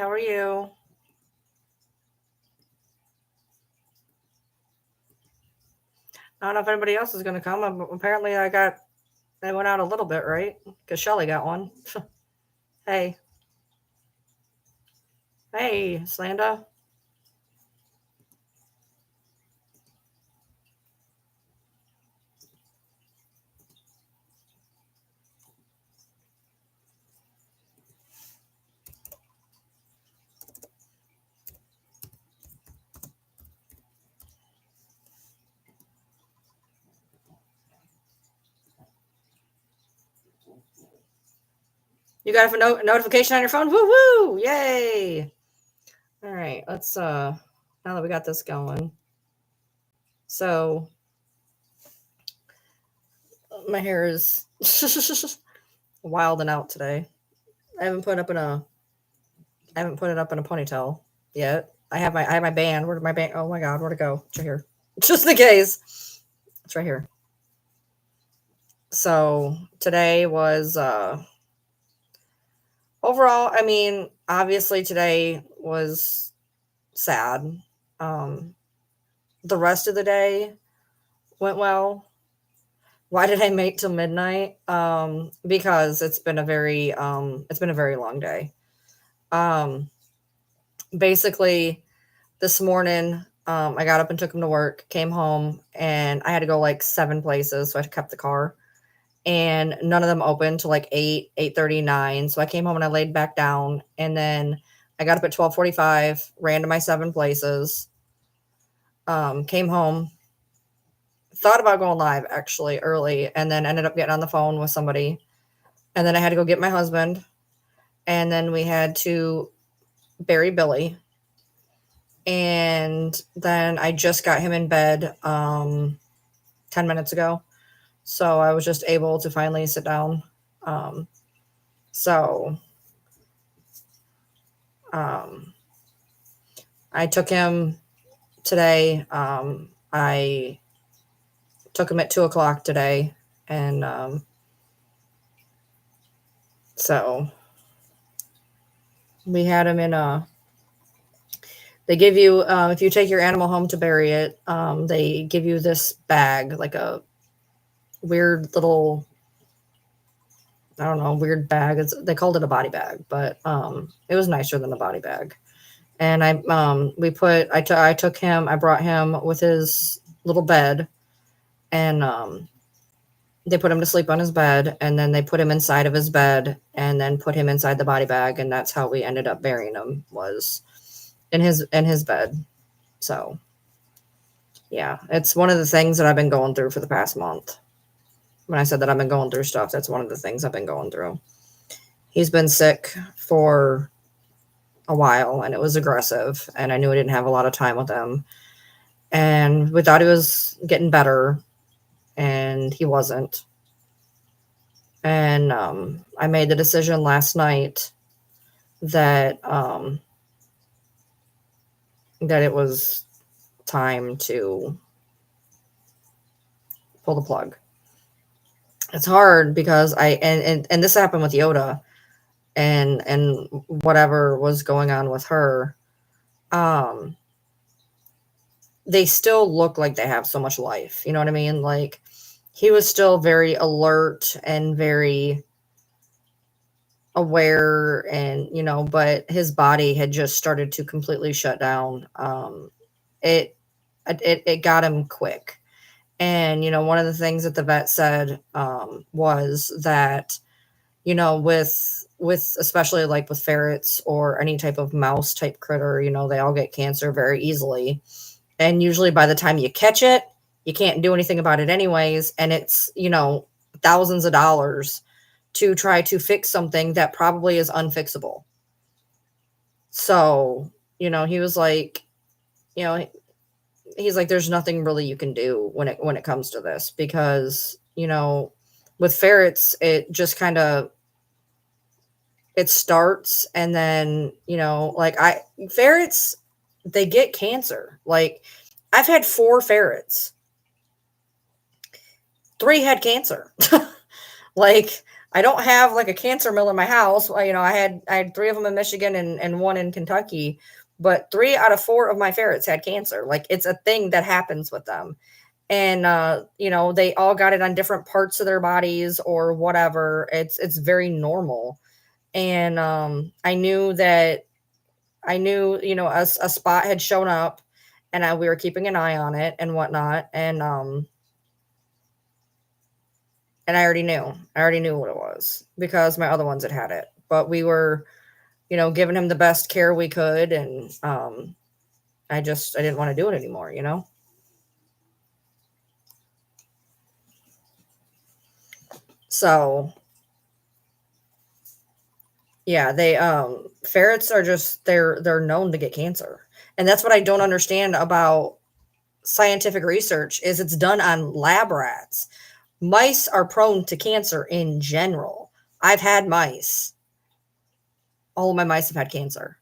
How are you? I don't know if anybody else is going to come. Apparently, they went out a little bit, right? Because Shelly got one. Hey, hey, Slanda. You got a notification on your phone? Woo woo! Yay! All right, let's now that we got this going. So my hair is wild and out today. I haven't put it up in a ponytail yet. I have my band. Where did my band? Oh my god, where'd it go? It's right here. Just in case. It's right here. So today was overall, I mean, obviously today was sad. Um the rest of the day went well. Why did I make till midnight? Because it's been a very long day. Um Basically this morning I got up and took him to work, came home, and I had to go like 7 places, so I kept the car, and none of them opened till like 8:39. So I came home and I laid back down, and then I got up at 12:45, ran to my 7 places, came home, thought about going live actually early, and then ended up getting on the phone with somebody, and then I had to go get my husband, and then we had to bury Billy, and then I just got him in bed 10 minutes ago. So I was just able to finally sit down. Um, so um, I took him today. I took him at 2 o'clock today. And so we had him in they give you, if you take your animal home to bury it, they give you this bag, like a weird little, I don't know, weird bag. They called it a body bag, but it was nicer than a body bag. And I took him, I brought him with his little bed, and they put him to sleep on his bed, and then they put him inside of his bed, and then put him inside the body bag, and that's how we ended up burying him, was in his bed. So yeah, it's one of the things that I've been going through for the past month. When I said that I've been going through stuff, that's one of the things I've been going through. He's been sick for a while, and it was aggressive, and I knew I didn't have a lot of time with him, and we thought he was getting better, and he wasn't. And I made the decision last night that that it was time to pull the plug. It's hard because and this happened with Yoda, and whatever was going on with her. Um, they still look like they have so much life. You know what I mean? Like, he was still very alert and very aware, and but his body had just started to completely shut down. It it got him quick. And one of the things that the vet said was that with especially like with ferrets or any type of mouse type critter, they all get cancer very easily, and usually by the time you catch it, you can't do anything about it anyways, and it's thousands of dollars to try to fix something that probably is unfixable. So, he was like, you know, he's like, there's nothing really you can do when it comes to this, because, with ferrets, it just kind of it starts, and then, like ferrets, they get cancer. Like, I've had 4 ferrets. 3 had cancer. Like, I don't have like a cancer mill in my house. I had 3 of them in Michigan and 1 in Kentucky, but 3 out of 4 of my ferrets had cancer. Like, it's a thing that happens with them. And they all got it on different parts of their bodies or whatever. It's very normal. And I knew a spot had shown up, and we were keeping an eye on it and whatnot. And I already knew what it was because my other ones had it. But we were, giving him the best care we could. And I didn't want to do it anymore. So yeah, ferrets are just, they're known to get cancer. And that's what I don't understand about scientific research is it's done on lab rats. Mice are prone to cancer in general. I've had mice. All of my mice have had cancer.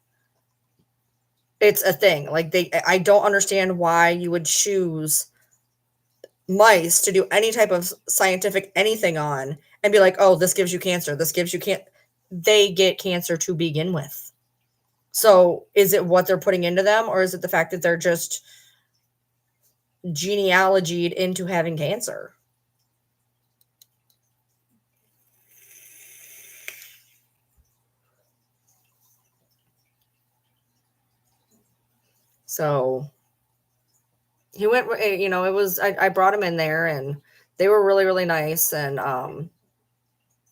It's a thing. Like, I don't understand why you would choose mice to do any type of scientific anything on and be like, "Oh, this gives you cancer. This gives you They get cancer to begin with. So, is it what they're putting into them, or is it the fact that they're just genealogied into having cancer? So he went, it was, I brought him in there, and they were really, really nice. And,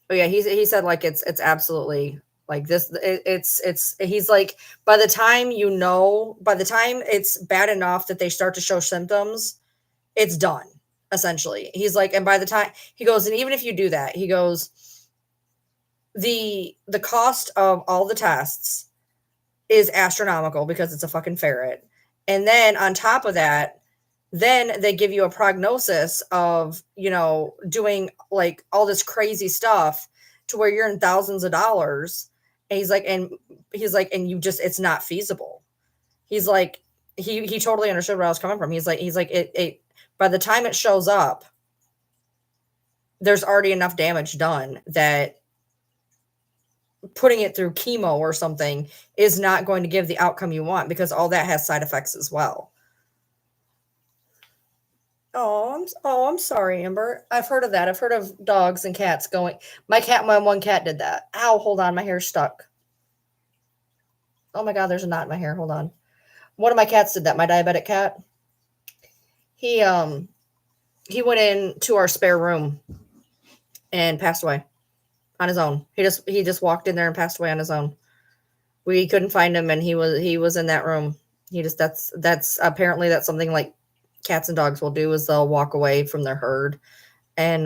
but yeah, he said like, it's absolutely like this. He's like, by the time it's bad enough that they start to show symptoms, it's done essentially. He's like, and by the time he goes, and even if you do that, he goes, the cost of all the tests is astronomical because it's a fucking ferret. And then on top of that, then they give you a prognosis of, doing like all this crazy stuff to where you're in thousands of dollars. And and it's not feasible. He's like, he totally understood where I was coming from. He's like, it by the time it shows up, there's already enough damage done that putting it through chemo or something is not going to give the outcome you want, because all that has side effects as well. I'm sorry, Amber. I've heard of that. I've heard of dogs and cats going. My one cat did that. Ow, hold on, my hair's stuck. Oh my god, there's a knot in my hair. Hold on. One of my cats did that. My diabetic cat. He he went into our spare room and passed away on his own. He just walked in there and passed away on his own. We couldn't find him, and he was in that room. That's apparently that's something like cats and dogs will do, is they'll walk away from their herd. And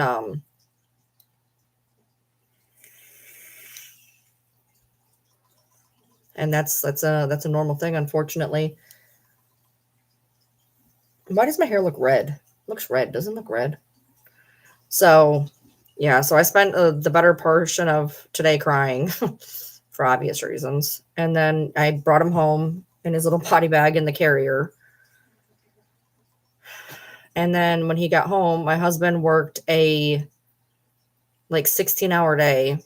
that's a normal thing, unfortunately. Why does my hair look red? It looks red. Doesn't look red. So yeah, so I spent the better portion of today crying for obvious reasons. And then I brought him home in his little potty bag in the carrier. And then when he got home, my husband worked a like 16-hour day.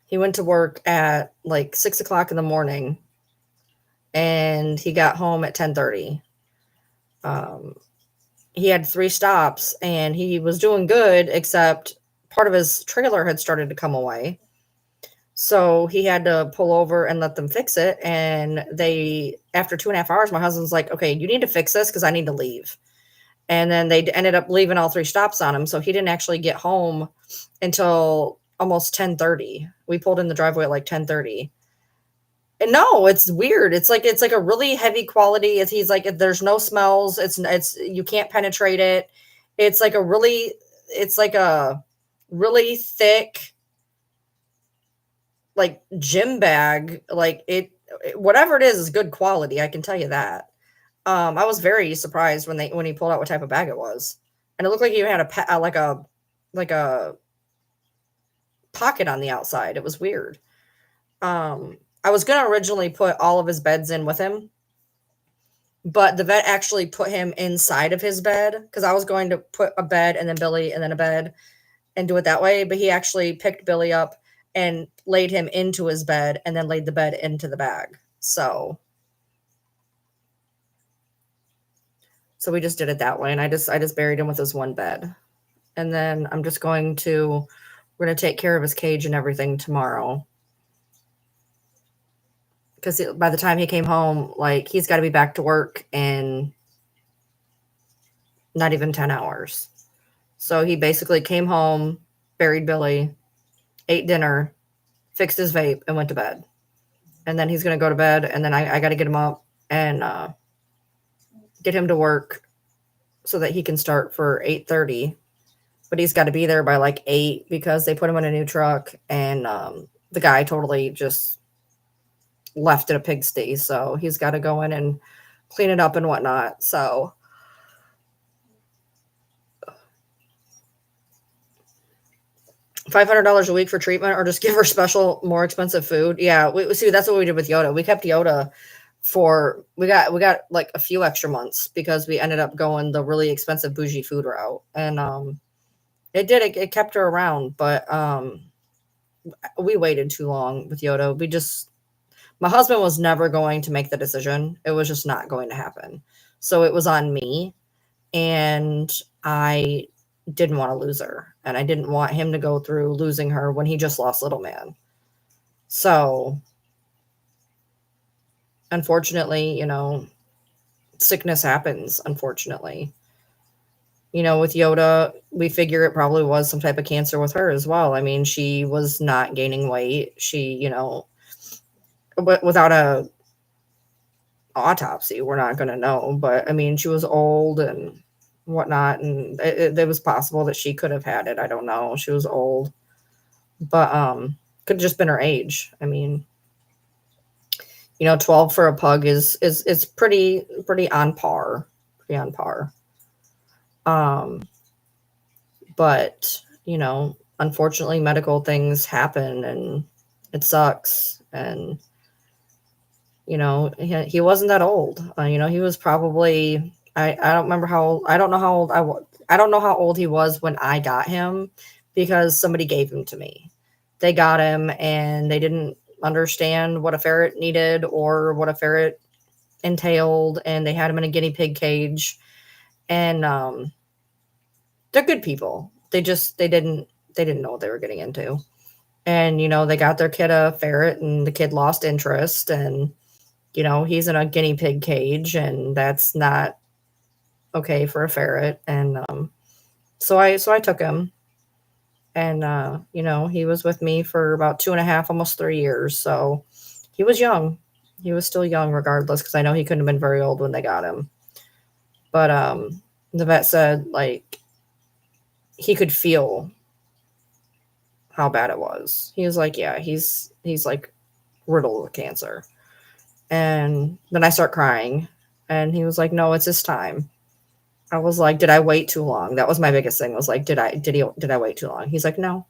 He went to work at like 6:00 in the morning, and he got home at 10:30. He had 3 stops, and he was doing good, except part of his trailer had started to come away. So he had to pull over and let them fix it. And after 2.5 hours, my husband's like, "Okay, you need to fix this because I need to leave." And then they ended up leaving all 3 stops on him. So he didn't actually get home until almost 10:30. We pulled in the driveway at like 10:30. And no, it's weird. It's like a really heavy quality. He's like, there's no smells. It's you can't penetrate it. It's like a really thick, like, gym bag. Like, whatever it is good quality. I can tell you that. I was very surprised when he pulled out what type of bag it was, and it looked like he had like a pocket on the outside. It was weird. I was going to originally put all of his beds in with him, but the vet actually put him inside of his bed, because I was going to put a bed and then Billy and then a bed. and do it that way. But he actually picked Billy up and laid him into his bed and then laid the bed into the bag. So we just did it that way. And I just buried him with his one bed. And then we're going to take care of his cage and everything tomorrow. Because by the time he came home, like, he's got to be back to work in not even 10 hours. So he basically came home, buried Billy, ate dinner, fixed his vape, and went to bed. And then he's going to go to bed, and then I got to get him up and get him to work so that he can start for 8:30. But he's got to be there by like 8 because they put him in a new truck, and the guy totally just left it a pigsty. So he's got to go in and clean it up and whatnot. So $500 a week for treatment, or just give her special, more expensive food. Yeah, see, that's what we did with Yoda. We kept Yoda for we got like a few extra months because we ended up going the really expensive bougie food route, and it kept her around, but we waited too long with Yoda. My husband was never going to make the decision. It was just not going to happen. So it was on me, and I didn't want to lose her, and I didn't want him to go through losing her when he just lost Little Man. So unfortunately, sickness happens, unfortunately. With Yoda, we figure it probably was some type of cancer with her as well. I mean, she was not gaining weight. She, without a autopsy, we're not going to know. But I mean, she was old and whatnot, and it was possible that she could have had it. I don't know. She was old, but could have just been her age. I mean, 12 for a pug is pretty on par. Pretty on par. But unfortunately, medical things happen, and it sucks. And he wasn't that old. He was probably, I don't remember how old. I don't know how old I don't know how old he was when I got him, because somebody gave him to me. They got him and they didn't understand what a ferret needed or what a ferret entailed, and they had him in a guinea pig cage. And they're good people. They didn't know what they were getting into. And they got their kid a ferret, and the kid lost interest, and he's in a guinea pig cage, and that's not okay for a ferret. And so I took him, and he was with me for about 2.5, almost 3 years. So he was young. He was still young regardless, because I know he couldn't have been very old when they got him. But the vet said, like, he could feel how bad it was. He was like, yeah, he's like riddled with cancer. And then I start crying, and he was like, no, it's his time. I was like, did I wait too long? That was my biggest thing, was like, did I wait too long? He's like, no.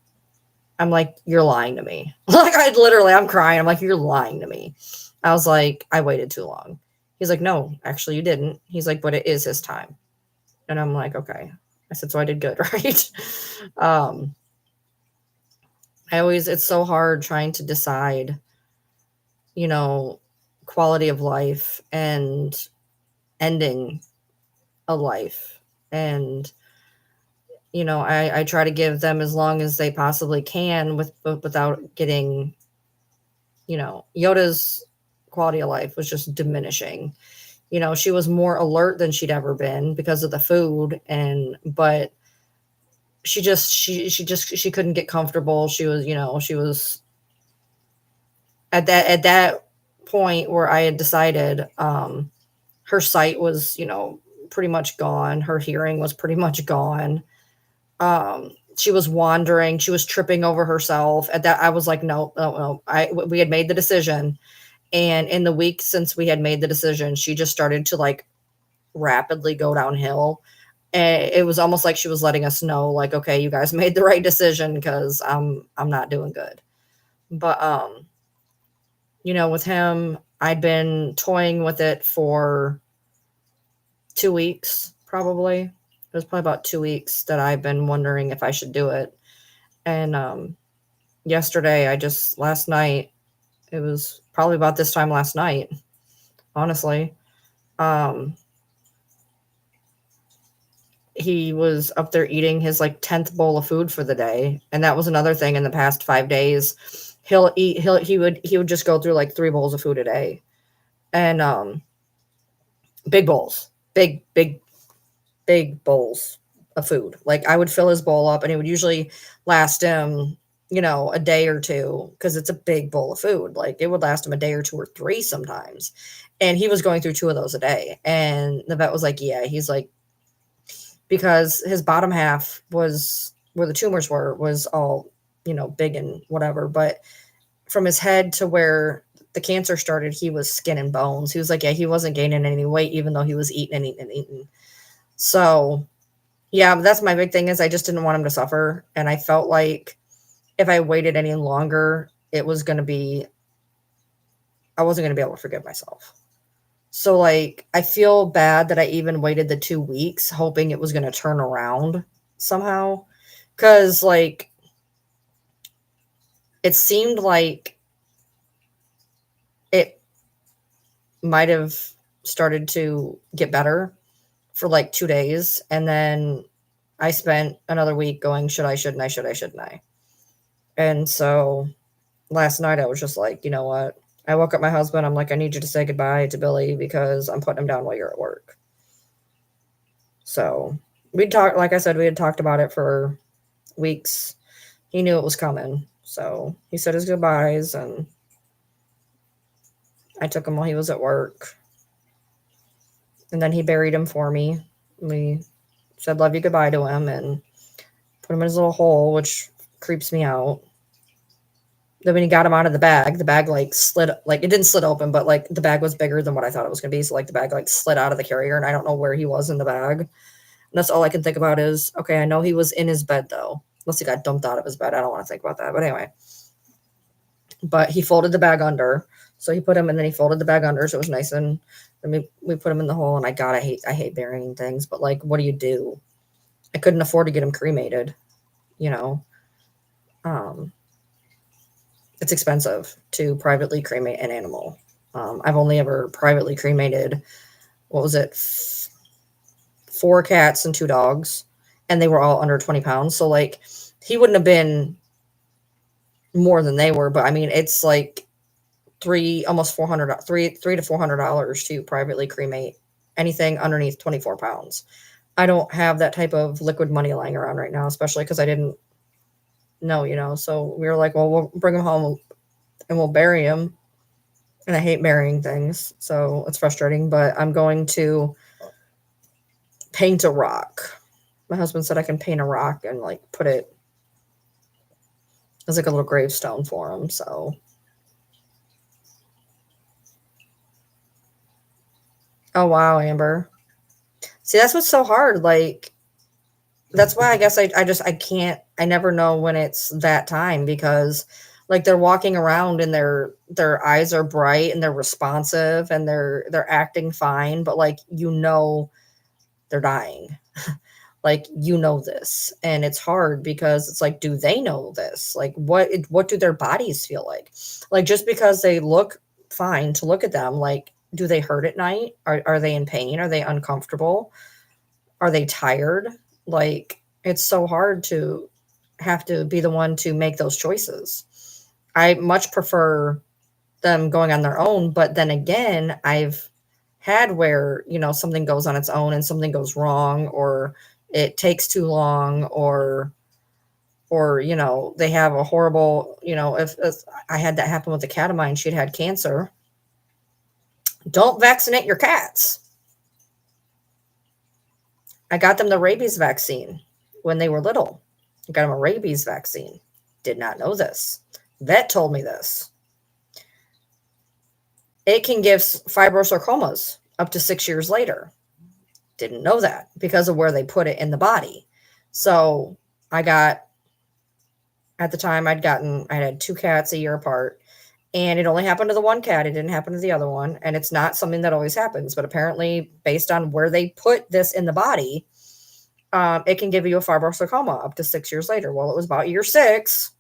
I'm like, you're lying to me. Like, I'm crying. I'm like, you're lying to me. I was like, I waited too long. He's like, no, actually you didn't. He's like, but it is his time. And I'm like, okay. I said, so I did good, right? It's so hard trying to decide, quality of life and ending a life. And, I try to give them as long as they possibly can without getting, Yoda's quality of life was just diminishing. She was more alert than she'd ever been because of the food, but she couldn't get comfortable. She was at that point where I had decided, her sight was, pretty much gone. Her hearing was pretty much gone. She was wandering. She was tripping over herself. At that, I was like, no. We had made the decision. And in the week since we had made the decision, she just started to like rapidly go downhill. And it was almost like she was letting us know, like, okay, you guys made the right decision, because I'm not doing good. But with him, I'd been toying with it for 2 weeks, probably. It was probably about 2 weeks that I've been wondering if I should do it. And yesterday, last night, it was probably about this time last night, honestly. Um, he was up there eating his like 10th bowl of food for the day. And that was another thing in the past 5 days. He would just go through like 3 bowls of food a day. And big bowls, big bowls of food. Like I would fill his bowl up and it would usually last him, a day or two because it's a big bowl of food. Like it would last him a day or two or three sometimes. And he was going through 2 of those a day. And the vet was like, yeah, he's like, because his bottom half was where the tumors were, was all, big and whatever. But from his head to where the cancer started, he was skin and bones. He was like, yeah, he wasn't gaining any weight, even though he was eating and eating and eating. So yeah, that's my big thing is I just didn't want him to suffer. And I felt like if I waited any longer, I wasn't going to be able to forgive myself. So like, I feel bad that I even waited the 2 weeks hoping it was going to turn around somehow. Cause like, it seemed like it might have started to get better for like 2 days. And then I spent another week going, should I, shouldn't I, should I, shouldn't I? And so last night I was just like, you know what? I woke up my husband. I'm like, I need you to say goodbye to Billy because I'm putting him down while you're at work. So like I said, we had talked about it for weeks. He knew it was coming. So he said his goodbyes and I took him while he was at work. And then he buried him for me. We said, love you goodbye to him and put him in his little hole, which creeps me out. Then when he got him out of the bag like slid, like it didn't slid open, but like the bag was bigger than what I thought it was going to be. So like the bag like slid out of the carrier and I don't know where he was in the bag. And that's all I can think about is, okay, I know he was in his bed though. Unless he got dumped out of his bed. I don't want to think about that. But anyway. But he folded the bag under. So he put him and then he folded the bag under. So it was nice. And then we put him in the hole. And I hate burying things. But like, what do you do? I couldn't afford to get him cremated. It's expensive to privately cremate an animal. I've only ever privately cremated, what was it? 4 cats and 2 dogs. And they were all under 20 pounds. So like he wouldn't have been more than they were, but I mean, it's like $300 to $400 to privately cremate anything underneath 24 pounds. I don't have that type of liquid money lying around right now, especially because I didn't know, so we were like, well, we'll bring him home and we'll bury him. And I hate burying things, so it's frustrating, but I'm going to paint a rock. My husband said I can paint a rock and like put it as like a little gravestone for him. So, oh wow, Amber. See, that's what's so hard. Like, that's why I guess I can't. I never know when it's that time because, like, they're walking around and their eyes are bright and they're responsive and they're acting fine, but like they're dying. Like, this. And it's hard because it's like, do they know this? Like, what do their bodies feel like? Like, just because they look fine to look at them, like, do they hurt at night? Are they in pain? Are they uncomfortable? Are they tired? Like, it's so hard to have to be the one to make those choices. I much prefer them going on their own, but then again, I've had where, something goes on its own and something goes wrong or it takes too long or they have a horrible, if I had that happen with a cat of mine, she'd had cancer. Don't vaccinate your cats. I got them the rabies vaccine when they were little. I got them a rabies vaccine. Did not know this. Vet told me this. It can give fibrosarcomas up to 6 years later. Didn't know that because of where they put it in the body. So at the time I had 2 cats a year apart and it only happened to the one cat. It didn't happen to the other one. And it's not something that always happens, but apparently based on where they put this in the body, it can give you a fibrosarcoma up to 6 years later. Well, it was about year 6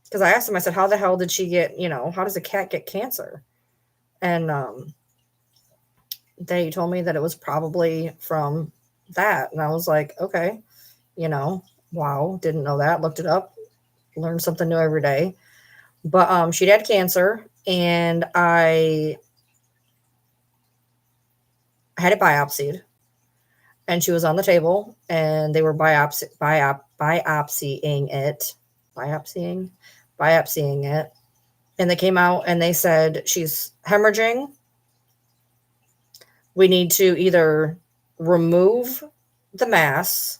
because I asked him, I said, how the hell did she get, how does a cat get cancer? And they told me that it was probably from that. And I was like, okay, wow, didn't know that. Looked it up, learned something new every day. But she'd had cancer, and I had it biopsied, and she was on the table, and they were biopsying it, and they came out and they said she's hemorrhaging. We need to either remove the mass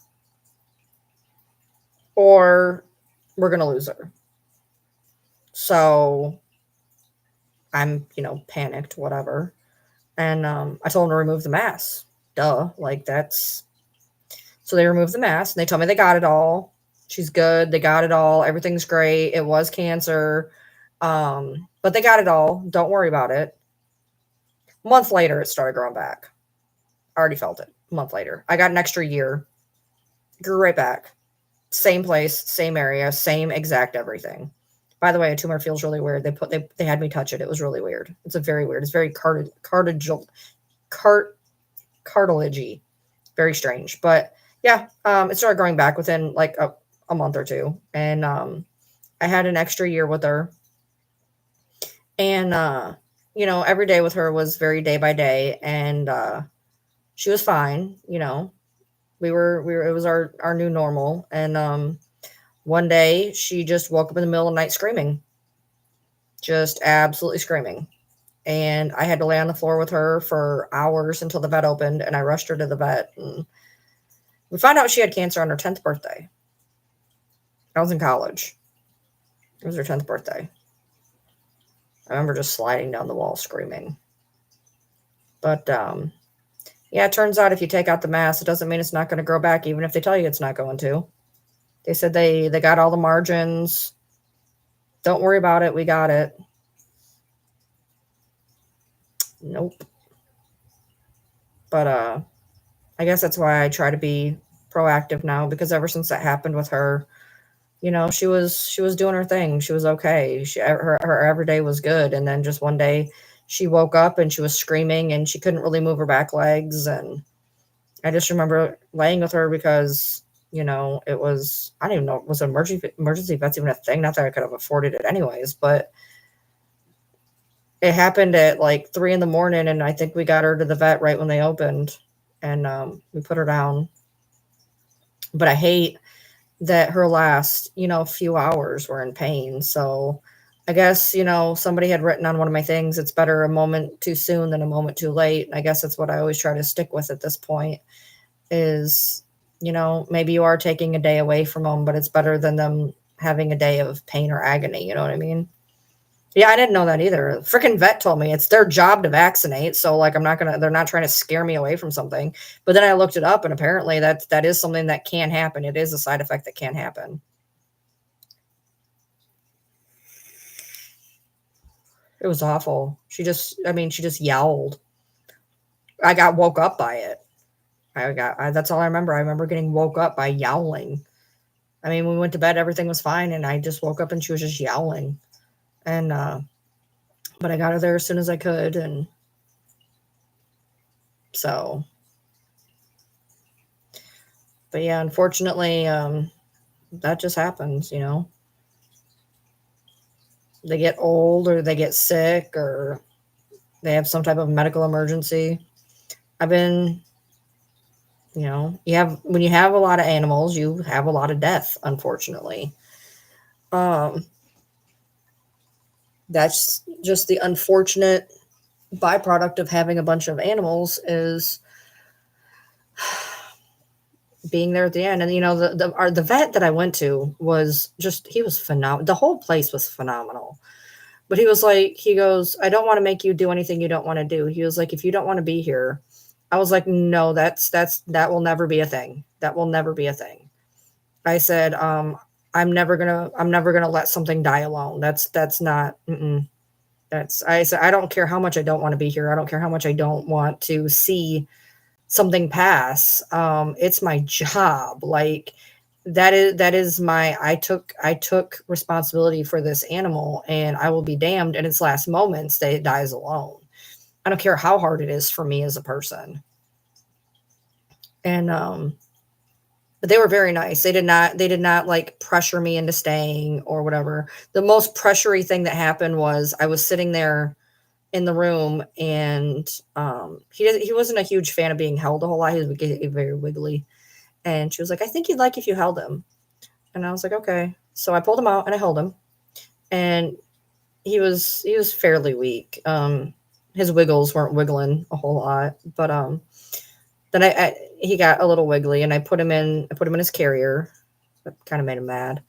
or we're going to lose her. So I'm, panicked, whatever. And I told them to remove the mass. Duh. Like that's. So they removed the mass and they told me they got it all. She's good. They got it all. Everything's great. It was cancer. But they got it all. Don't worry about it. A month later, it started growing back. I already felt it. A month later. I got an extra year. Grew right back. Same place, same area, same exact everything. By the way, a tumor feels really weird. They had me touch it. It was really weird. It's very weird. It's very cartilagey. Very strange. But yeah, it started growing back within like a month or two. And I had an extra year with her. And every day with her was very day by day. And she was fine, We were it was our new normal. And one day she just woke up in the middle of the night screaming. Just absolutely screaming. And I had to lay on the floor with her for hours until the vet opened, and I rushed her to the vet. And we found out she had cancer on her 10th birthday. I was in college. It was her 10th birthday. I remember just sliding down the wall screaming. But yeah, it turns out if you take out the mass, it doesn't mean it's not going to grow back, even if they tell you it's not going to. They said they got all the margins. Don't worry about it. We got it. Nope. But I guess that's why I try to be proactive now, because ever since that happened with her, she was doing her thing. She was okay. Her every day was good. And then just one day she woke up and she was screaming and she couldn't really move her back legs. And I just remember laying with her because, it was, I don't even know, was emergency vet's even a thing? Not that I could have afforded it anyways, but it happened at like 3 a.m, and I think we got her to the vet right when they opened, and we put her down. But I hate that her last, few hours were in pain. So I guess, somebody had written on one of my things, it's better a moment too soon than a moment too late. And I guess that's what I always try to stick with at this point is, maybe you are taking a day away from them, but it's better than them having a day of pain or agony. You know what I mean? Yeah, I didn't know that either. Freaking vet told me it's their job to vaccinate. So like, they're not trying to scare me away from something. But then I looked it up and apparently that is something that can happen. It is a side effect that can happen. It was awful. She just yowled. I got woke up by it. That's all I remember. I remember getting woke up by yowling. I mean, when we went to bed, everything was fine. And I just woke up and she was just yowling. And, but I got her there as soon as I could. And so, but yeah, unfortunately, that just happens, They get old or they get sick or they have some type of medical emergency. I've been, when you have a lot of animals, you have a lot of death, unfortunately. That's just the unfortunate byproduct of having a bunch of animals is being there at the end. And the vet that I went to was he was phenomenal. The whole place was phenomenal. But he was like, he goes, I don't want to make you do anything you don't want to do. He was like, if you don't want to be here. I was like, no, that will never be a thing. That will never be a thing. I said, I'm never gonna let something die alone. That's not. I said, I don't care how much I don't want to be here. I don't care how much I don't want to see something pass, it's my job. Like that is my I took responsibility for this animal, and I will be damned in its last moments that it dies alone. I don't care how hard it is for me as a person. And but they were very nice. They did not like pressure me into staying or whatever. The most pressury thing that happened was I was sitting there in the room, and he wasn't a huge fan of being held a whole lot. He was very wiggly. And she was like, "I think you'd like if you held him." And I was like, "Okay." So I pulled him out and I held him. And he was fairly weak. His wiggles weren't wiggling a whole lot, but then he got a little wiggly, and I put him in his carrier. That kind of made him mad.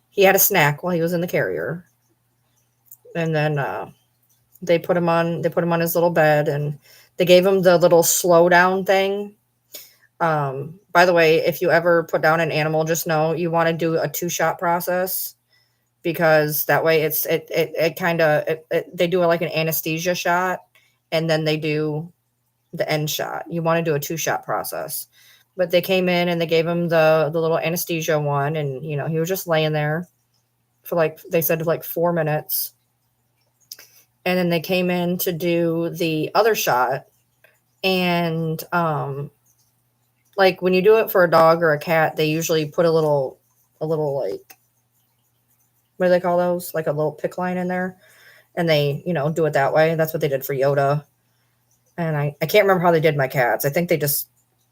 He had a snack while he was in the carrier, and then they put him on his little bed, and they gave him the little slow down thing. By the way, if you ever put down an animal, just know you want to do a 2-shot process, because that way it kind of they do it like an anesthesia shot, and then they do the end shot. You want to do a 2-shot process. But they came in and they gave him the little anesthesia one, and he was just laying there for, like, they said, like 4 minutes. And then they came in to do the other shot, and like when you do it for a dog or a cat, they usually put a little like, what do they call those? Like a little pick line in there, and they do it that way. That's what they did for Yoda. And I can't remember how they did my cats. I think they just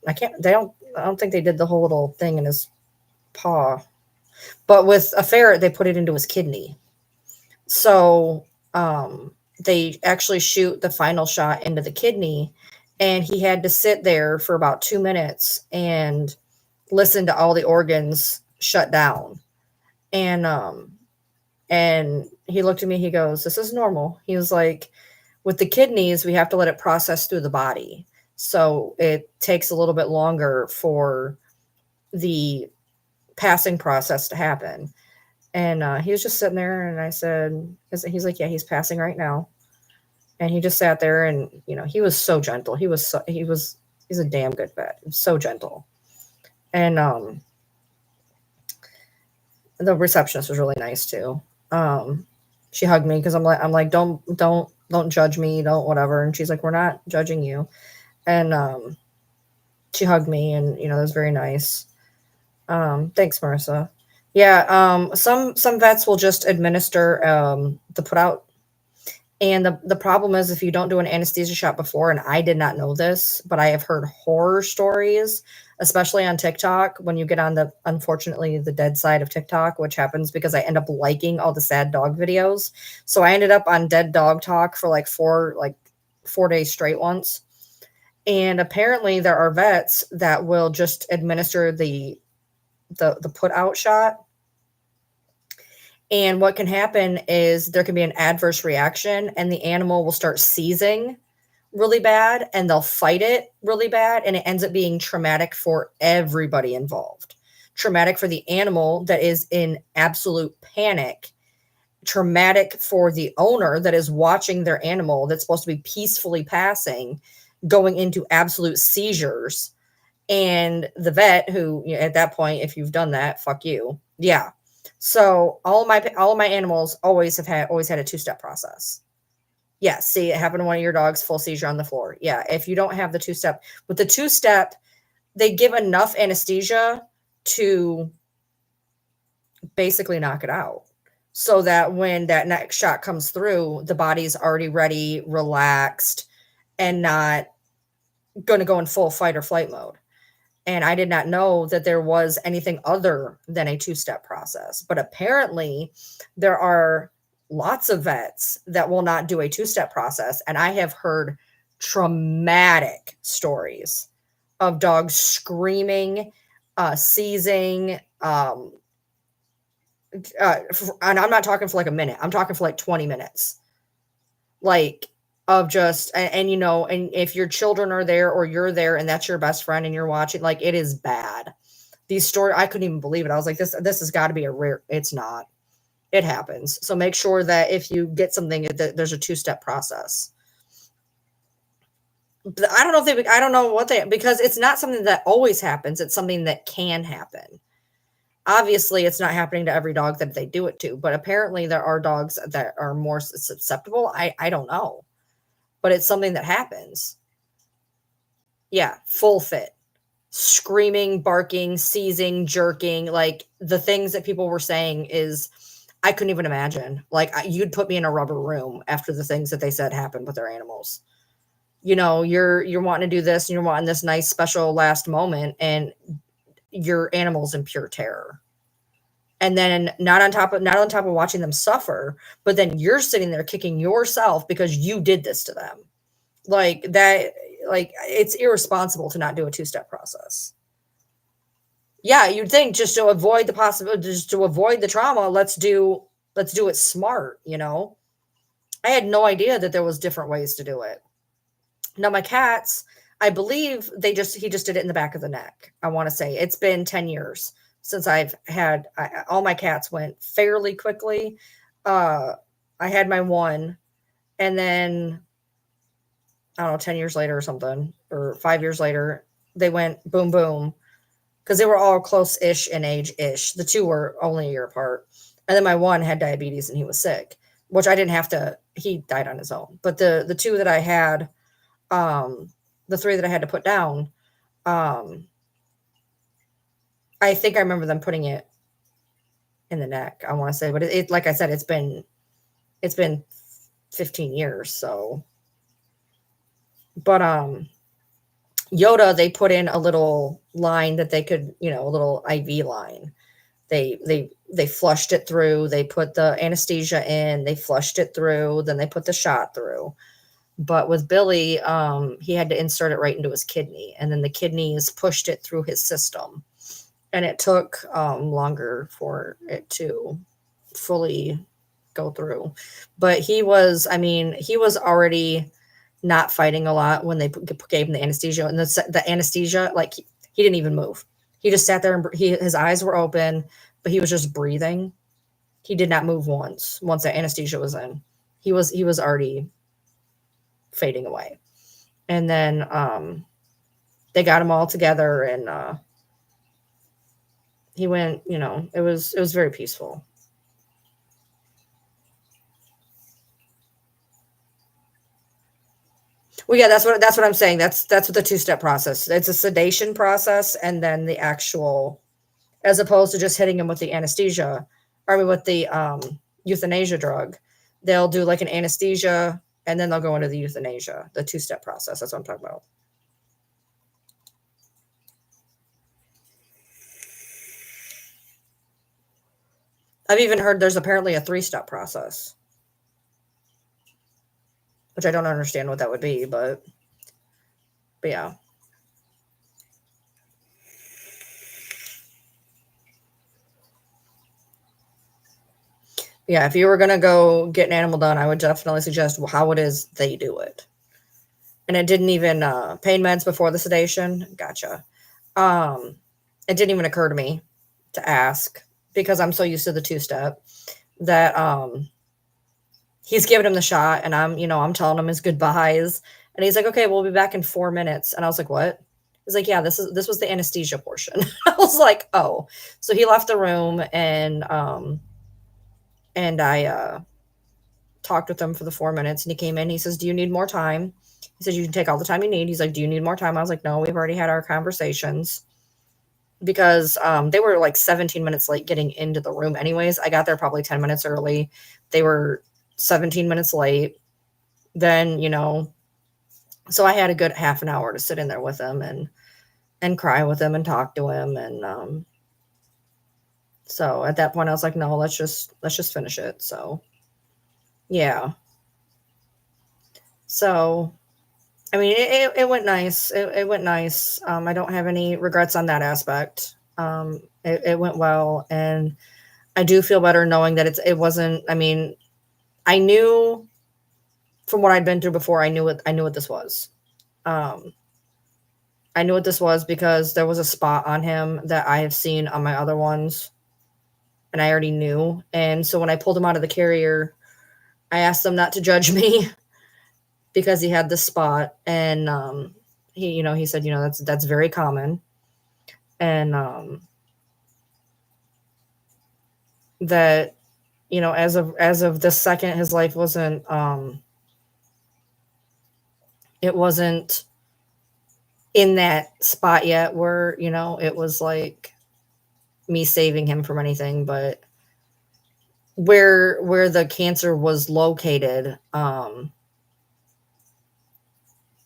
I don't think they did the whole little thing in his paw. But with a ferret, they put it into his kidney. So they actually shoot the final shot into the kidney, and he had to sit there for about 2 minutes and listen to all the organs shut down. And he looked at me, he goes, "This is normal." He was like, "With the kidneys, we have to let it process through the body. So it takes a little bit longer for the passing process to happen." And he was just sitting there, and I said, he's like, "Yeah, he's passing right now." And he just sat there, and he was so gentle. He's a damn good vet. So gentle. And the receptionist was really nice too. She hugged me, because I'm like, don't judge me, don't whatever. And she's like, "We're not judging you." And she hugged me, and it was very nice. Thanks, Marissa. Yeah, some vets will just administer the put out. And the problem is, if you don't do an anesthesia shot before, and I did not know this, but I have heard horror stories, especially on TikTok, when you get on unfortunately, the dead side of TikTok, which happens because I end up liking all the sad dog videos. So I ended up on Dead Dog Talk for like 4 days straight once. And apparently there are vets that will just administer the put out shot. And what can happen is there can be an adverse reaction, and the animal will start seizing really bad, and they'll fight it really bad, and it ends up being traumatic for everybody involved. Traumatic for the animal that is in absolute panic, traumatic for the owner that is watching their animal that's supposed to be peacefully passing going into absolute seizures, and the vet who, at that point, if you've done that, fuck you. Yeah. So all of my animals always had a 2-step process. Yeah, see, it happened to one of your dogs, full seizure on the floor. Yeah, if you don't have the 2-step, with the 2-step, they give enough anesthesia to basically knock it out, so that when that next shot comes through, the body's already ready, relaxed, and not going to go in full fight or flight mode. And I did not know that there was anything other than a 2-step process. But apparently there are lots of vets that will not do a 2-step process. And I have heard traumatic stories of dogs screaming, seizing, and I'm not talking for like a minute. I'm talking for like 20 minutes. Like, of just, and if your children are there, or you're there and that's your best friend and you're watching, like, it is bad. These stories, I couldn't even believe it. I was like, this has got to be a rare. It's not. It happens. So make sure that if you get something, that there's a 2-step process. But I don't know if they I don't know what they because it's not something that always happens, it's something that can happen. Obviously, it's not happening to every dog that they do it to, but apparently there are dogs that are more susceptible. I don't know, but it's something that happens. Yeah, full fit. Screaming, barking, seizing, jerking, like, the things that people were saying is I couldn't even imagine. Like, you'd put me in a rubber room after the things that they said happened with their animals. You know, you're wanting to do this and you're wanting this nice special last moment and your animal's in pure terror. And then not on top of watching them suffer, but then you're sitting there kicking yourself because you did this to them. Like that like it's irresponsible to not do a two-step process. Yeah, you'd think just to avoid the possibility, just to avoid the trauma, let's do it smart, you know? I had no idea that there was different ways to do it. Now my cats, I believe he just did it in the back of the neck. I want to say it's been 10 years since I've had all my cats went fairly quickly. Uh I had my one and then I don't know 10 years later or something or 5 years later they went boom boom because they were all close-ish in age-ish. The two were only a year apart. And then my one had diabetes and he was sick, which I didn't have to he died on his own. But the two that I had, the three that I had to put down, um, I think I remember them putting it in the neck, I want to say. But it like I said, it's been 15 years, so but Yoda, they put in a little line that they could, a little IV line. They flushed it through, they put the anesthesia in, they flushed it through, then they put the shot through. But with Billy, he had to insert it right into his kidney, and then the kidneys pushed it through his system. And it took longer for it to fully go through. But he was already not fighting a lot when they gave him the anesthesia. And the anesthesia, like he didn't even move. He just sat there and his eyes were open, but he was just breathing. He did not move once the anesthesia was in. He was already fading away. And then they got him all together and he went, it was very peaceful. Well, yeah, that's what I'm saying. That's what the two-step process. It's a sedation process and then the actual, as opposed to just hitting him with the anesthesia, or I mean with the euthanasia drug. They'll do like an anesthesia and then they'll go into the euthanasia, the two-step process. That's what I'm talking about. I've even heard there's apparently a three-step process, which I don't understand what that would be, but yeah. Yeah, if you were gonna go get an animal done, I would definitely suggest how it is they do it. And it didn't even pain meds before the sedation. Gotcha. Um, it didn't even occur to me to ask because I'm so used to the two step that he's giving him the shot and I'm telling him his goodbyes and he's like, okay, we'll be back in 4 minutes. And I was like, what? He's like, yeah, this was the anesthesia portion. I was like, oh. So he left the room and I talked with him for the 4 minutes and he came in. He says, do you need more time? He said, you can take all the time you need. He's like, do you need more time? I was like, no, we've already had our conversations because they were like 17 minutes late getting into the room anyways. I got there probably 10 minutes early. They were 17 minutes late. Then, so I had a good half an hour to sit in there with him and cry with him and talk to him. And so at that point I was like, no, let's just finish it. So yeah. So I mean, it went nice. It went nice. I don't have any regrets on that aspect. It went well, and I do feel better knowing that it wasn't. I mean, I knew from what I'd been through before. I knew what this was. Um, I knew what this was because there was a spot on him that I have seen on my other ones, and I already knew. And so when I pulled him out of the carrier, I asked them not to judge me because he had this spot, and he said, that's very common, and that as of this second, his life wasn't it wasn't in that spot yet where it was like me saving him from anything, but where the cancer was located,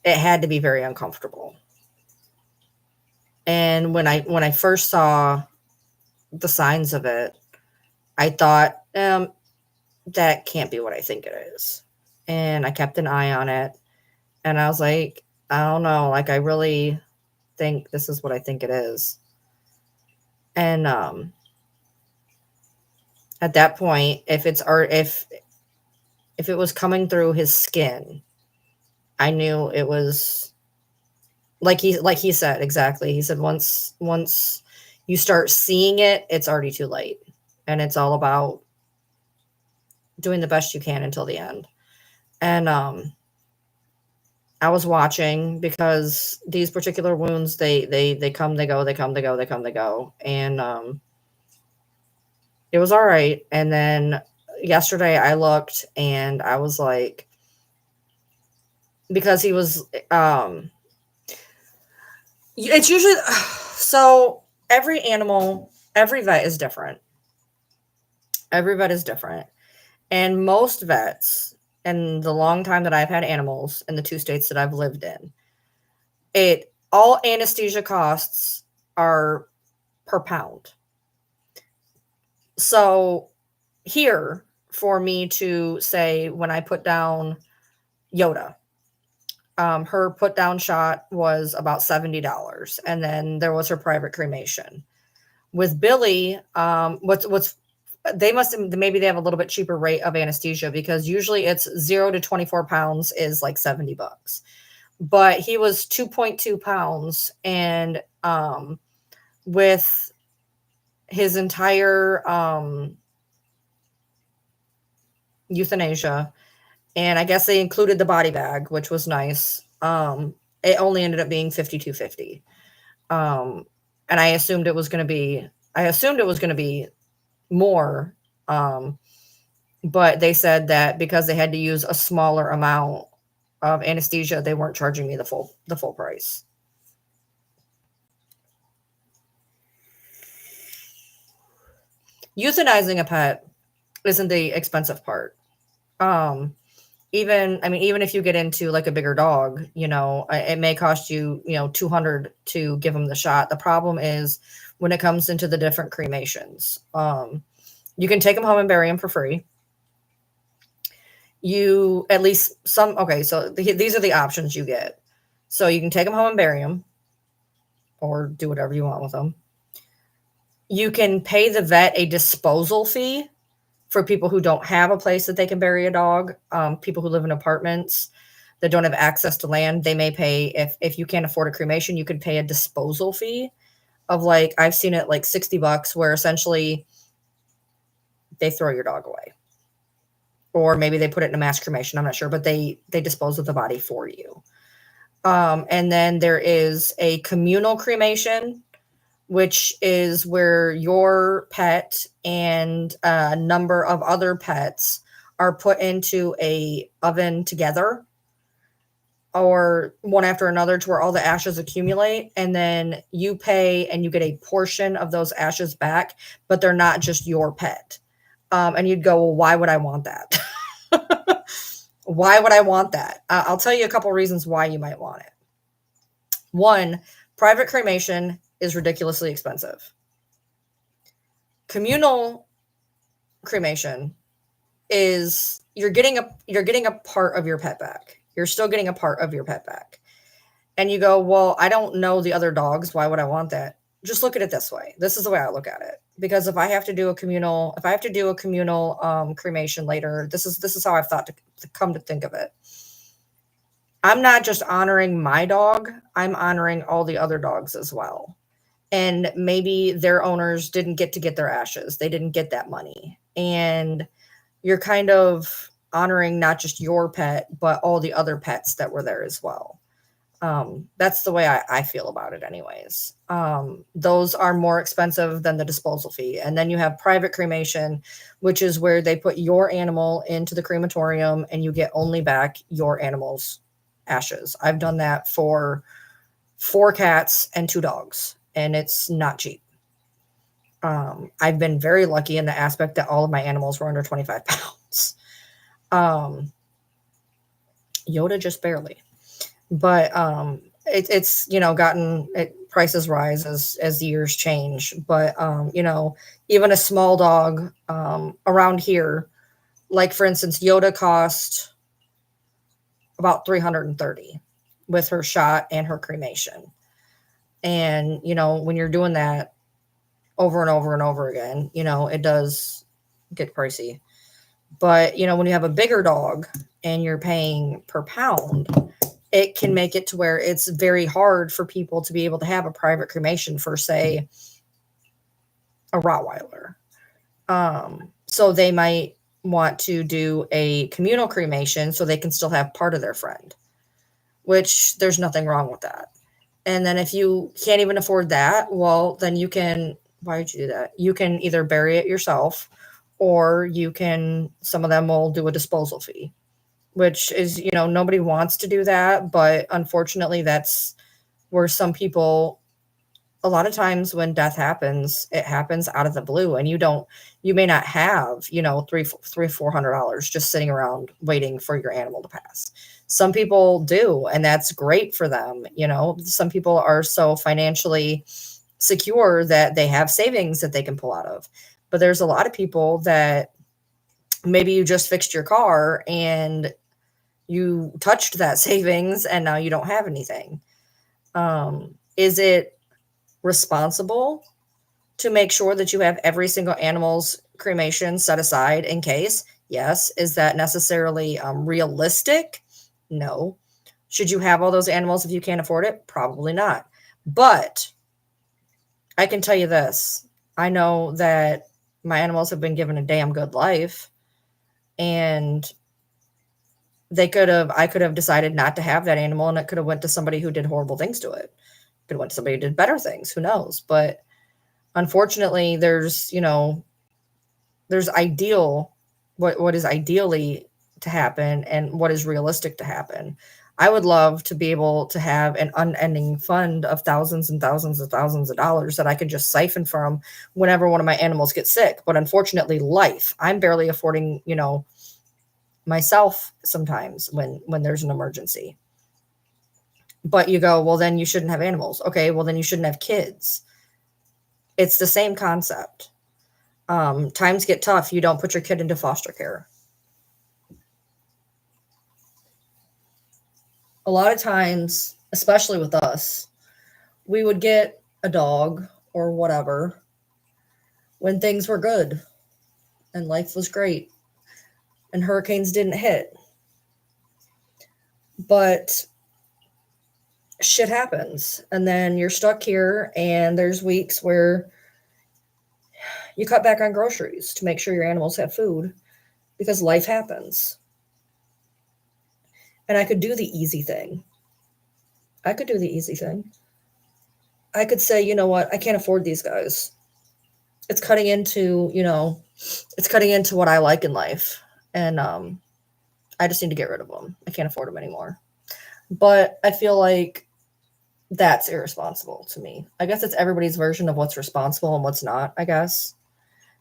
it had to be very uncomfortable. And when I first saw the signs of it, I thought, that can't be what I think it is. And I kept an eye on it, and I was like, I don't know, like, I really think this is what I think it is. And at that point, if it was coming through his skin, I knew it was like he said. Exactly. He said once you start seeing it, it's already too late, and it's all about doing the best you can until the end. And I was watching, because these particular wounds, they come, they go, they come, they go, they come, they go. And it was all right. And then yesterday I looked, and I was like, because he was it's usually so every vet is different. Every vet is different. And most vets, in the long time that I've had animals in the 2 states that I've lived in, all anesthesia costs are per pound. So here, for me to say, when I put down Yoda, her put down shot was about $70, and then there was her private cremation. With Billy, maybe they have a little bit cheaper rate of anesthesia, because usually it's 0 to 24 pounds is like $70. But he was 2.2 pounds, and with his entire euthanasia, and I guess they included the body bag, which was nice. It only ended up being $52.50. And I assumed it was going to be more. But they said that because they had to use a smaller amount of anesthesia, they weren't charging me the full price. Euthanizing a pet isn't the expensive part. Even if you get into like a bigger dog, it may cost you, $200 to give them the shot. The problem is when it comes into the different cremations. You can take them home and bury them for free. So these are the options you get. So you can take them home and bury them, or do whatever you want with them. You can pay the vet a disposal fee for people who don't have a place that they can bury a dog. People who live in apartments that don't have access to land, they may pay, if you can't afford a cremation, you could pay a disposal fee of, like, I've seen it like $60, where essentially they throw your dog away. Or maybe they put it in a mass cremation. I'm not sure, but they dispose of the body for you. And then there is a communal cremation, which is where your pet and a number of other pets are put into a oven together, or one after another, to where all the ashes accumulate, and then you pay and you get a portion of those ashes back, but they're not just your pet. And you'd go, well, why would I want that? Why would I want that? I'll tell you a couple reasons why you might want it. One, private cremation is ridiculously expensive. Communal cremation is you're getting a part of your pet back. You're still getting a part of your pet back. And you go, well, I don't know the other dogs. Why would I want that? Just look at it this way. This is the way I look at it. Because if I have to do a communal cremation later, this is how I've thought to come to think of it. I'm not just honoring my dog, I'm honoring all the other dogs as well. And maybe their owners didn't get their ashes. They didn't get that money. And you're kind of honoring not just your pet, but all the other pets that were there as well. That's the way I feel about it anyways. Those are more expensive than the disposal fee. And then you have private cremation, which is where they put your animal into the crematorium and you get only back your animal's ashes. I've done that for 4 cats and 2 dogs, and it's not cheap. I've been very lucky in the aspect that all of my animals were under 25 pounds. Yoda just barely. But it's gotten prices rise as the years change. But even a small dog around here, like for instance, Yoda cost about $330 with her shot and her cremation. And when you're doing that over and over and over again, it does get pricey. But when you have a bigger dog and you're paying per pound, it can make it to where it's very hard for people to be able to have a private cremation for, say, a Rottweiler. So they might want to do a communal cremation so they can still have part of their friend, which there's nothing wrong with that. And then if you can't even afford that, well, then you can, why would you do that? You can either bury it yourself, or some of them will do a disposal fee, which is, nobody wants to do that. But unfortunately, that's where some people, a lot of times when death happens, it happens out of the blue, and you may not have, $300-$400 just sitting around waiting for your animal to pass. Some people do, and that's great for them. Some people are so financially secure that they have savings that they can pull out of. But there's a lot of people that maybe you just fixed your car and you touched that savings and now you don't have anything. Is it responsible to make sure that you have every single animal's cremation set aside in case? Yes. Is that necessarily realistic? No. Should you have all those animals if you can't afford it? Probably not. But I can tell you this. I know that my animals have been given a damn good life, and I could have decided not to have that animal, and it could have went to somebody who did horrible things to it. It could have went to somebody who did better things. Who knows? But unfortunately, there's ideal, what is ideally to happen and what is realistic to happen. I would love to be able to have an unending fund of thousands and thousands and thousands of dollars that I could just siphon from whenever one of my animals gets sick. But unfortunately, I'm barely affording, myself sometimes when there's an emergency. But you go, well, then you shouldn't have animals. Okay, well, then you shouldn't have kids. It's the same concept. Times get tough. You don't put your kid into foster care. A lot of times, especially with us, we would get a dog or whatever when things were good and life was great and hurricanes didn't hit. But shit happens, and then you're stuck here, and there's weeks where you cut back on groceries to make sure your animals have food because life happens. And I could do the easy thing. I could say, you know what? I can't afford these guys. It's cutting into what I like in life. And I just need to get rid of them. I can't afford them anymore. But I feel like that's irresponsible to me. I guess it's everybody's version of what's responsible and what's not, I guess.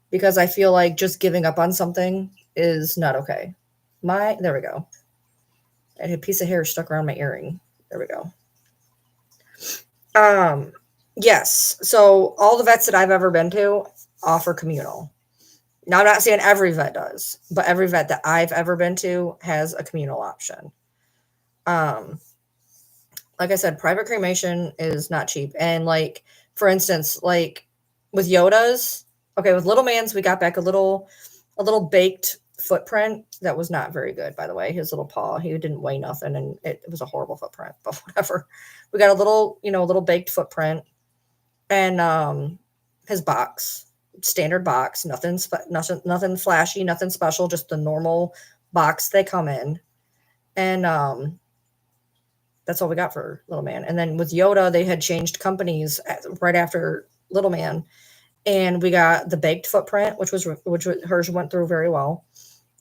Because I feel like just giving up on something is not okay. There we go. I had a piece of hair stuck around my earring. There we go. Yes. So all the vets that I've ever been to offer communal. Now, I'm not saying every vet does, but every vet that I've ever been to has a communal option. Like I said, private cremation is not cheap. And like, for instance, like with Yoda's, okay, with Little Man's, we got back a little baked footprint that was not very good, by the way. His little paw, he didn't weigh nothing, and it was a horrible footprint, but whatever. We got a little baked footprint, and his box, standard box, nothing flashy, nothing special, just the normal box they come in. And that's all we got for Little Man. And then with Yoda, they had changed companies right after Little Man, and we got the baked footprint, which hers went through very well.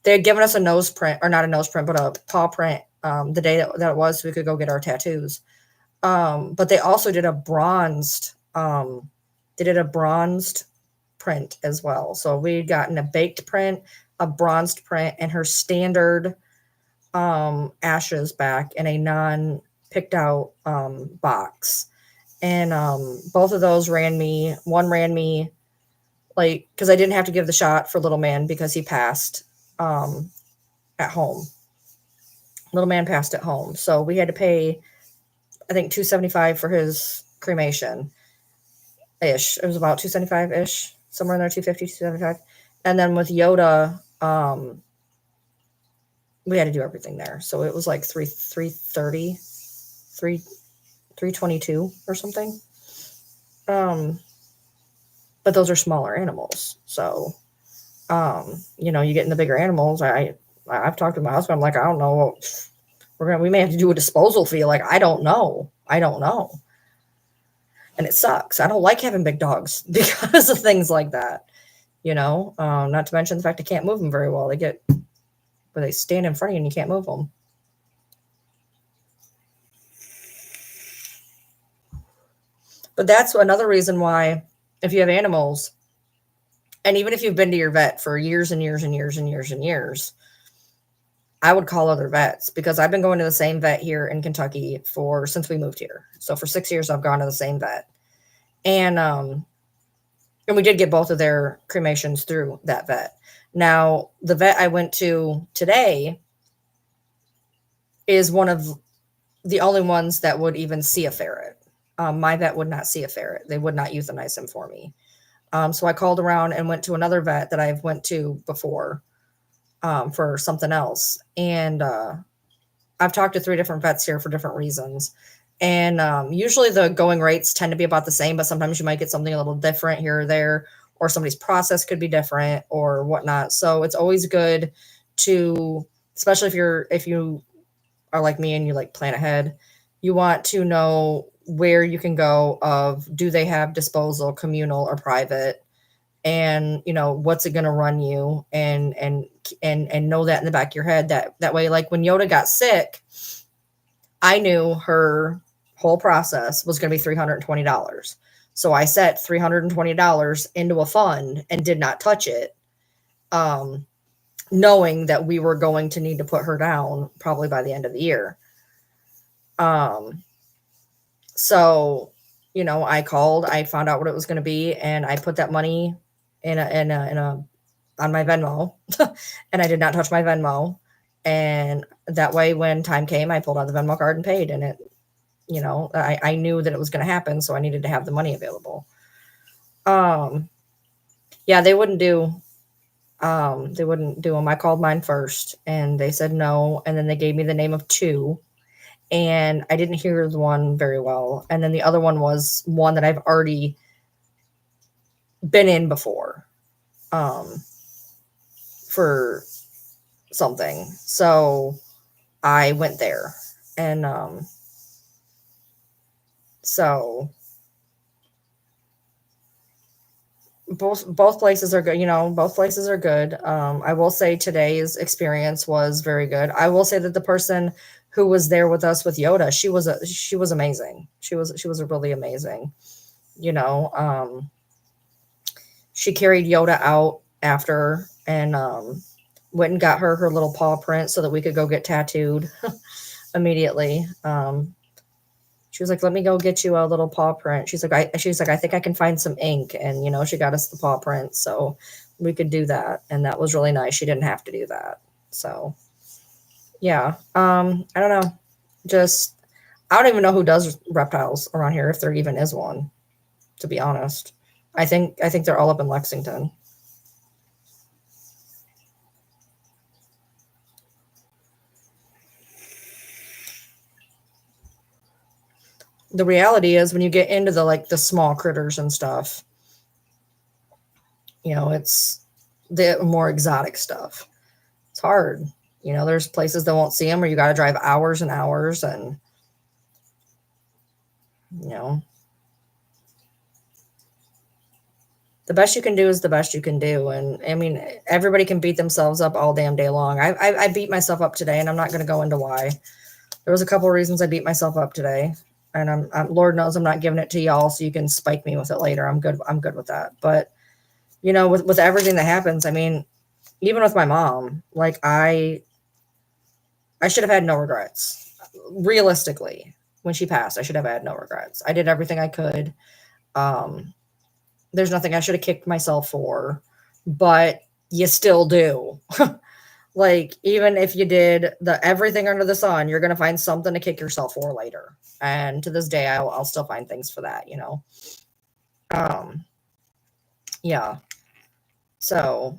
They had given us a nose print, or not a nose print, but a paw print the day that it was, so we could go get our tattoos. But they also did a bronzed. They did a bronzed print as well. So we'd gotten a baked print, a bronzed print, and her standard ashes back in a non picked out box. And both of those one ran me like, because I didn't have to give the shot for Little Man because he passed at home. Little Man passed at home. So we had to pay, I think, $275 for his cremation ish. It was about $275 ish, somewhere in there, $250, $275. And then with Yoda, we had to do everything there. So it was like $330, $322 or something. But those are smaller animals. So, you know, you get in the bigger animals. I've talked to my husband. I'm like, I don't know. We may have to do a disposal fee. Like, I don't know. And it sucks. I don't like having big dogs because of things like that. You know, not to mention the fact I can't move them very well. They stand in front of you and you can't move them. But that's another reason why, if you have animals, and even if you've been to your vet for years and years and years and years and years, I would call other vets, because I've been going to the same vet here in Kentucky since we moved here. So for 6 years, I've gone to the same vet. And we did get both of their cremations through that vet. Now, the vet I went to today is one of the only ones that would even see a ferret. My vet would not see a ferret. They would not euthanize him for me. So I called around and went to another vet that I've went to before for something else. And I've talked to 3 different vets here for different reasons. And usually the going rates tend to be about the same, but sometimes you might get something a little different here or there, or somebody's process could be different or whatnot. So it's always good to, especially if you are like me and you like plan ahead, you want to know where you can go of, do they have disposal, communal or private, and you know, what's it going to run you, and know that in the back of your head. That way, like when Yoda got sick, I knew her whole process was going to be $320. So I set $320 into a fund and did not touch it, knowing that we were going to need to put her down probably by the end of the year. So, you know, I called, I found out what it was going to be, and I put that money on my Venmo, and I did not touch my Venmo. And that way, when time came, I pulled out the Venmo card and paid. And it, you know, I knew that it was going to happen, so I needed to have the money available. Yeah, they wouldn't do them. I called mine first, and they said no, and then they gave me the name of 2. And I didn't hear the one very well. And then the other one was one that I've already been in before, for something. So I went there, and so both places are good. You know, both places are good. I will say today's experience was very good. I will say that the person who was there with us with Yoda, she was amazing. She was really amazing. You know, she carried Yoda out after, and went and got her little paw print so that we could go get tattooed immediately. She was like, let me go get you a little paw print. She's like, I think I can find some ink. And, you know, she got us the paw print so we could do that. And that was really nice. She didn't have to do that. So, yeah. I don't know. I don't even know who does reptiles around here, if there even is one, to be honest. I think they're all up in Lexington. The reality is, when you get into the small critters and stuff, you know, it's the more exotic stuff. It's hard. You know, there's places that won't see them, or you got to drive hours and hours, and you know, the best you can do is the best you can do. And I mean, everybody can beat themselves up all damn day long. I beat myself up today, and I'm not going to go into why. There was a couple of reasons I beat myself up today, and I'm Lord knows I'm not giving it to y'all so you can spike me with it later. I'm good. I'm good with that. But you know, with everything that happens, I mean, even with my mom, like I should have had no regrets. Realistically, when she passed, I should have had no regrets. I did everything I could. Um, there's nothing I should have kicked myself for, but you still do. Like, even if you did the everything under the sun, you're going to find something to kick yourself for later. And to this day, I'll still find things for that, you know? Um, yeah. So,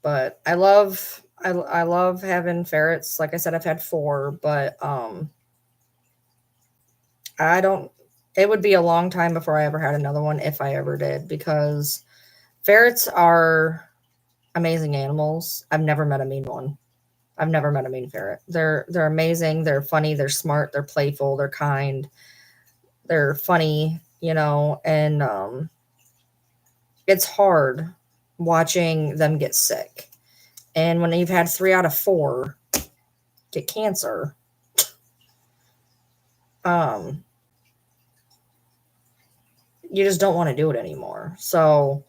but I love having ferrets. Like I said, I've had 4, but I don't it would be a long time before I ever had another one if I ever did, because ferrets are amazing animals. I've never met a mean one. I've never met a mean ferret. They're amazing, they're funny, they're smart, they're playful, they're kind, they're funny, you know, and it's hard watching them get sick. And when you've had 3 out of 4 get cancer, you just don't want to do it anymore. So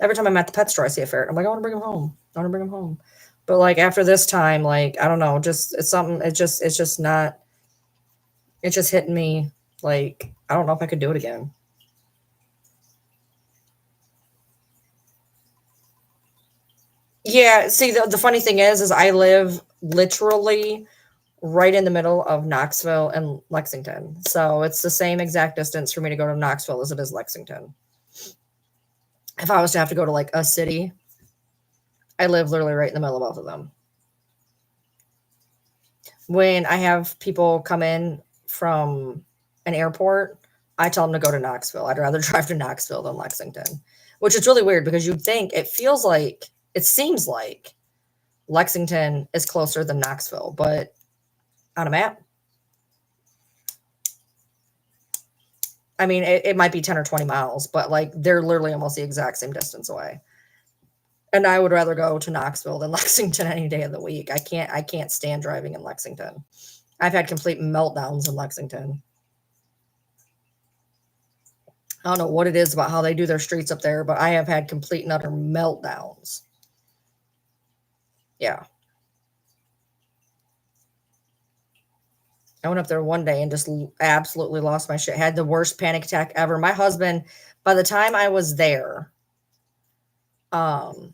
every time I'm at the pet store, I see a ferret. I'm like, I want to bring him home. I want to bring him home. But like after this time, like I don't know, just it's something. It's just not. It's just hitting me. Like I don't know if I could do it again. Yeah. See, the funny thing is I live literally right in the middle of Knoxville and Lexington. So it's the same exact distance for me to go to Knoxville as it is Lexington. If I was to have to go to like a city, I live literally right in the middle of both of them. When I have people come in from an airport, I tell them to go to Knoxville. I'd rather drive to Knoxville than Lexington, which is really weird because you'd think it seems like Lexington is closer than Knoxville, but on a map, I mean, it might be 10 or 20 miles, but like they're literally almost the exact same distance away. And I would rather go to Knoxville than Lexington any day of the week. I can't stand driving in Lexington. I've had complete meltdowns in Lexington. I don't know what it is about how they do their streets up there, but I have had complete and utter meltdowns. Yeah. I went up there one day and just absolutely lost my shit. Had the worst panic attack ever. My husband, by the time I was there, um,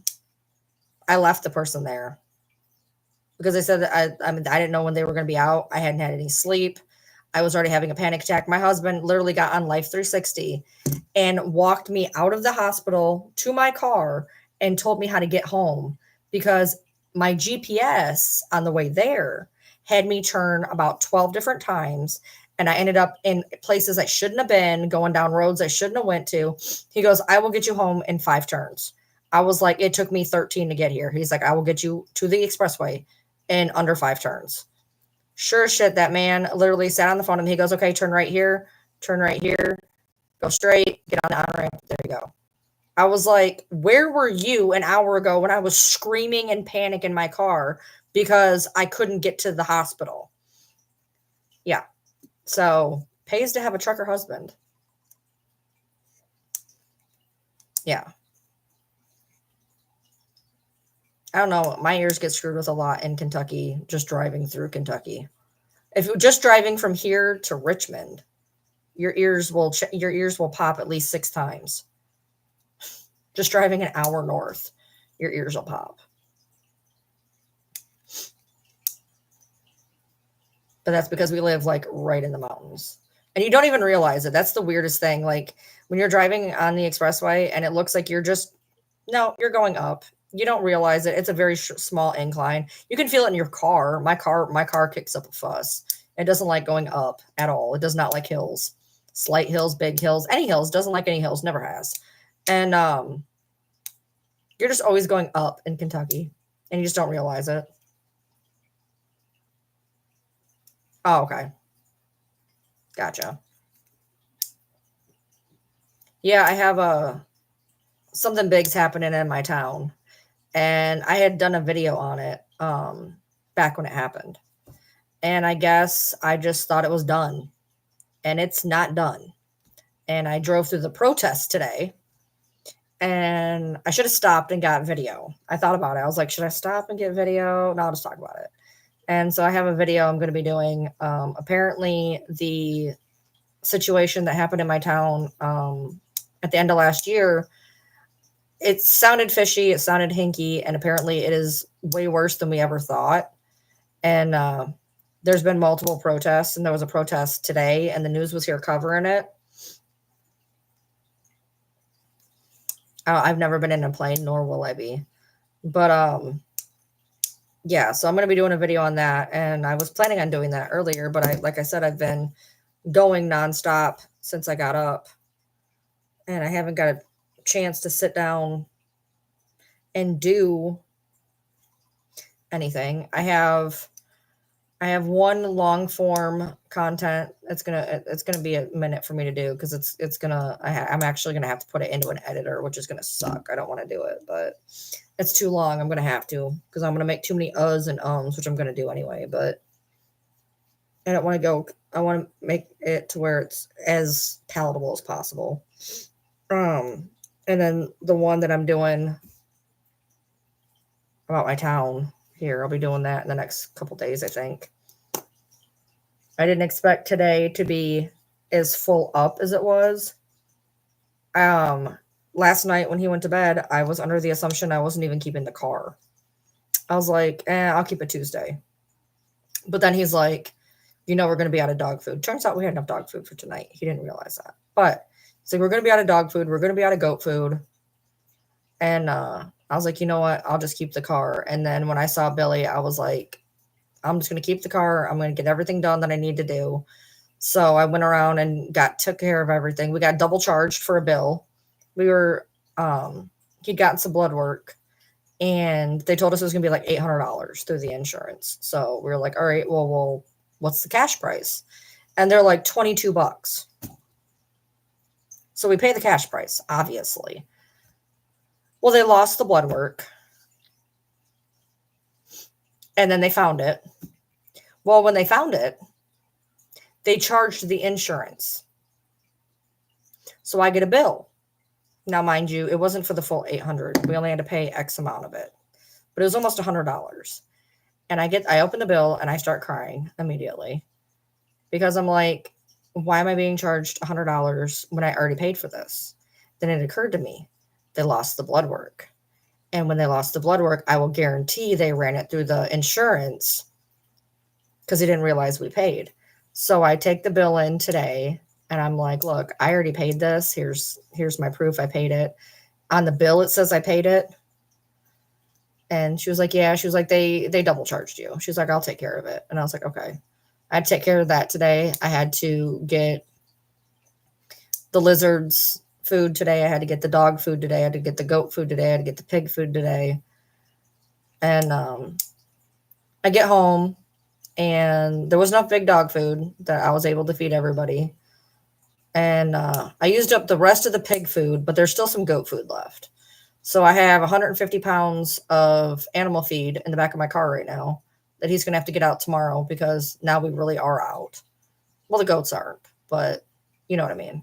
I left the person there because they said that I mean, I didn't know when they were going to be out. I hadn't had any sleep. I was already having a panic attack. My husband literally got on Life 360 and walked me out of the hospital to my car and told me how to get home because my GPS on the way there had me turn about 12 different times, and I ended up in places I shouldn't have been, going down roads I shouldn't have went to. He goes, I will get you home in 5 turns. I was like, it took me 13 to get here. He's like, I will get you to the expressway in under 5 turns. Sure as shit, that man literally sat on the phone and he goes, okay, turn right here, go straight, get on the on ramp. There you go. I was like, where were you an hour ago when I was screaming in panic in my car because I couldn't get to the hospital? Yeah. So pays to have a trucker husband. Yeah. I don't know. My ears get screwed with a lot in Kentucky, just driving through Kentucky. If you're just driving from here to Richmond, your ears will pop at least 6 times. Just driving an hour north, your ears will pop. But that's because we live like right in the mountains. And you don't even realize it. That's the weirdest thing. Like when you're driving on the expressway and it looks like you're going up. You don't realize it. It's a very small incline. You can feel it in your car. My car kicks up a fuss. It doesn't like going up at all. It does not like hills. Slight hills, big hills, any hills. Doesn't like any hills. Never has. And you're just always going up in Kentucky, and you just don't realize it. Oh, okay. Gotcha. Yeah, I have something big's happening in my town, and I had done a video on it back when it happened. And I guess I just thought it was done, and it's not done. And I drove through the protest today, and I should have stopped and got video. I thought about it. I was like, should I stop and get video? No, I'll just talk about it. And so I have a video I'm going to be doing. Apparently, the situation that happened in my town at the end of last year, it sounded fishy, it sounded hinky, and apparently it is way worse than we ever thought. And there's been multiple protests, and there was a protest today, and the news was here covering it. I've never been in a plane, nor will I be. But yeah, so I'm going to be doing a video on that, and I was planning on doing that earlier, but like I said, I've been going nonstop since I got up, and I haven't got a chance to sit down and do anything. I have one long form content. It's gonna be a minute for me to do because I'm actually gonna have to put it into an editor, which is gonna suck. I don't want to do it, but it's too long. I'm gonna have to because I'm gonna make too many uhs and ums, which I'm gonna do anyway. But I don't want to go. I want to make it to where it's as palatable as possible. And then the one that I'm doing about my town here, I'll be doing that in the next couple days, I think. I didn't expect today to be as full up as it was. Last night when he went to bed, I was under the assumption I wasn't even keeping the car. I was like, I'll keep it Tuesday. But then he's like, we're going to be out of dog food. Turns out we had enough dog food for tonight. He didn't realize that. But so we're going to be out of dog food. We're going to be out of goat food. And I was like, you know what? I'll just keep the car. And then when I saw Billy, I was like, I'm just going to keep the car. I'm going to get everything done that I need to do. So I went around and took care of everything. We got double charged for a bill. We were, he'd gotten some blood work, and they told us it was going to be like $800 through the insurance. So we were like, all right, well, what's the cash price? And they're like $22. So we pay the cash price, obviously. Well, they lost the blood work, and then they found it. Well, when they found it, they charged the insurance. So I get a bill. Now, mind you, it wasn't for the full $800. We only had to pay X amount of it, but it was almost $100. And I open the bill and I start crying immediately because I'm like, why am I being charged $100 when I already paid for this? Then it occurred to me, they lost the blood work. And when they lost the blood work, I will guarantee they ran it through the insurance because he didn't realize we paid. So I take the bill in today and I'm like, look, I already paid this. Here's my proof. I paid it. On the bill, it says I paid it. And she was like, yeah. She was like, they double charged you. She's like, I'll take care of it. And I was like, okay. I had to take care of that today. I had to get the lizards food today. I had to get the dog food today. I had to get the goat food today. I had to get the pig food today. And I get home, and there was enough big dog food that I was able to feed everybody. And I used up the rest of the pig food, but there's still some goat food left. So I have 150 pounds of animal feed in the back of my car right now that he's going to have to get out tomorrow because now we really are out. Well, the goats aren't, but you know what I mean.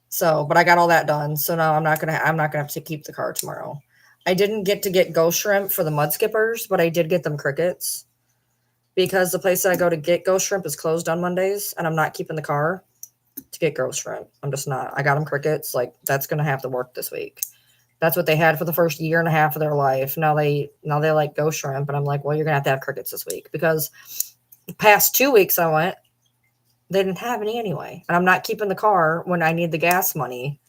So, but I got all that done. So now I'm not going to have to keep the car tomorrow. I didn't get to get ghost shrimp for the mud skippers, but I did get them crickets because the place that I go to get ghost shrimp is closed on Mondays, and I'm not keeping the car to get ghost shrimp. I'm just not. I got them crickets. Like, that's going to have to work this week. That's what they had for the first year and a half of their life. Now they like ghost shrimp, and I'm like, well, you're going to have crickets this week because the past 2 weeks I went, they didn't have any anyway. And I'm not keeping the car when I need the gas money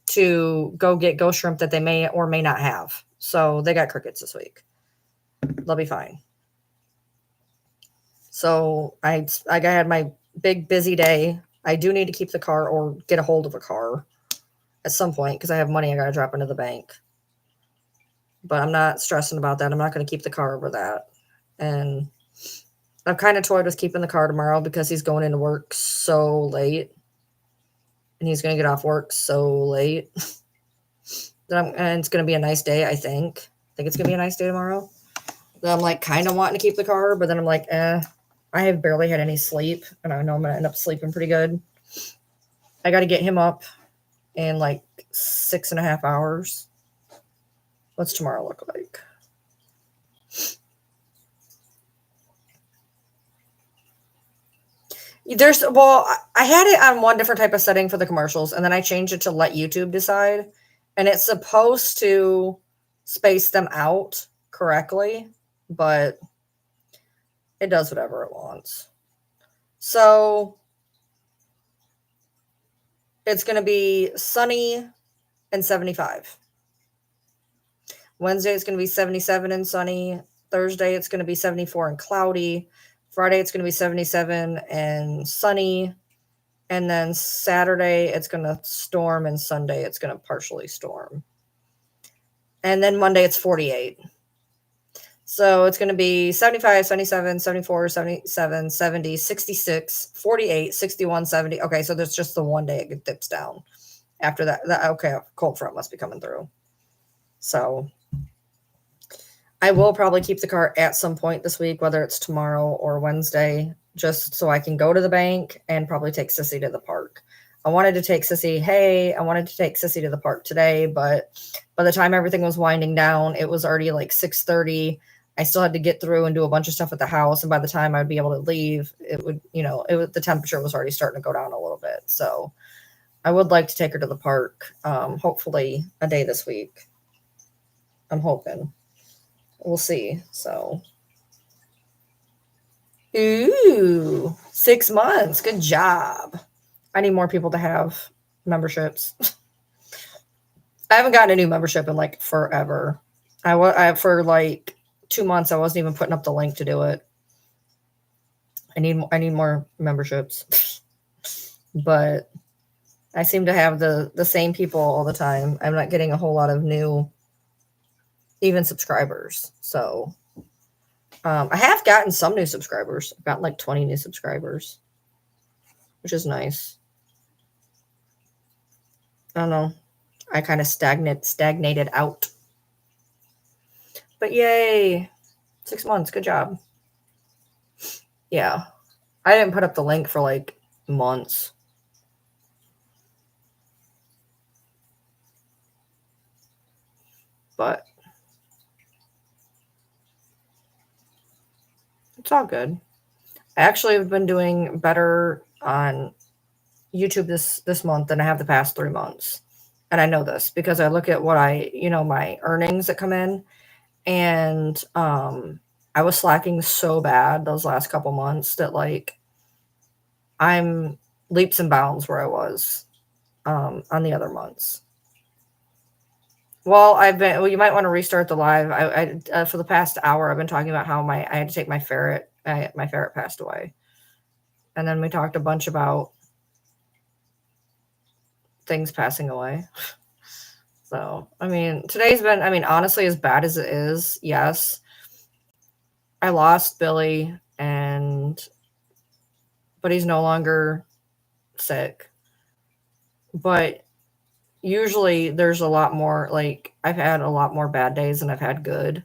to go get ghost shrimp that they may or may not have. So they got crickets this week. They'll be fine. So I had my big busy day. I do need to keep the car or get a hold of a car. at some point because I have money I got to drop into the bank. But I'm not stressing about that. I'm not going to keep the car over that. And I've kind of toyed with keeping the car tomorrow because he's going into work so late. And he's going to get off work so late. And it's going to be a nice day, I think. I think it's going to be a nice day tomorrow. That I'm like kind of wanting to keep the car, but then I'm like, I have barely had any sleep. And I know I'm going to end up sleeping pretty good. I got to get him up in like 6.5 hours. What's tomorrow look like? I had it on one different type of setting for the commercials, and then I changed it to let YouTube decide. And it's supposed to space them out correctly, but it does whatever it wants. So it's going to be sunny and 75. Wednesday, it's going to be 77 and sunny. Thursday, it's going to be 74 and cloudy. Friday, it's going to be 77 and sunny. And then Saturday, it's going to storm. And Sunday, it's going to partially storm. And then Monday, it's 48. So it's going to be 75, 77, 74, 77, 70, 66, 48, 61, 70. Okay, so there's just the one day it dips down. After that, okay, cold front must be coming through. So I will probably keep the car at some point this week, whether it's tomorrow or Wednesday, just so I can go to the bank and probably take Sissy to the park. I wanted to take Sissy to the park today, but by the time everything was winding down, it was already like 6:30. I still had to get through and do a bunch of stuff at the house. And by the time I'd be able to leave, the temperature was already starting to go down a little bit. So I would like to take her to the park, hopefully a day this week. I'm hoping. We'll see. So, ooh, 6 months. Good job. I need more people to have memberships. I haven't gotten a new membership in like forever. For like 2 months, I wasn't even putting up the link to do it. I need more memberships. But I seem to have the same people all the time. I'm not getting a whole lot of new even subscribers. So I have gotten some new subscribers. I've got like 20 new subscribers, which is nice. I don't know. I kind of stagnated out. But yay. 6 months. Good job. Yeah. I didn't put up the link for like months. But it's all good. I actually have been doing better on YouTube this month than I have the past 3 months. And I know this because I look at what my earnings that come in, and I was slacking so bad those last couple months that like I'm leaps and bounds where I was on the other months. Well, you might want to restart the live. I for the past hour, I've been talking about how I had to take my ferret. My ferret passed away. And then we talked a bunch about things passing away. So, I mean, today's been, honestly, as bad as it is, yes. I lost Billy, but he's no longer sick. But usually there's a lot more, like, I've had a lot more bad days than I've had good.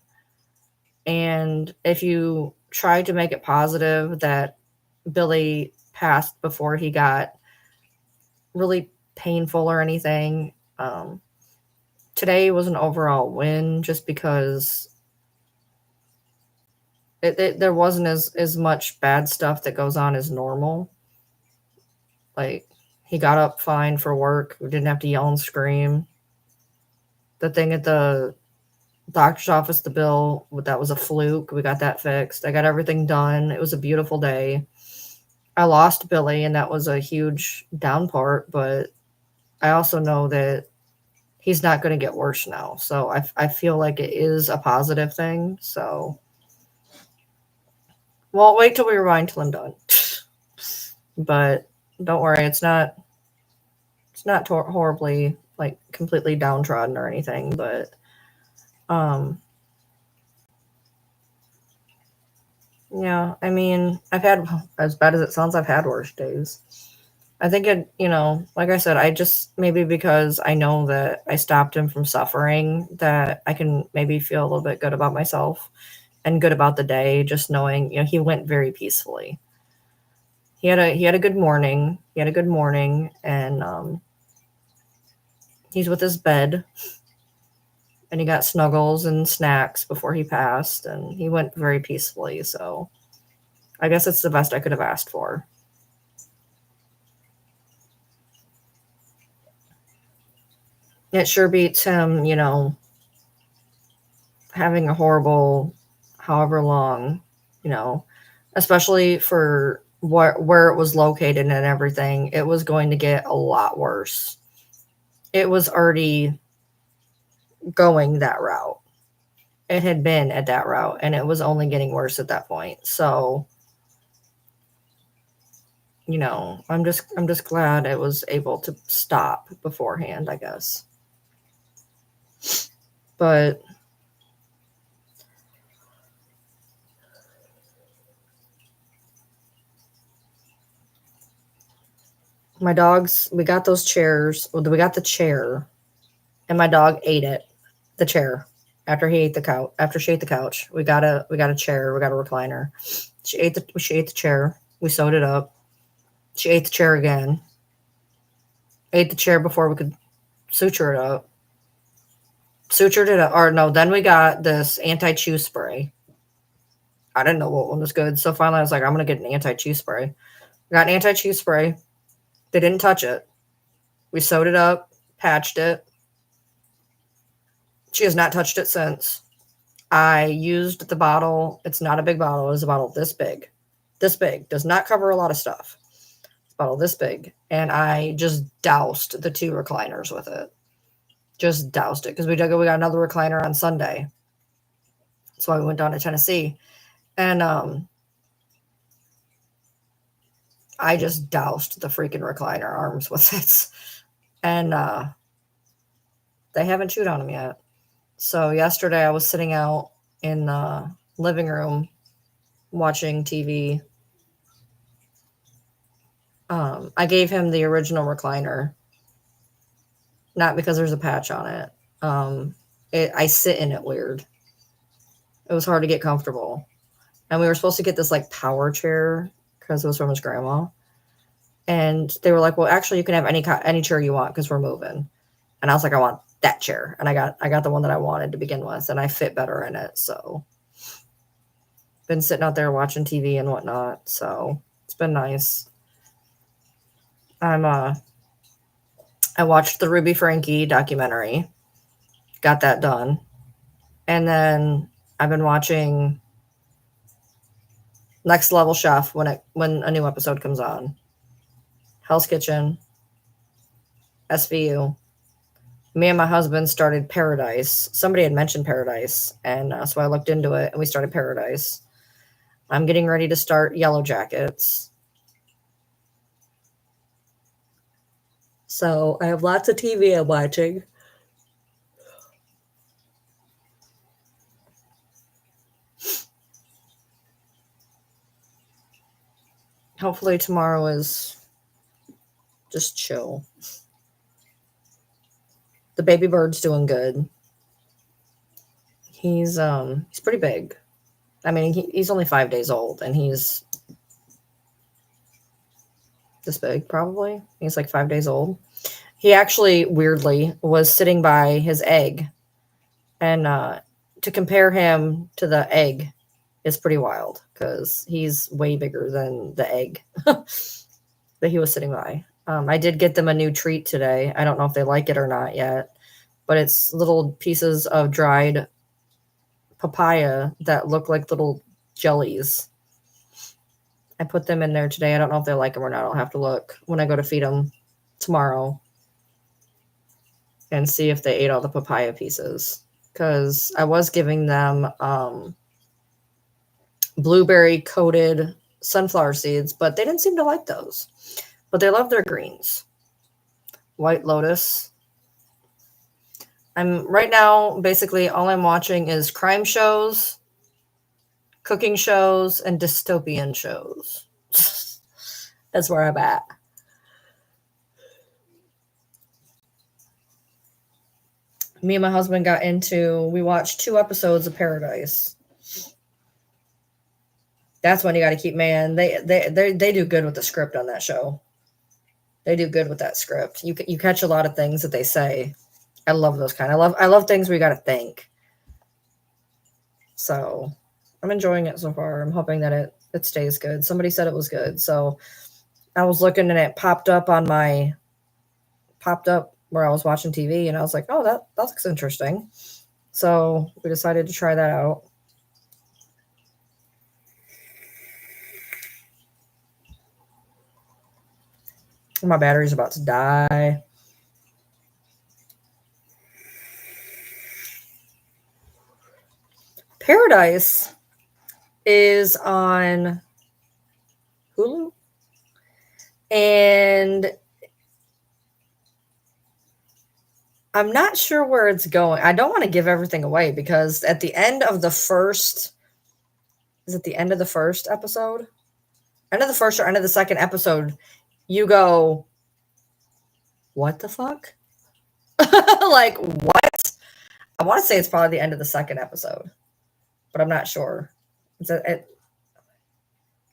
And if you try to make it positive that Billy passed before he got really painful or anything, today was an overall win just because there wasn't as much bad stuff that goes on as normal. Like, he got up fine for work. We didn't have to yell and scream. The thing at the doctor's office, the bill, that was a fluke. We got that fixed. I got everything done. It was a beautiful day. I lost Billy, and that was a huge down part, but I also know that he's not going to get worse now. So I feel like it is a positive thing. So, well, wait till we rewind till I'm done. But don't worry, it's not horribly like completely downtrodden or anything, but yeah, I mean, I've had, as bad as it sounds, I've had worse days. I think it, like I said, I just, maybe because I know that I stopped him from suffering, that I can maybe feel a little bit good about myself and good about the day, just knowing, he went very peacefully. He had a good morning. He had a good morning, and he's with his bed, and he got snuggles and snacks before he passed, and he went very peacefully. So I guess it's the best I could have asked for. It sure beats him, having a horrible, however long, especially for where it was located and everything. It was going to get a lot worse. It was already going that route. It had been at that route, and it was only getting worse at that point. So, I'm just glad I was able to stop beforehand, I guess. But my dogs, we got those chairs. We got the chair, and my dog ate it, the chair. After he ate the couch, after she ate the couch, we got a chair. We got a recliner. She ate the chair. We sewed it up. She ate the chair again. Ate the chair before we could suture it up. Sutured it up. Or no, then we got this anti-chew spray. I didn't know what one was good. So finally I was like, I'm going to get an anti-chew spray. Got an anti-chew spray. They didn't touch it. We sewed it up, patched it. She has not touched it since. I used the bottle. It's not a big bottle. It's a bottle this big. This big. Does not cover a lot of stuff. It's a bottle this big. And I just doused the 2 recliners with it. Just doused it. Because we got another recliner on Sunday. So I went down to Tennessee. And I just doused the freaking recliner arms with it. And they haven't chewed on them yet. So yesterday I was sitting out in the living room watching TV. I gave him the original recliner, not because there's a patch on it. I sit in it weird. It was hard to get comfortable. And we were supposed to get this like power chair because it was from his grandma. And they were like, well, actually you can have any chair you want because we're moving. And I was like, I want that chair. And I got the one that I wanted to begin with, and I fit better in it. So been sitting out there watching TV and whatnot. So it's been nice. I watched the Ruby Franke documentary. Got that done. And then I've been watching Next Level Chef when a new episode comes on. Hell's Kitchen, SVU. Me and my husband started Paradise. Somebody had mentioned Paradise, and so I looked into it, and we started Paradise. I'm getting ready to start Yellow Jackets. So I have lots of TV I'm watching. Hopefully tomorrow is just chill. The baby bird's doing good. He's pretty big. I mean, he's only 5 days old, and he's this big, probably. He's like 5 days old. He actually, weirdly, was sitting by his egg. And to compare him to the egg is pretty wild because he's way bigger than the egg that he was sitting by. I did get them a new treat today. I don't know if they like it or not yet, but it's little pieces of dried papaya that look like little jellies. I put them in there today. I don't know if they like them or not. I'll have to look when I go to feed them tomorrow and see if they ate all the papaya pieces. Because I was giving them blueberry coated sunflower seeds, but they didn't seem to like those. But they love their greens. White Lotus. I'm right now, basically all I'm watching is crime shows, cooking shows, and dystopian shows. That's where I'm at. Me and my husband we watched 2 episodes of Paradise. That's when you got to keep, man. They do good with the script on that show. They do good with that script. You catch a lot of things that they say. I love those kind. I love things where you got to think. So I'm enjoying it so far. I'm hoping that it stays good. Somebody said it was good, so I was looking and it popped up where I was watching TV, and I was like, oh, that looks interesting. So we decided to try that out. My battery's about to die. Paradise is on Hulu, and I'm not sure where it's going. I don't want to give everything away because at the end of the first, is it the end of the first episode? End of the first or end of the second episode, you go, what the fuck? Like, what? I want to say it's probably the end of the second episode, but I'm not sure. I don't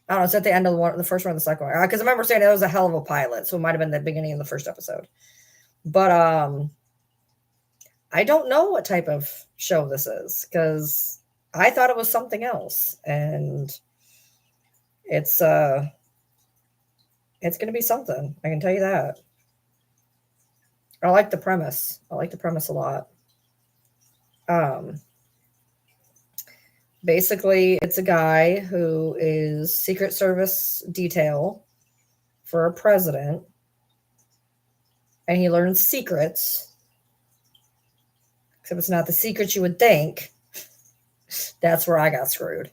know. It's at the end of the first one or the second one. Because I remember saying it was a hell of a pilot, so it might have been the beginning of the first episode. But I don't know what type of show this is because I thought it was something else, and it's going to be something. I can tell you that. I like the premise. I like the premise a lot. Basically, it's a guy who is Secret Service detail for a president, and he learns secrets. Except it's not the secrets you would think. That's where I got screwed.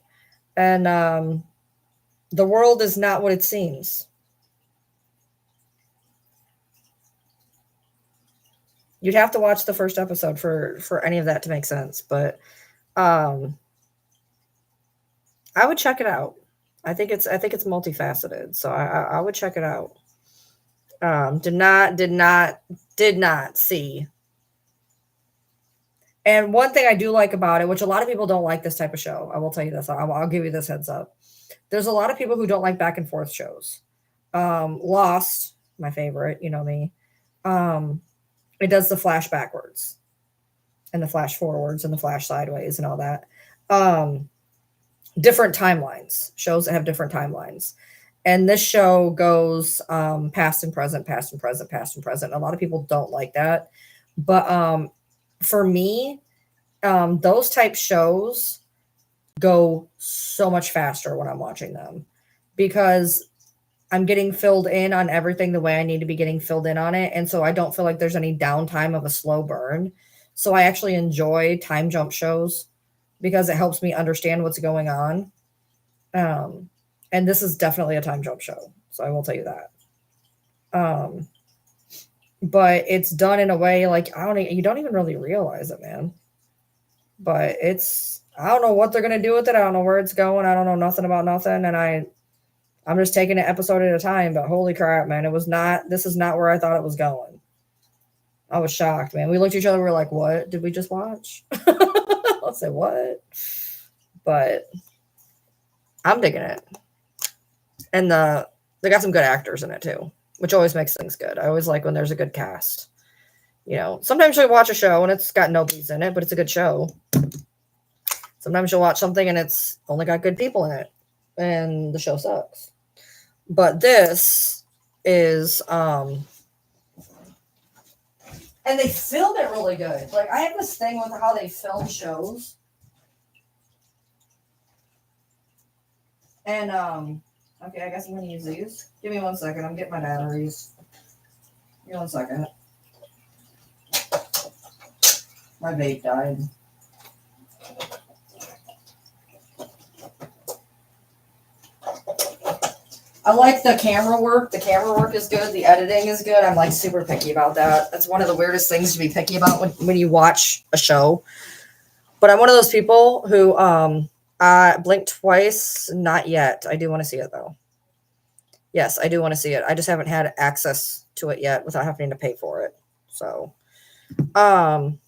And the world is not what it seems. You'd have to watch the first episode for any of that to make sense, but I would check it out. I think it's multifaceted, so I would check it out. Did not see. And one thing I do like about it, which a lot of people don't like this type of show, I will tell you this. I'll give you this heads up. There's a lot of people who don't like back and forth shows. Lost, my favorite, you know me. It does the flash backwards and the flash forwards and the flash sideways and all that. Different timelines, shows that have different timelines. And this show goes past and present, past and present, past and present. A lot of people don't like that. But for me, those type shows go so much faster when I'm watching them because I'm getting filled in on everything the way I need to be getting filled in on it. And so I don't feel like there's any downtime of a slow burn. So I actually enjoy time jump shows because it helps me understand what's going on. And this is definitely a time jump show. So I will tell you that. But it's done in a way like you don't even really realize it, man. But I don't know what they're gonna do with it. I don't know where it's going. I don't know nothing about nothing. And I'm just taking it episode at a time, but holy crap, man, this is not where I thought it was going. I was shocked, man. We looked at each other, we were like, what did we just watch? I'll say what? But I'm digging it. And they got some good actors in it too, which always makes things good. I always like when there's a good cast. You know, sometimes you'll watch a show and it's got nobody's in it, but it's a good show. Sometimes you'll watch something and it's only got good people in it and the show sucks. But this is and they filmed it really good. Like I have this thing with how they film shows. And okay, I guess I'm gonna use these. Give me 1 second. I'm getting my batteries. Give me 1 second. My vape died. I like the camera work. The camera work is good. The editing is good. I'm like super picky about that. That's one of the weirdest things to be picky about when you watch a show. But I'm one of those people who blink twice. Not yet. I do want to see it though. Yes, I do want to see it. I just haven't had access to it yet without having to pay for it. So, um,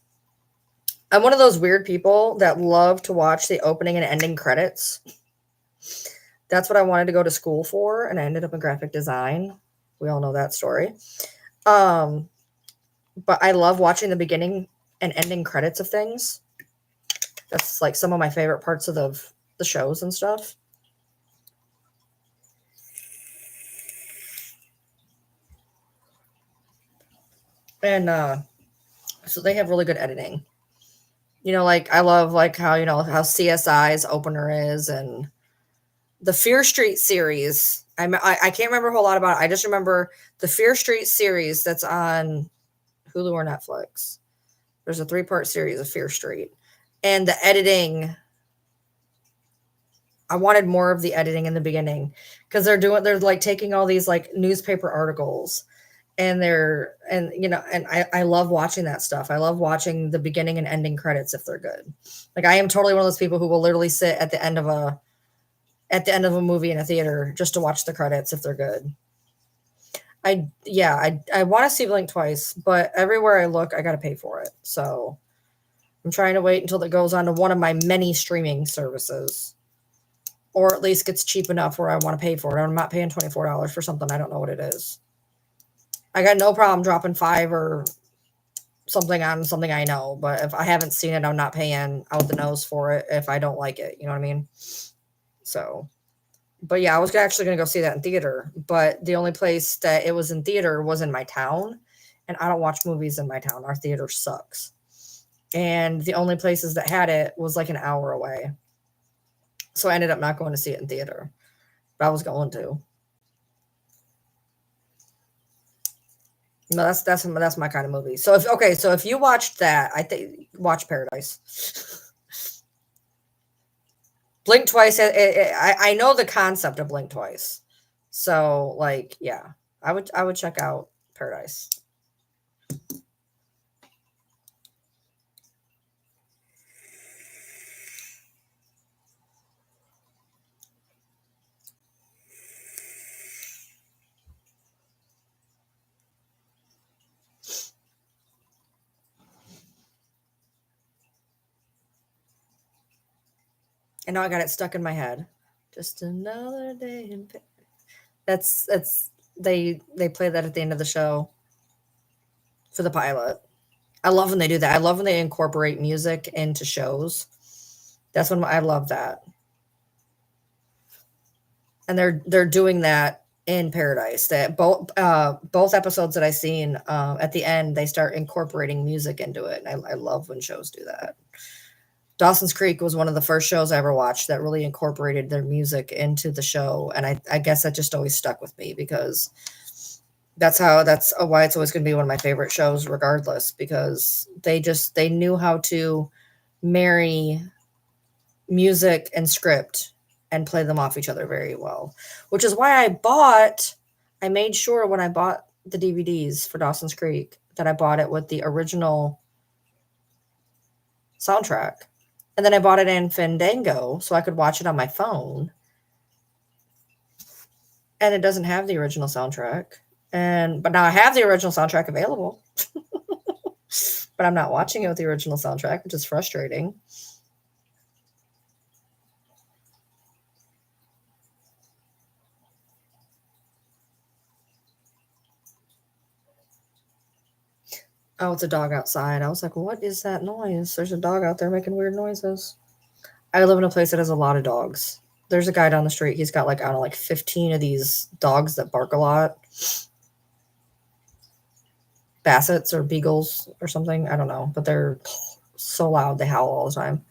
I'm one of those weird people that love to watch the opening and ending credits. That's what I wanted to go to school for, and I ended up in graphic design. We all know that story. Um, but I love watching the beginning and ending credits of things. That's like some of my favorite parts of the shows and stuff. And so they have really good editing. Like I love like how how CSI's opener is, and the Fear Street series. I can't remember a whole lot about it. I just remember the Fear Street series that's on Hulu or Netflix. There's a 3-part series of Fear Street, and the editing. I wanted more of the editing in the beginning because they're like taking all these like newspaper articles, and I love watching that stuff. I love watching the beginning and ending credits if they're good. Like I am totally one of those people who will literally sit at the end of a movie in a theater just to watch the credits if they're good. I want to see Blink Twice, but everywhere I look, I got to pay for it. So I'm trying to wait until it goes on to one of my many streaming services, or at least gets cheap enough where I want to pay for it. I'm not paying $24 for something I don't know what it is. I got no problem dropping $5 or something on something I know, but if I haven't seen it, I'm not paying out the nose for it if I don't like it. You know what I mean? So, but yeah, I was actually going to go see that in theater, but the only place that it was in theater was in my town, and I don't watch movies in my town. Our theater sucks. And the only places that had it was like an hour away. So I ended up not going to see it in theater, but I was going to. No, that's my kind of movie. So if you watched that, I think watch Paradise. Blink Twice. I know the concept of Blink Twice, so like yeah, I would check out Paradise. And now I got it stuck in my head. Just another day in. That's they play that at the end of the show for the pilot. I love when they do that. I love when they incorporate music into shows. That's when I love that. And they're doing that in Paradise. That both episodes that I seen at the end, they start incorporating music into it. And I love when shows do that. Dawson's Creek was one of the first shows I ever watched that really incorporated their music into the show, and I guess that just always stuck with me because that's why it's always going to be one of my favorite shows, regardless, because they knew how to marry music and script and play them off each other very well, which is why I made sure when I bought the DVDs for Dawson's Creek that I bought it with the original soundtrack. And then I bought it in Fandango so I could watch it on my phone. And it doesn't have the original soundtrack. But now I have the original soundtrack available. But I'm not watching it with the original soundtrack, which is frustrating. Oh, it's a dog outside. I was like, what is that noise? There's a dog out there making weird noises. I live in a place that has a lot of dogs. There's a guy down the street. He's got like, I don't know, like 15 of these dogs that bark a lot. Bassets or beagles or something. I don't know, but they're so loud. They howl all the time.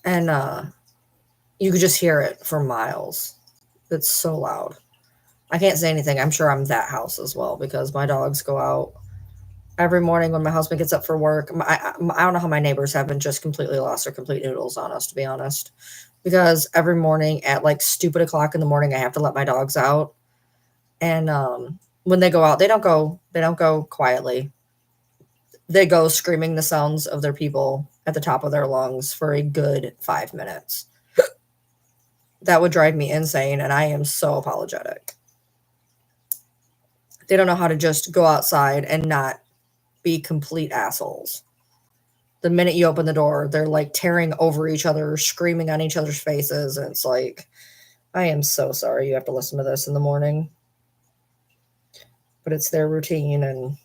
And you could just hear it for miles. It's so loud. I can't say anything. I'm sure I'm that house as well because my dogs go out every morning when my husband gets up for work. I don't know how my neighbors haven't just completely lost their complete noodles on us, to be honest. because every morning at like stupid o'clock in the morning, I have to let my dogs out. And when they go out, they don't go quietly. They go screaming the sounds of their people at the top of their lungs for a good 5 minutes. That would drive me insane, and I am so apologetic. They don't know how to just go outside and not be complete assholes. The minute you open the door, they're like tearing over each other, screaming on each other's faces. And it's like, I am so sorry you have to listen to this in the morning. But it's their routine. And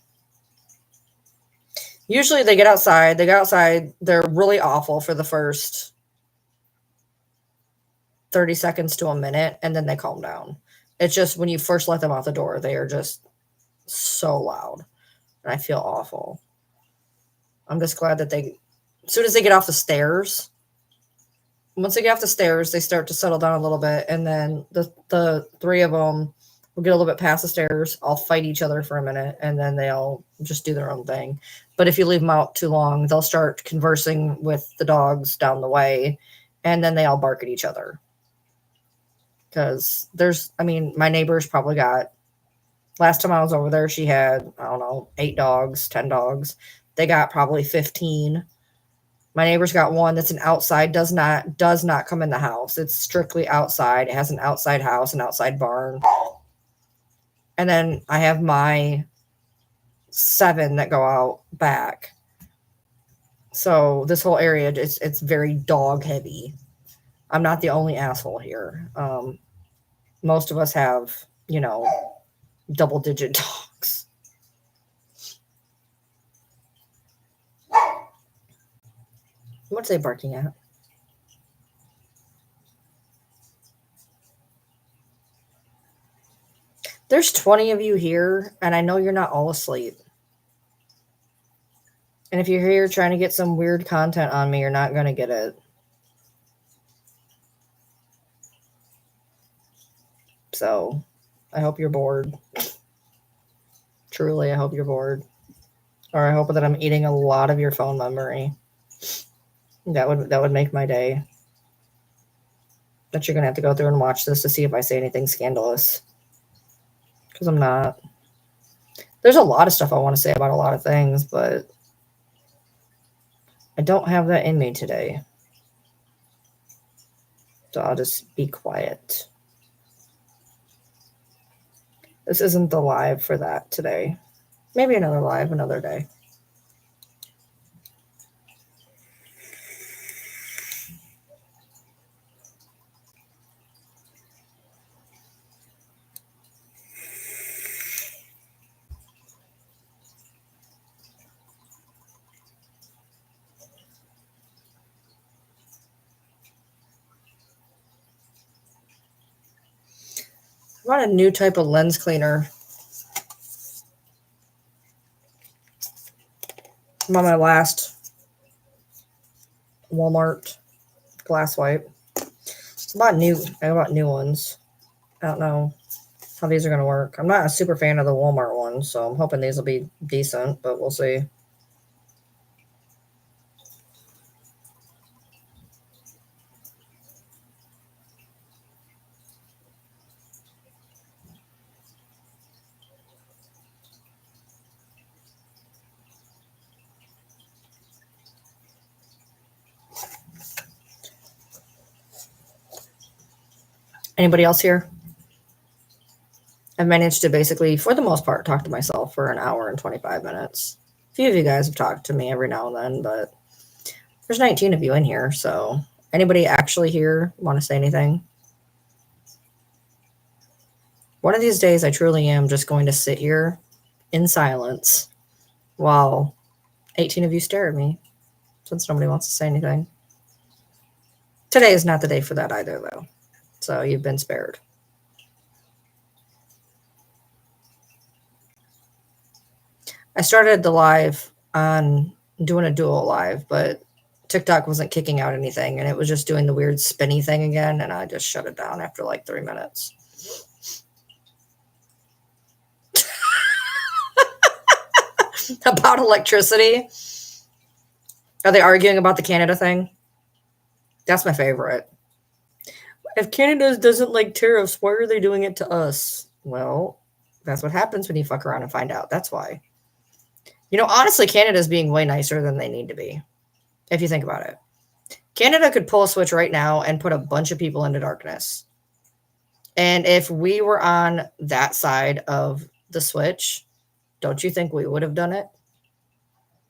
usually they get outside. They go outside. They're really awful for the first 30 seconds to a minute, and then they calm down. It's just when you first let them out the door, they are just so loud. And I feel awful. I'm just glad that as soon as they get off the stairs, once they get off the stairs, they start to settle down a little bit. And then the three of them will get a little bit past the stairs. I'll fight each other for a minute, and then they'll just do their own thing. But if you leave them out too long, they'll start conversing with the dogs down the way, and then they all bark at each other. Because my neighbor's probably got, last time I was over there, she had, I don't know, 8 dogs, 10 dogs. They got probably 15. My neighbor's got one that's an outside, does not come in the house. It's strictly outside. It has an outside house, an outside barn. And then I have my 7 that go out back. So this whole area, it's very dog heavy. I'm not the only asshole here. Most of us have, double-digit dogs. What's they barking at? There's 20 of you here, and I know you're not all asleep. And if you're here trying to get some weird content on me, you're not going to get it. So, I hope you're bored. Truly, I hope you're bored. Or I hope that I'm eating a lot of your phone memory. That would make my day. That you're going to have to go through and watch this to see if I say anything scandalous. Because I'm not. There's a lot of stuff I want to say about a lot of things, but I don't have that in me today. So I'll just be quiet. This isn't the live for that today. Maybe another live another day. I bought a new type of lens cleaner. I'm on my last Walmart glass wipe. I bought new ones. I don't know how these are going to work. I'm not a super fan of the Walmart ones, so I'm hoping these will be decent, but we'll see. Anybody else here? I've managed to basically, for the most part, talk to myself for an hour and 25 minutes. A few of you guys have talked to me every now and then, but there's 19 of you in here, so anybody actually here want to say anything? One of these days, I truly am just going to sit here in silence while 18 of you stare at me, since nobody wants to say anything. Today is not the day for that either, though. So you've been spared. I started the live on doing a duo live, but TikTok wasn't kicking out anything, and it was just doing the weird spinny thing again, and I just shut it down after like 3 minutes. About electricity? Are they arguing about the Canada thing? That's my favorite. If Canada doesn't like tariffs, why are they doing it to us? Well, that's what happens when you fuck around and find out. That's why. You know, honestly, Canada's being way nicer than they need to be, if you think about it. Canada could pull a switch right now and put a bunch of people into darkness. And if we were on that side of the switch, don't you think we would have done it?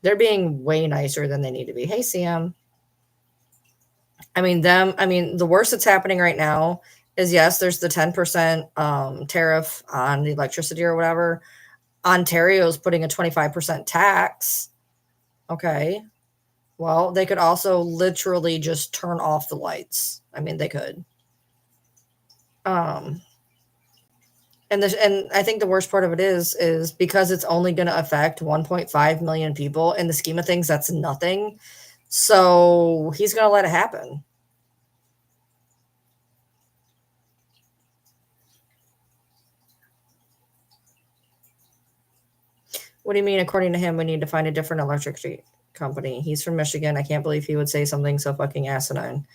They're being way nicer than they need to be. Hey, CM. I mean, the worst that's happening right now is, yes, there's the 10% tariff on the electricity or whatever. Ontario's putting a 25% tax. Okay. Well, they could also literally just turn off the lights. I mean, they could. And I think the worst part of it is because it's only going to affect 1.5 million people. In the scheme of things, that's nothing. So he's going to let it happen. What do you mean? According to him, we need to find a different electric company. He's from Michigan. I can't believe he would say something so fucking asinine.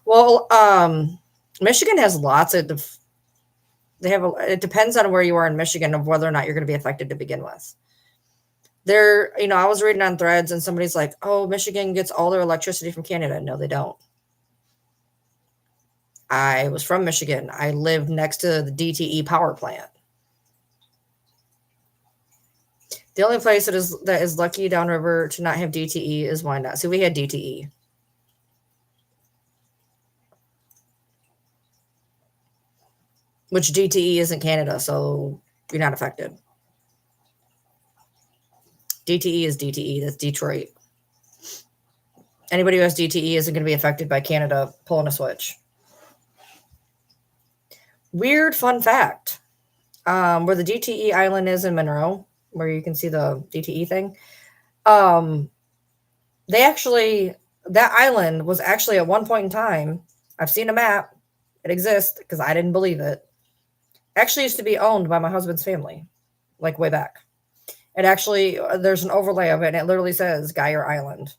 Well, Michigan has lots of. It depends on where you are in Michigan of whether or not you're going to be affected to begin with. I was reading on Threads and somebody's like, "Oh, Michigan gets all their electricity from Canada." No, they don't. I was from Michigan. I lived next to the DTE power plant. The only place that is lucky downriver to not have DTE is Wyandotte. So we had DTE. Which DTE isn't Canada, so you're not affected. DTE is DTE. That's Detroit. Anybody who has DTE isn't going to be affected by Canada pulling a switch. Weird fun fact. Where the DTE island is in Monroe, where you can see the DTE thing, that island was actually at one point in time, I've seen a map, it exists because I didn't believe it, actually used to be owned by my husband's family, like way back. It actually, there's an overlay of it, and it literally says Geyer Island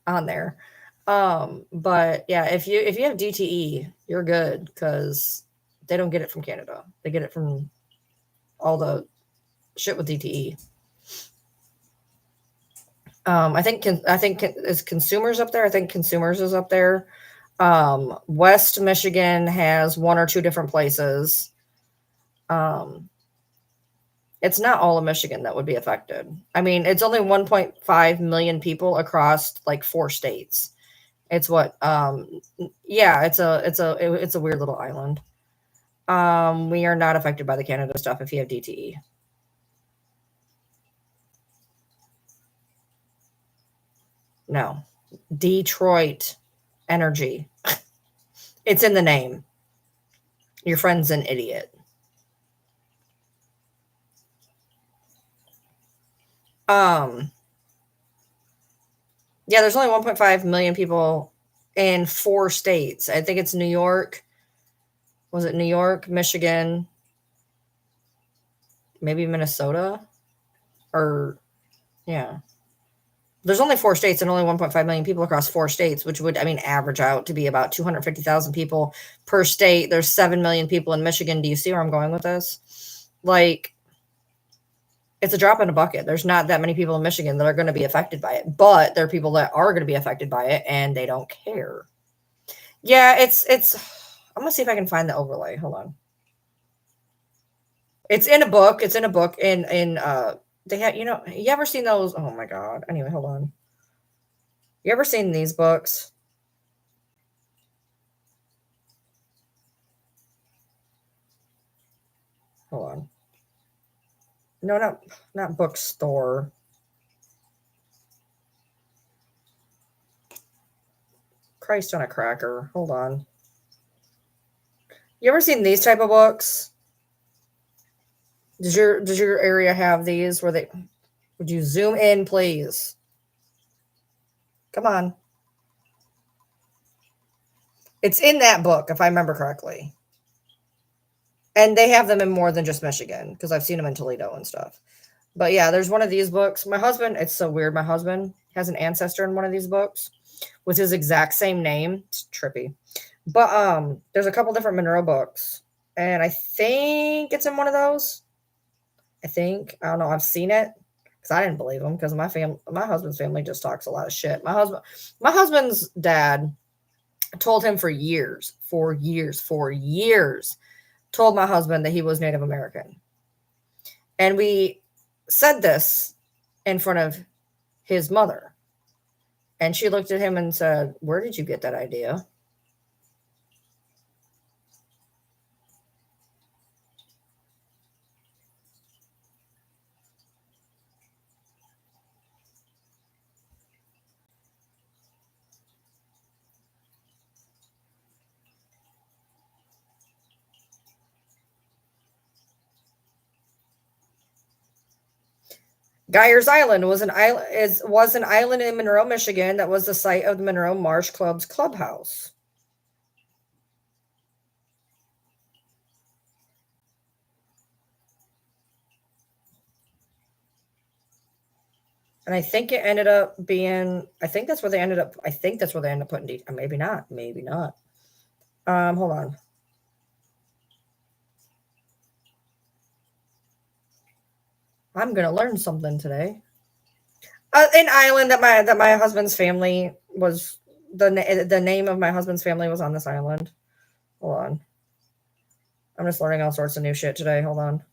on there. But yeah, if you have DTE, you're good because they don't get it from Canada. They get it from all the shit with DTE. I think is Consumers up there. I think Consumers is up there. West Michigan has one or two different places. It's not all of Michigan that would be affected. I mean, it's only 1.5 million people across like 4 states. It's what? Yeah, it's a weird little island. We are not affected by the Canada stuff if you have DTE. No. Detroit Energy. It's in the name. Your friend's an idiot. Yeah, there's only 1.5 million people in 4 states. I think it's New York. Was it New York, Michigan, maybe Minnesota? Or, yeah. There's only 4 states and only 1.5 million people across 4 states, which would, average out to be about 250,000 people per state. There's 7 million people in Michigan. Do you see where I'm going with this? Like, it's a drop in a bucket. There's not that many people in Michigan that are going to be affected by it, but there are people that are going to be affected by it and they don't care. Yeah, it's I'm going to see if I can find the overlay. Hold on. It's in a book. In they have, you ever seen those? Oh my God. Anyway, hold on. You ever seen these books? Hold on. No, not bookstore. Christ on a cracker. Hold on. You ever seen these type of books? Does your area have these where they would you zoom in, please? Come on. It's in that book, if I remember correctly. And they have them in more than just Michigan, because I've seen them in Toledo and stuff. But yeah, there's one of these books. My husband, it's so weird. My husband has an ancestor in one of these books. with his exact same name. It's trippy. But there's a couple different Monroe books, and I think it's in one of those. I think, I don't know. I've seen it because I didn't believe him because my husband's family just talks a lot of shit. My husband's dad told him for years, told my husband that he was Native American, and we said this in front of his mother, and she looked at him and said, "Where did you get that idea?" Geyers Island was an island in Monroe, Michigan that was the site of the Monroe Marsh Club's clubhouse. And I think it ended up being, I think that's where they ended up putting, maybe not. Hold on. I'm going to learn something today. An island that my husband's family was, the name of my husband's family was on this island. Hold on. I'm just learning all sorts of new shit today. Hold on.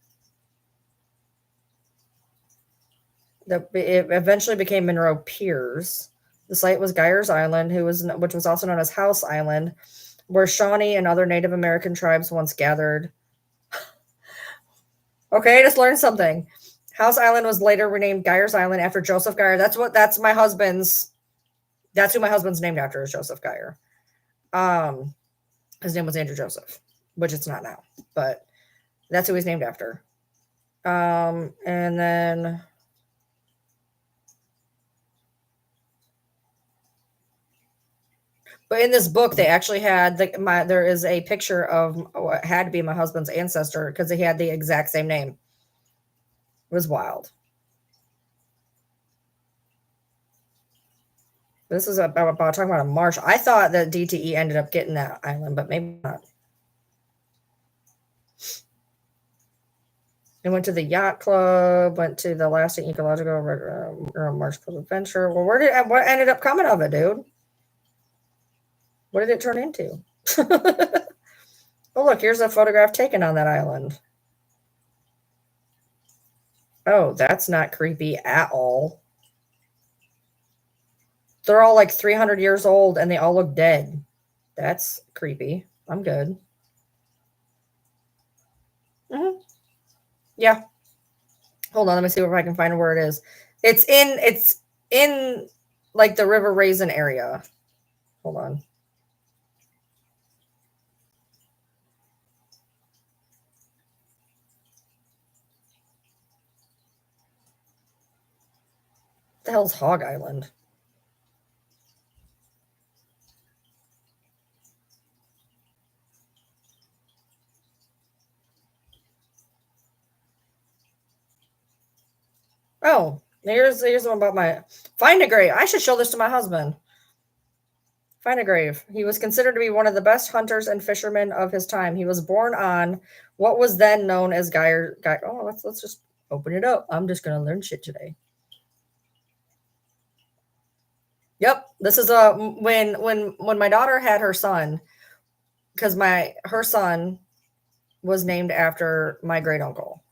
It eventually became Monroe Piers. The site was Geyers Island, which was also known as House Island, where Shawnee and other Native American tribes once gathered. Okay, just learned something. House Island was later renamed Geyers Island after Joseph Geyer. That's who my husband's named after, is Joseph Geyer. His name was Andrew Joseph, which it's not now, but that's who he's named after. And then but in this book, they actually had there is a picture of what had to be my husband's ancestor because they had the exact same name. It was wild. This is about talking about a marsh. I thought that DTE ended up getting that island, but maybe not. They went to the yacht club, went to the lasting ecological marsh club adventure. Well, what ended up coming of it, dude? What did it turn into? Oh, look, here's a photograph taken on that island. Oh, that's not creepy at all. They're all like 300 years old and they all look dead. That's creepy. I'm good. Mm-hmm. Yeah. Hold on, let me see if I can find where it is. It's in like the River Raisin area. Hold on. What the hell's Hog Island? Oh, here's one about my Find a Grave. I should show this to my husband. Find a Grave. He was considered to be one of the best hunters and fishermen of his time. He was born on what was then known as Geyer. Oh, let's just open it up. I'm just gonna learn shit today. Yep, this is when my daughter had her son, because her son was named after my great uncle.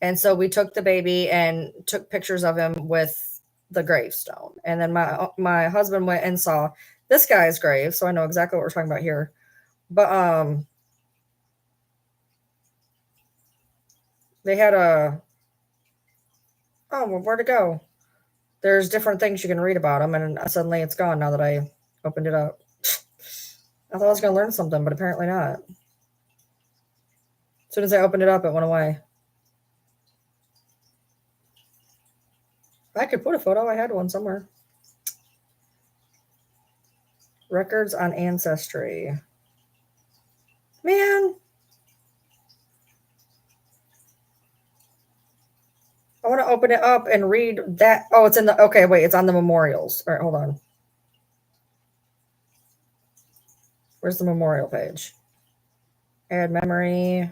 And so we took the baby and took pictures of him with the gravestone. And then my husband went and saw this guy's grave, so I know exactly what we're talking about here. But they had well, where'd it go? There's different things you can read about him, and suddenly it's gone now that I opened it up. I thought I was going to learn something, but apparently not. As soon as I opened it up, it went away. I could put a photo. I had one somewhere. Records on Ancestry. Man. I want to open it up and read that. Oh, it's in the, okay, wait, it's on the memorials. All right, hold on. Where's the memorial page? Add memory.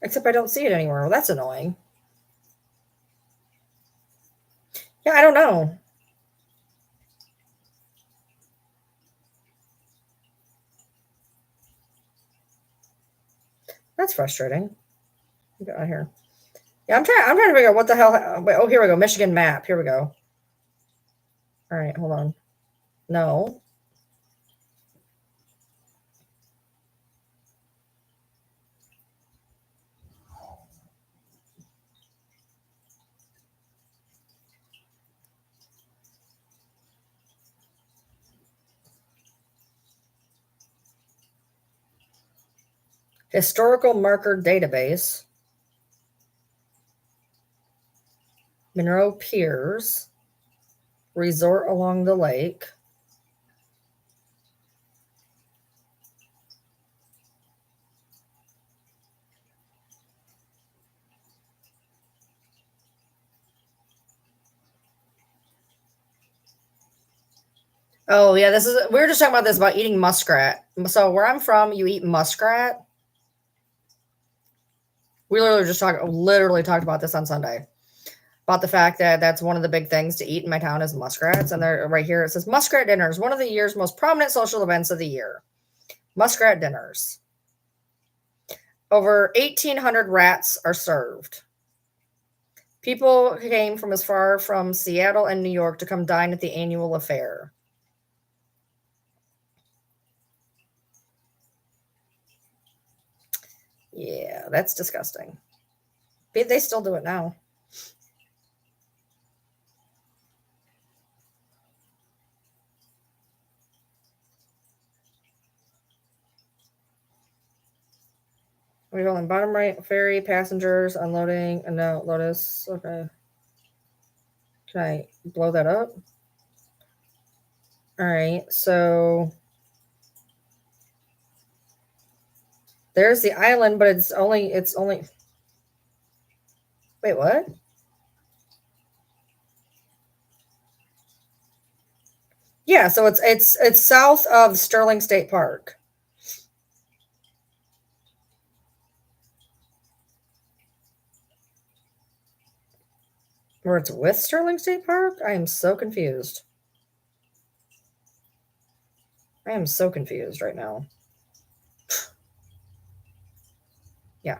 Except I don't see it anywhere. Well, that's annoying. Yeah, I don't know. That's frustrating. Get out of here. Yeah, I'm trying to figure out what the hell. Wait, oh, here we go. Michigan map. Here we go. All right, hold on. No. Historical marker database. Monroe Piers. Resort along the lake. Oh yeah, we were just talking about this about eating muskrat. So where I'm from, you eat muskrat. We literally talked about this on Sunday. About the fact that that's one of the big things to eat in my town is muskrats. And they're right here. It says muskrat dinners, one of the year's most prominent social events of the year. Muskrat dinners. Over 1,800 rats are served. People came from as far from Seattle and New York to come dine at the annual affair. Yeah, that's disgusting. But they still do it now. We're going bottom right, ferry, passengers, unloading, and no, Lotus. Okay. Can I blow that up? All right, so there's the island, but it's only wait, what? Yeah, so it's south of Sterling State Park. Or it's with Sterling State Park? I am so confused. I am so confused right now. Yeah.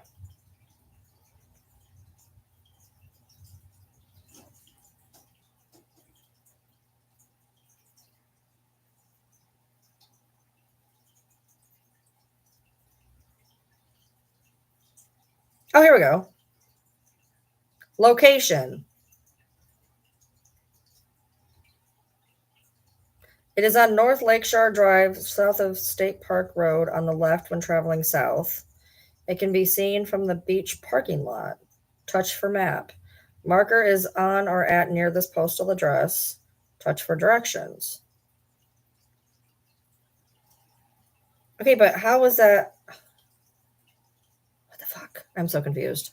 Oh, here we go. Location. It is on North Lakeshore Drive, south of State Park Road on the left when traveling south. It can be seen from the beach parking lot. Touch for map. Marker is on or at near this postal address. Touch for directions. Okay, but how is that? What the fuck? I'm so confused.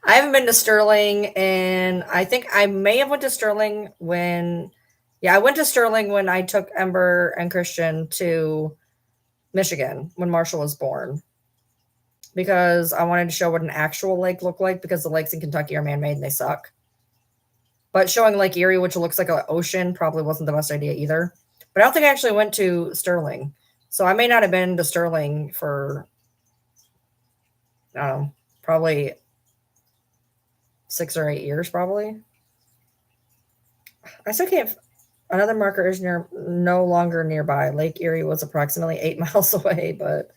I haven't been to Sterling, and I think I may have went to Sterling when, yeah, I went to Sterling when I took Ember and Christian to Michigan when Marshall was born, because I wanted to show what an actual lake looked like, because the lakes in Kentucky are man-made and they suck. But showing Lake Erie, which looks like an ocean, probably wasn't the best idea either. But I don't think I actually went to Sterling, so I may not have been to Sterling for, I don't know, probably 6 or 8 years, probably. I still can't. Another marker is no longer nearby. Lake Erie was approximately 8 miles away, but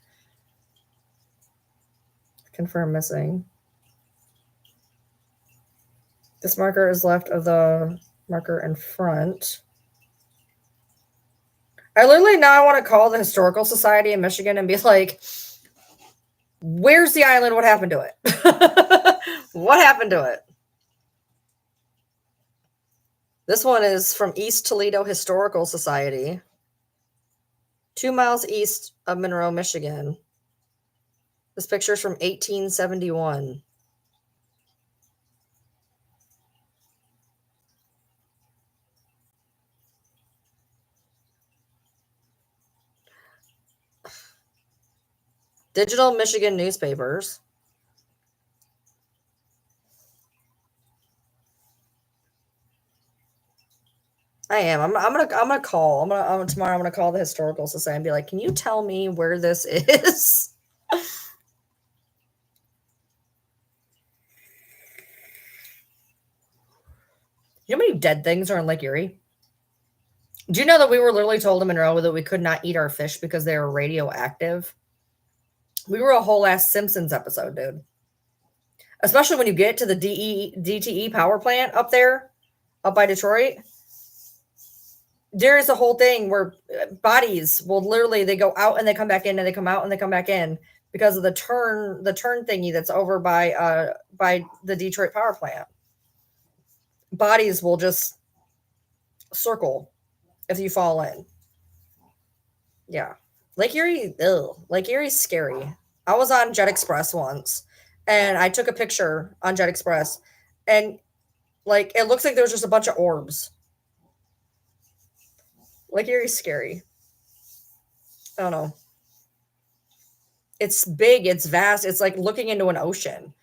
confirm missing. This marker is left of the marker in front. I literally now want to call the Historical Society in Michigan and be like, where's the island? What happened to it? What happened to it? This one is from East Toledo Historical Society, 2 miles east of Monroe, Michigan. This picture's from 1871. Digital Michigan newspapers. I am. I'm gonna call. Tomorrow. I'm gonna call the historical society and be like, "Can you tell me where this is?" You know how many dead things are in Lake Erie? Do you know that we were literally told in Monroe that we could not eat our fish because they were radioactive? We were a whole ass Simpsons episode, dude. Especially when you get to the DTE power plant up there, up by Detroit. There is a whole thing where bodies will literally they go out and they come back in and they come out and they come back in because of the turn thingy that's over by the Detroit power plant. Bodies will just circle if you fall in. Yeah. Lake Erie, Lake Erie's scary. I was on Jet Express once and I took a picture on Jet Express and like it looks like there was just a bunch of orbs. Lake Erie's scary. I don't know. It's big, it's vast, it's like looking into an ocean.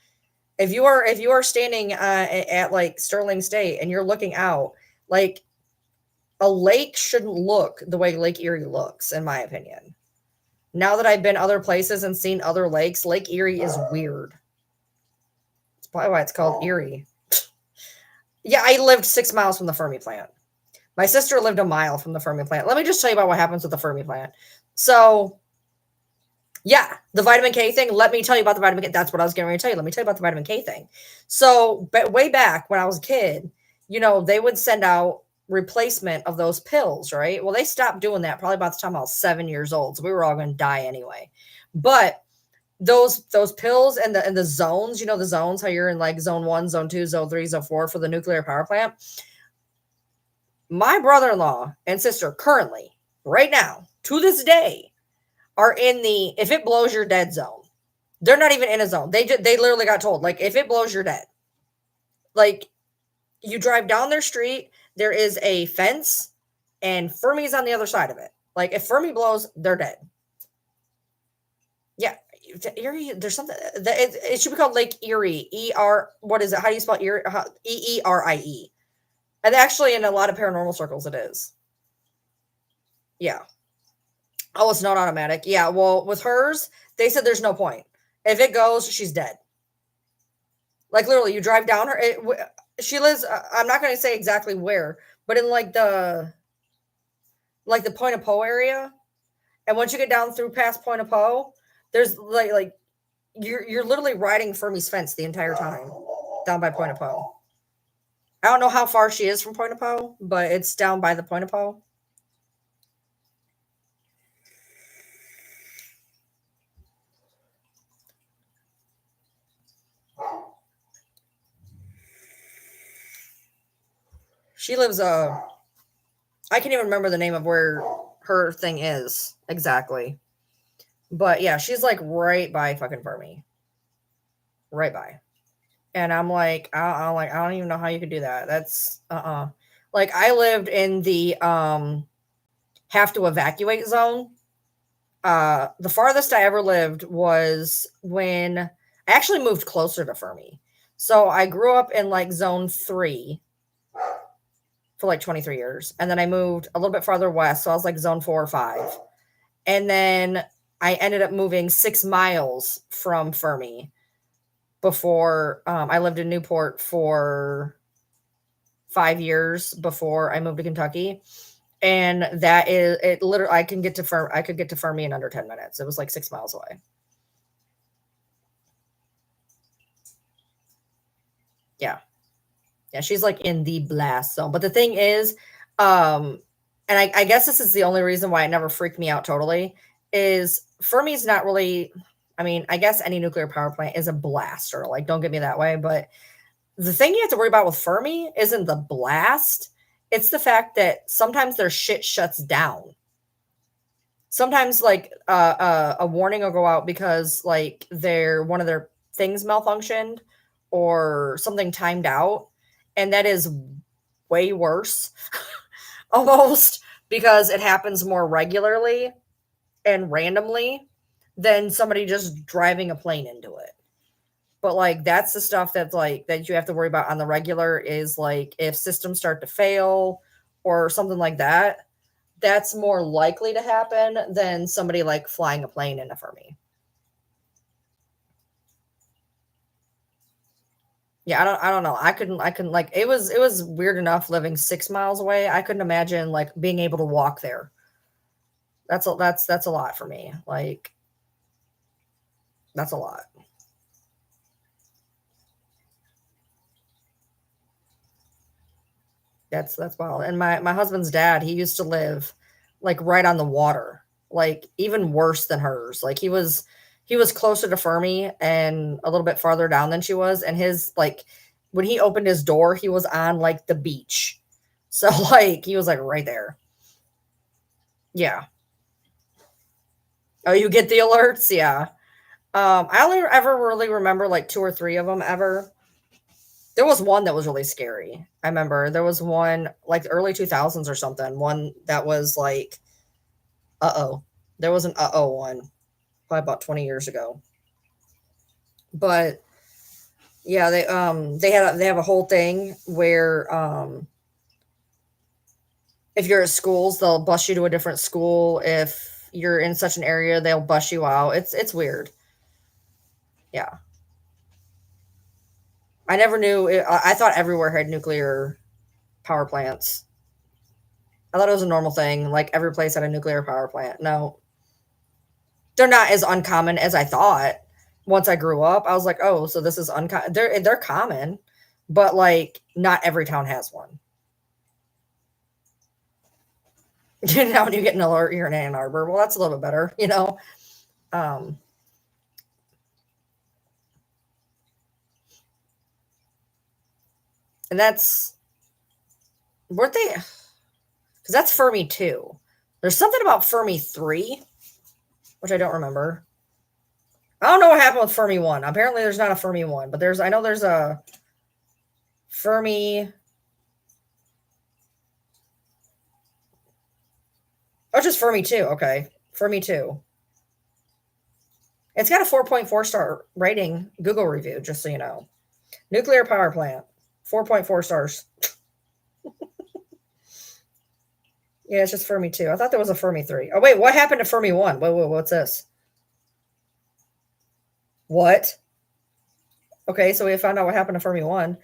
If you are standing at like Sterling State and you're looking out, like a lake shouldn't look the way Lake Erie looks, in my opinion. Now that I've been other places and seen other lakes, Lake Erie is weird. That's probably why it's called Erie. Yeah, I lived 6 miles from the Fermi plant. My sister lived a mile from the Fermi plant. Let me just tell you about what happens with the Fermi plant. So, yeah, the vitamin K thing. Let me tell you about the vitamin K. That's what I was going to tell you. Let me tell you about the vitamin K thing. So, but way back when I was a kid, they would send out replacement of those pills, right? Well, they stopped doing that probably about the time I was 7 years old. So we were all going to die anyway. But those pills and the zones, the zones, how you're in like zone 1, zone 2, zone 3, zone 4 for the nuclear power plant. My brother-in-law and sister currently, right now, to this day, are in the if it blows you're dead zone. They're not even in a zone. They literally got told, like, if it blows you're dead. Like, you drive down their street, there is a fence, and Fermi's on the other side of it. Like, if Fermi blows, they're dead. Yeah. Erie, there's something that it should be called Lake Erie. What is it? How do you spell Erie? Eerie. And actually, in a lot of paranormal circles, it is. Yeah. Oh, it's not automatic. Yeah. Well, with hers, they said there's no point. If it goes, she's dead. Like literally, you drive down her. She lives. I'm not going to say exactly where, but in like the Point of Poe area. And once you get down through past Point of Poe, there's like you're literally riding Fermi's fence the entire time down by Point of Poe. I don't know how far she is from Point of Poe, but it's down by the Point of Poe. She lives I can't even remember the name of where her thing is exactly. But yeah, she's like right by fucking Fermi. Right by. And I'm like, I don't even know how you could do that. That's like I lived in the have to evacuate zone. The farthest I ever lived was when I actually moved closer to Fermi. So I grew up in like zone 3 for like 23 years. And then I moved a little bit farther west. So I was like zone 4 or 5. And then I ended up moving 6 miles from Fermi before I lived in Newport for 5 years before I moved to Kentucky. And that is it literally I could get to Fermi in under 10 minutes. It was like 6 miles away. Yeah. Yeah, she's like in the blast zone. But the thing is, and I guess this is the only reason why it never freaked me out totally, is Fermi's not really, I mean, I guess any nuclear power plant is a blaster. Like, don't get me that way. But the thing you have to worry about with Fermi isn't the blast. It's the fact that sometimes their shit shuts down. Sometimes like a warning will go out because like one of their things malfunctioned or something timed out, and that is way worse almost because it happens more regularly and randomly than somebody just driving a plane into it. But like that's the stuff that's like that you have to worry about on the regular is like if systems start to fail or something like that, that's more likely to happen than somebody like flying a plane into Fermi. Yeah, I don't know. I couldn't like it was weird enough living 6 miles away. I couldn't imagine like being able to walk there. That's a lot for me. Like that's a lot. That's wild. And my husband's dad, he used to live like right on the water, like even worse than hers. Like he was closer to Fermi and a little bit farther down than she was. And his like when he opened his door, he was on like the beach. So like he was like right there. Yeah. Oh, you get the alerts? Yeah. I only ever really remember like two or three of them ever. There was one that was really scary. I remember there was one like the early 2000s or something. One that was like, uh-oh. There was an uh-oh one probably about 20 years ago. But yeah, they have a whole thing where if you're at schools, they'll bus you to a different school. If you're in such an area, they'll bus you out. It's weird. Yeah. I never knew I thought everywhere had nuclear power plants. I thought it was a normal thing, like every place had a nuclear power plant. No, they're not as uncommon as I thought. Once I grew up, I was like, "Oh, so this is uncommon." They're common, but like not every town has one. Now when you get an alert, you're in Ann Arbor. Well, that's a little bit better, you know. Um, and that's weren't they? Because that's Fermi two. There's something about Fermi three, which I don't remember. I don't know what happened with Fermi one. Apparently, there's not a Fermi one, but I know there's a Fermi. Oh, just Fermi two. Okay, Fermi two. It's got a 4.4 star rating Google review, just so you know. Nuclear power plant, 4.4 stars. Yeah, it's just Fermi 2. I thought there was a Fermi 3. Oh, wait, what happened to Fermi 1? Whoa, what's this? What? Okay, so we found out what happened to Fermi 1.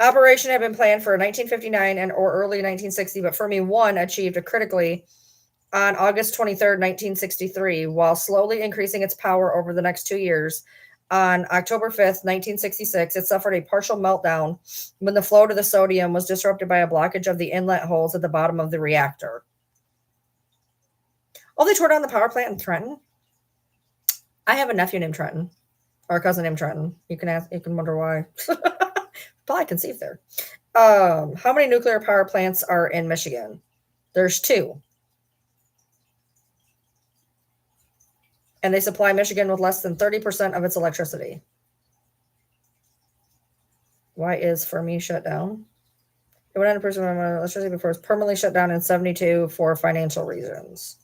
Operation had been planned for 1959 and or early 1960, but Fermi 1 achieved a critically on August 23rd, 1963, while slowly increasing its power over the next 2 years. On October 5th, 1966, it suffered a partial meltdown when the flow to the sodium was disrupted by a blockage of the inlet holes at the bottom of the reactor. Oh, they tore down the power plant in Trenton? I have a nephew named Trenton, or a cousin named Trenton. You can ask. You can wonder why. Probably conceived there. How many nuclear power plants are in Michigan? There's two, and they supply Michigan with less than 30% of its electricity. Why is Fermi shut down? It went 100% of electricity before it was permanently shut down in 72 for financial reasons.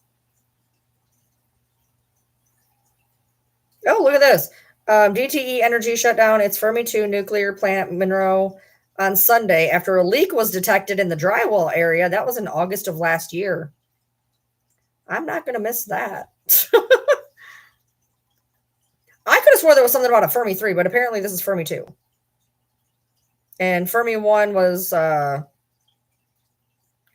Oh, look at this. DTE Energy shut down its Fermi 2 nuclear plant Monroe on Sunday after a leak was detected in the drywall area. That was in August of last year. I'm not going to miss that. I could have swore there was something about a Fermi 3, but apparently this is Fermi 2. And Fermi 1 was,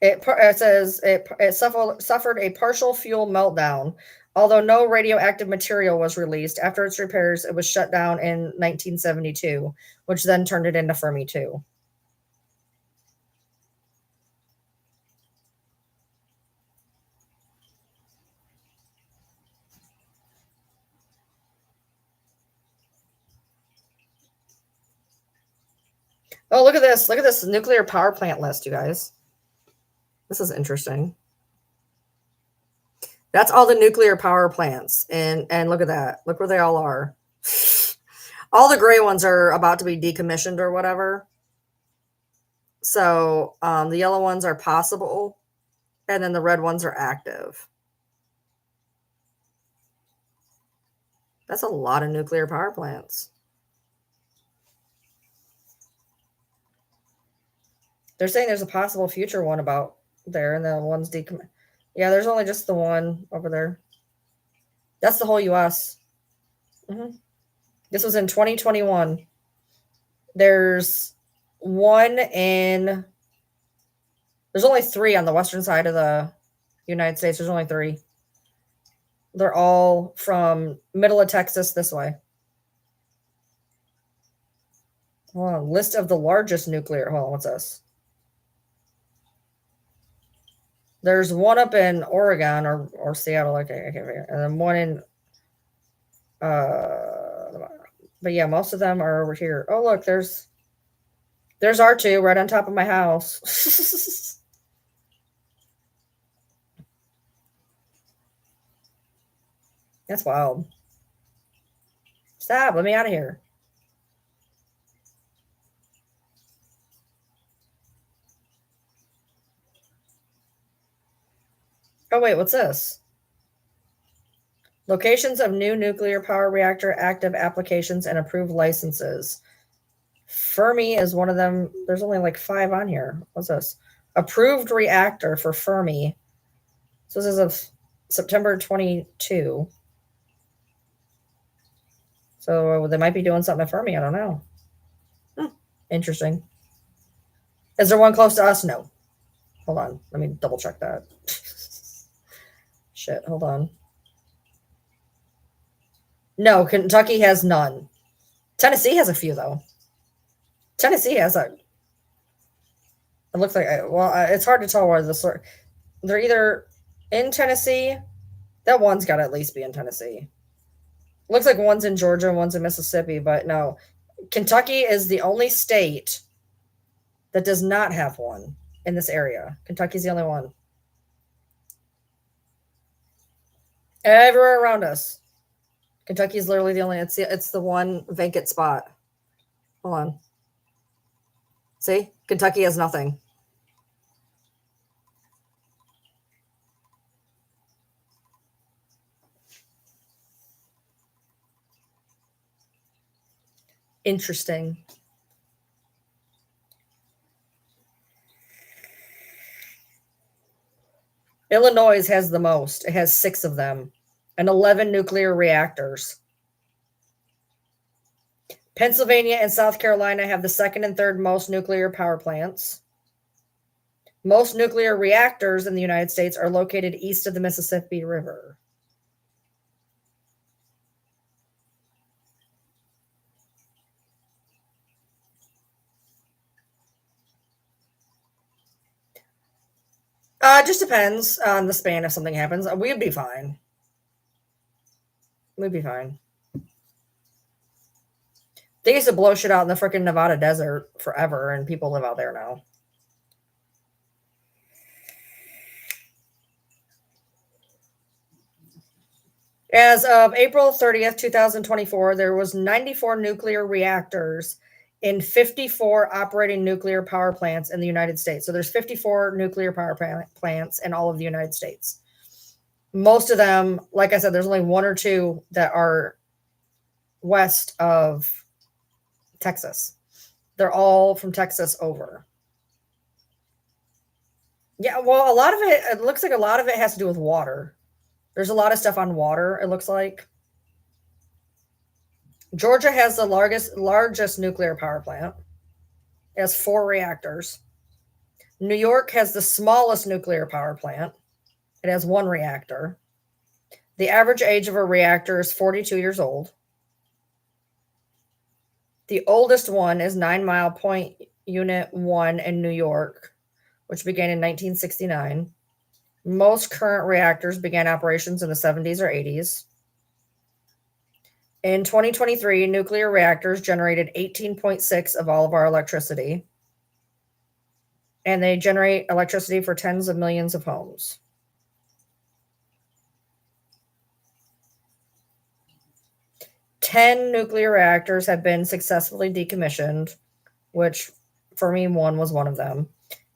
it says it suffered a partial fuel meltdown. Although no radioactive material was released after its repairs, it was shut down in 1972, which then turned it into Fermi 2. Oh, look at this. Look at this nuclear power plant list, you guys. This is interesting. That's all the nuclear power plants. And look at that. Look where they all are. All the gray ones are about to be decommissioned or whatever. So the yellow ones are possible, and then the red ones are active. That's a lot of nuclear power plants. They're saying there's a possible future one about there, and the one's decommissioned. Yeah, there's only just the one over there. That's the whole U.S. This was in 2021. There's one in. There's only 3 on the western side of the United States. There's only 3. They're all from middle of Texas this way. Hold on, list of the largest nuclear. Hold on, what's this? There's one up in Oregon or Seattle. Okay, I can't figure. And then one in. But yeah, most of them are over here. Oh, look, there's R2 right on top of my house. That's wild. Stop, let me out of here. Oh, wait, what's this? Locations of new nuclear power reactor active applications and approved licenses. Fermi is one of them. There's only like 5 on here. What's this? Approved reactor for Fermi. So this is of September 22. So they might be doing something at Fermi. I don't know. Interesting. Is there one close to us? No. Hold on. Let me double check that. Shit. Hold on. No, Kentucky has none. Tennessee has a few, though. Tennessee has a. It looks like. Well, it's hard to tell where the sort. They're either in Tennessee. That one's got to at least be in Tennessee. Looks like one's in Georgia, one's in Mississippi, but no. Kentucky is the only state that does not have one in this area. Kentucky's the only one. Everywhere around us. Kentucky's literally the only. It's the one vacant spot. Hold on. See? Kentucky has nothing. Interesting. Illinois has the most. It has 6 of them and 11 nuclear reactors. Pennsylvania and South Carolina have the 2nd and 3rd most nuclear power plants. Most nuclear reactors in the United States are located east of the Mississippi River. It just depends on the span if something happens. We'd be fine. We'd be fine. They used to blow shit out in the freaking Nevada desert forever, and people live out there now. As of April 30th, 2024, there was 94 nuclear reactors in 54 operating nuclear power plants in the United States. So there's 54 nuclear power plants in all of the United States. Most of them, like I said, there's only 1 or 2 that are west of Texas. They're all from Texas over. Yeah, well, a lot of it looks like a lot of it has to do with water. There's a lot of stuff on water, it looks like. Georgia has the largest nuclear power plant. It has 4 reactors. New York has the smallest nuclear power plant. It has 1 reactor. The average age of a reactor is 42 years old. The oldest one is 9 Mile Point Unit 1 in New York, which began in 1969. Most current reactors began operations in the 70s or 80s. In 2023, nuclear reactors generated 18.6% of all of our electricity. And they generate electricity for tens of millions of homes. 10 nuclear reactors have been successfully decommissioned, which Fermi 1 was one of them.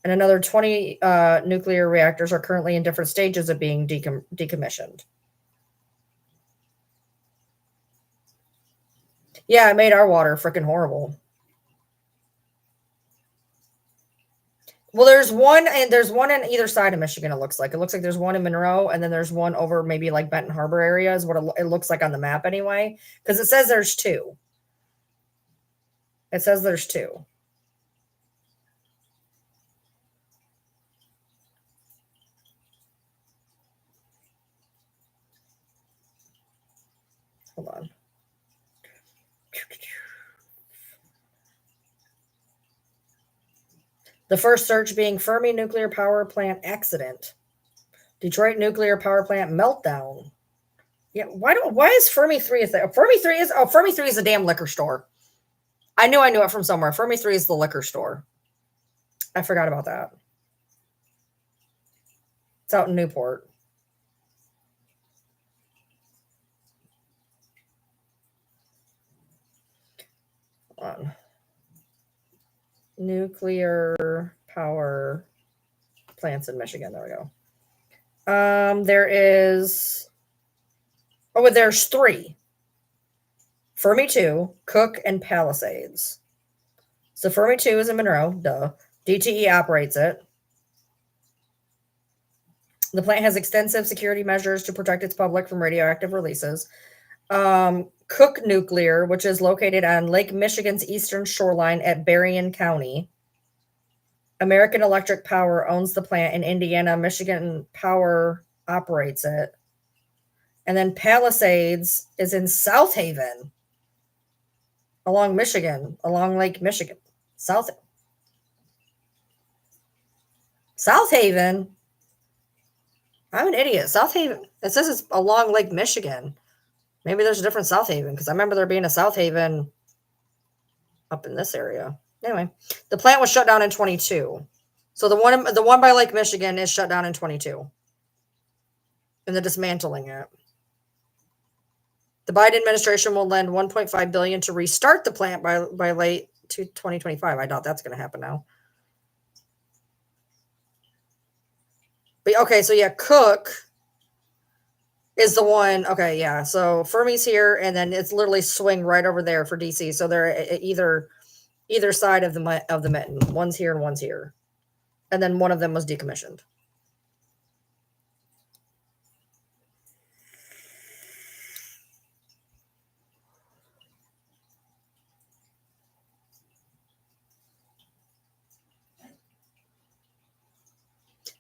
And another 20 nuclear reactors are currently in different stages of being decommissioned. Yeah, it made our water freaking horrible. Well, there's one in either side of Michigan. It looks like there's one in Monroe, and then there's one over maybe like Benton Harbor area is what it looks like on the map anyway. Because it says there's two. It says there's two. Hold on. The first search being Fermi nuclear power plant accident. Detroit nuclear power plant meltdown. Yeah, why is Fermi 3 a thing? Fermi 3 is a damn liquor store. I knew it from somewhere. Fermi 3 is the liquor store. I forgot about that. It's out in Newport. Hold on. Nuclear power plants in Michigan. There we go. There's 3. Fermi 2, Cook, and Palisades. So Fermi 2 is in Monroe, duh. DTE operates it. The plant has extensive security measures to protect its public from radioactive releases. Cook Nuclear, which is located on Lake Michigan's eastern shoreline at Berrien County. American Electric Power owns the plant in Indiana. Michigan Power operates it. And then Palisades is in South Haven, along Lake Michigan. South Haven. I'm an idiot. South Haven. It says it's along Lake Michigan. Maybe there's a different South Haven because I remember there being a South Haven up in this area. Anyway, the plant was shut down in 22. So the one by Lake Michigan is shut down in 22. And they're dismantling it. The Biden administration will lend $1.5 billion to restart the plant by late 2025. I doubt that's going to happen now. But okay, so yeah, Cook is the one. Okay, yeah. So Fermi's here, and then it's literally swing right over there for DC. So they're either side of the mitten. One's here and one's here, and then one of them was decommissioned.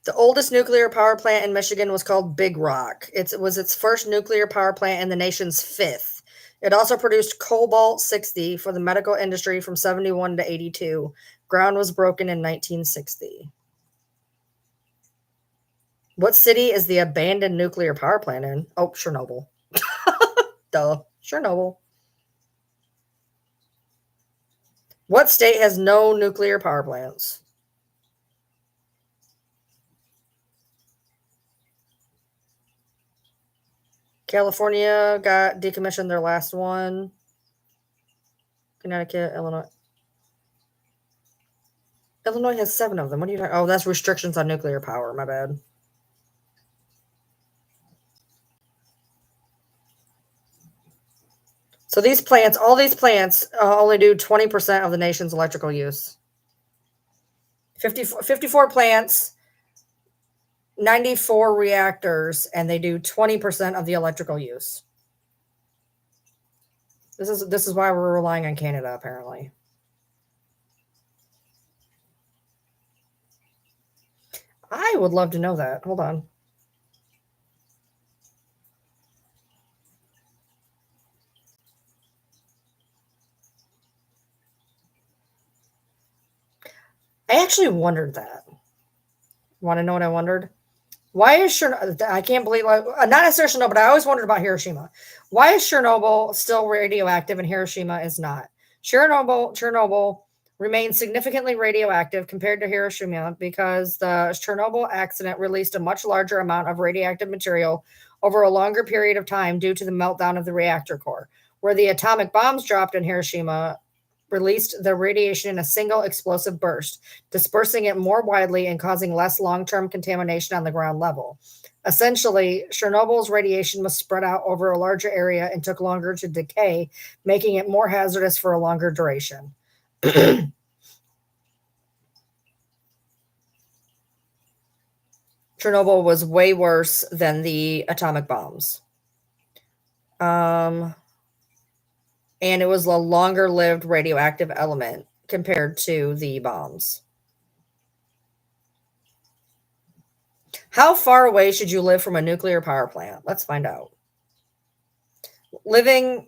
The oldest nuclear power plant in Michigan was called Big Rock. It was its first nuclear power plant and the nation's 5th. It also produced cobalt-60 for the medical industry from 71 to 82. Ground was broken in 1960. What city is the abandoned nuclear power plant in? Oh, Chernobyl. Duh, Chernobyl. What state has no nuclear power plants? California got decommissioned their last one. Connecticut, Illinois. Illinois has 7 of them. What are you talking? Oh, that's restrictions on nuclear power. My bad. So all these plants only do 20% of the nation's electrical use. 54 plants, 94 reactors, and they do 20% of the electrical use. This is why we're relying on Canada, apparently. I would love to know that. Hold on. I actually wondered that. Want to know what I wondered? Why is Chernobyl? I can't believe, not necessarily Chernobyl, but I always wondered about Hiroshima. Why is Chernobyl still radioactive and Hiroshima is not? Chernobyl remains significantly radioactive compared to Hiroshima because the Chernobyl accident released a much larger amount of radioactive material over a longer period of time due to the meltdown of the reactor core. where the atomic bombs dropped in Hiroshima released the radiation in a single explosive burst, dispersing it more widely and causing less long term contamination on the ground level. Essentially, Chernobyl's radiation was spread out over a larger area and took longer to decay, making it more hazardous for a longer duration. Chernobyl was way worse than the atomic bombs. And it was a longer lived radioactive element compared to the bombs. How far away should you live from a nuclear power plant? Let's find out. Okay,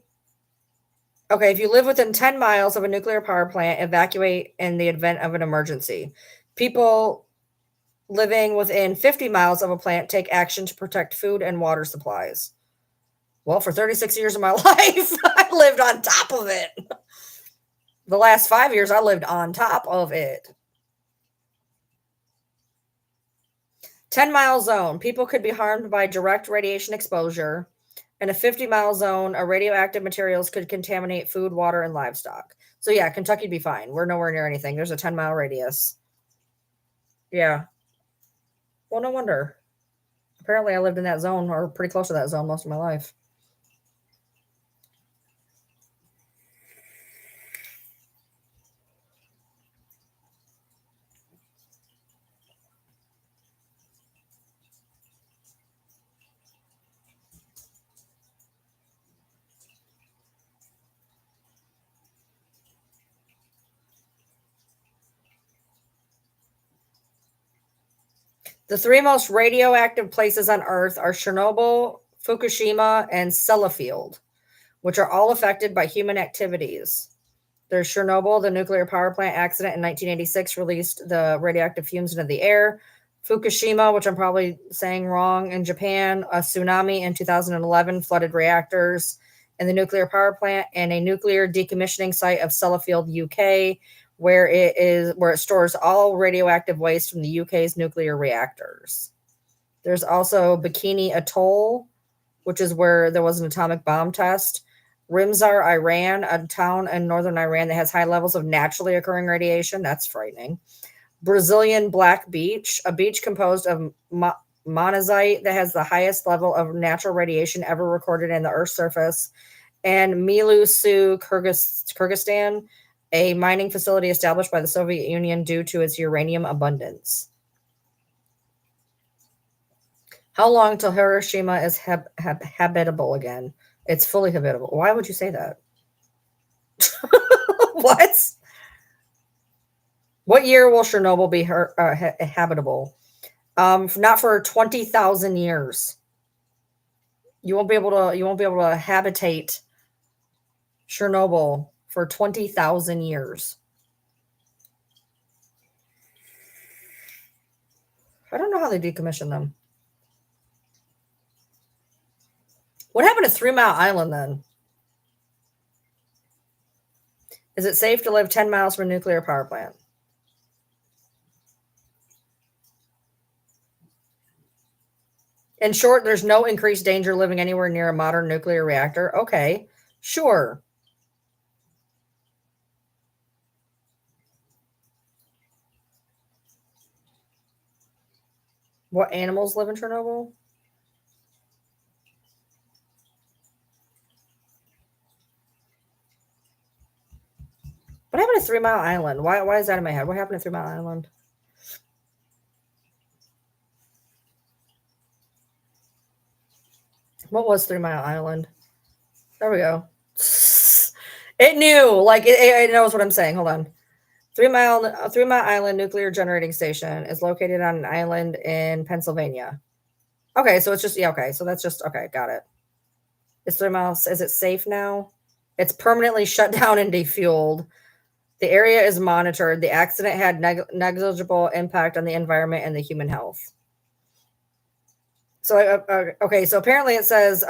if you live within 10 miles of a nuclear power plant, evacuate in the event of an emergency. People living within 50 miles of a plant take action to protect food and water supplies. Well, for 36 years of my life, I lived on top of it. The last 5 years, I lived on top of it. 10-mile zone. People could be harmed by direct radiation exposure. In a 50-mile zone, radioactive materials could contaminate food, water, and livestock. So yeah, Kentucky'd be fine. We're nowhere near anything. There's a 10-mile radius. Yeah. Well, no wonder. Apparently, I lived in that zone or pretty close to that zone most of my life. The three most radioactive places on Earth are Chernobyl, Fukushima, and Sellafield, which are all affected by human activities. There's Chernobyl, the nuclear power plant accident in 1986 released the radioactive fumes into the air. Fukushima, which I'm probably saying wrong, in Japan, a tsunami in 2011 flooded reactors in the nuclear power plant, and a nuclear decommissioning site of Sellafield, UK, where it stores all radioactive waste from the UK's nuclear reactors. There's also Bikini Atoll, which is where there was an atomic bomb test. Rimzar, Iran, a town in northern Iran that has high levels of naturally occurring radiation. That's frightening. Brazilian Black Beach, a beach composed of monazite that has the highest level of natural radiation ever recorded in the Earth's surface. And Milusu, Kyrgyzstan, a mining facility established by the Soviet Union due to its uranium abundance. How long till Hiroshima is habitable again? It's fully habitable. Why would you say that? What? What year will Chernobyl be habitable? Not for 20,000 years. You won't be able to habitate Chernobyl for 20,000 years. I don't know how they decommission them. What happened to 3 Mile Island then? Is it safe to live 10 miles from a nuclear power plant? In short, there's no increased danger living anywhere near a modern nuclear reactor. Okay, sure. What animals live in Chernobyl? What happened to 3 Mile Island? Why is that in my head? What happened to 3 Mile Island? What was 3 Mile Island? There we go. It knew, like it knows what I'm saying. Hold on. 3 Mile Island Nuclear Generating Station is located on an island in Pennsylvania. Okay, so it's just okay. So that's just okay. Got it. Is 3 miles? Is it safe now? It's permanently shut down and defueled. The area is monitored. The accident had negligible impact on the environment and the human health. So, okay, so apparently it says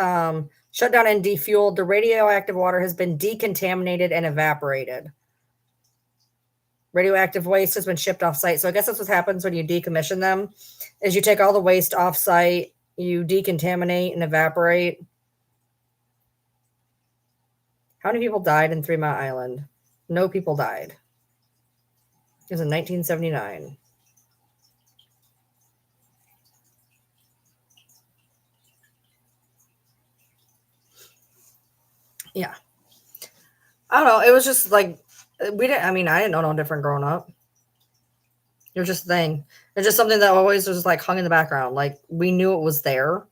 shut down and defueled. The radioactive water has been decontaminated and evaporated. Radioactive waste has been shipped off site. So I guess that's what happens when you decommission them, is you take all the waste off site, you decontaminate and evaporate. How many people died in 3 Mile Island? No people died. It was in 1979. Yeah. I don't know. It was just like we didn't. I mean, I didn't know no different growing up. It was just a thing. It's just something that always was like hung in the background. Like we knew it was there.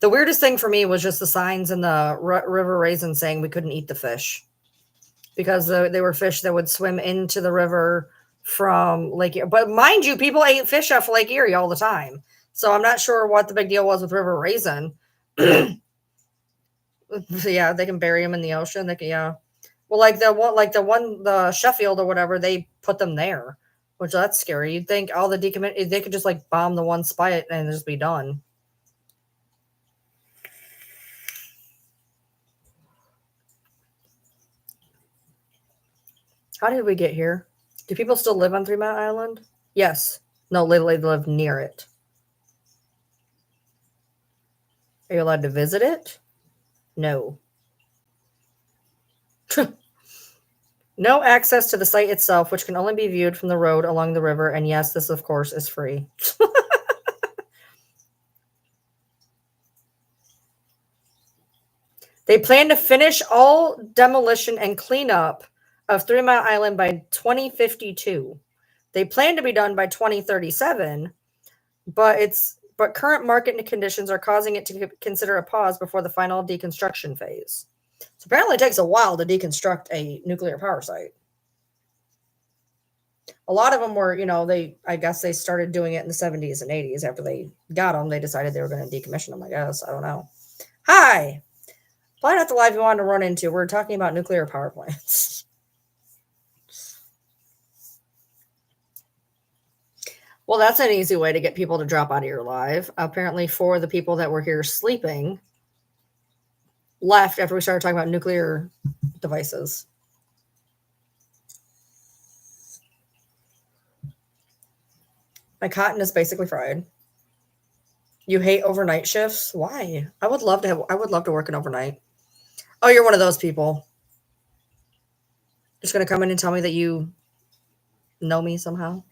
The weirdest thing for me was just the signs in the river raisin saying we couldn't eat the fish because they were fish that would swim into the river from Lake Erie. But mind you, people ate fish off Lake Erie all the time. So I'm not sure what the big deal was with river raisin. Yeah, they can bury them in the ocean. They can, yeah. Well, the Sheffield or whatever, they put them there, which that's scary. You'd think all the decommit they could just like bomb the one spot and just be done. How did we get here? Do people still live on 3 Mile Island? Yes. No, they live near it. Are you allowed to visit it? No. No access to the site itself, which can only be viewed from the road along the river. And yes, this, of course, is free. They plan to finish all demolition and cleanup of 3 Mile Island by 2052. They plan to be done by 2037, but current market conditions are causing it to consider a pause before the final deconstruction phase. So apparently it takes a while to deconstruct a nuclear power site. A lot of them were, I guess they started doing it in the 70s and 80s. After they got them, they decided they were going to decommission them, I guess. I don't know. Hi. Probably not the live you wanted to run into. We're talking about nuclear power plants. Well, that's an easy way to get people to drop out of your live. Apparently, for the people that were here sleeping, left after we started talking about nuclear devices. My cotton is basically fried. You hate overnight shifts? Why? I would love to work an overnight. Oh, you're one of those people. Just gonna come in and tell me that you know me somehow?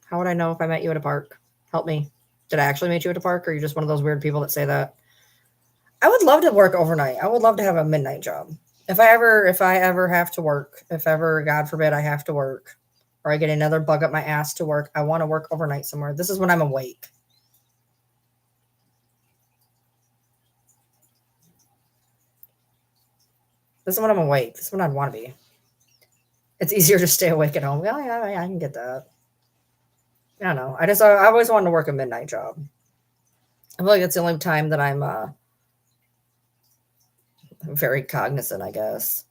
How would I know if I met you at a park? Help me. Did I actually meet you at a park, or are you just one of those weird people that say that? I would love to work overnight. I would love to have a midnight job. If I ever have to work, if ever, God forbid, I have to work, or I get another bug up my ass to work, I want to work overnight somewhere. This is when I'm awake. This is when I'm awake. This is when I'd want to be. It's easier to stay awake at home. Yeah, I can get that. I don't know. I always wanted to work a midnight job. I feel like it's the only time that I'm very cognizant, I guess.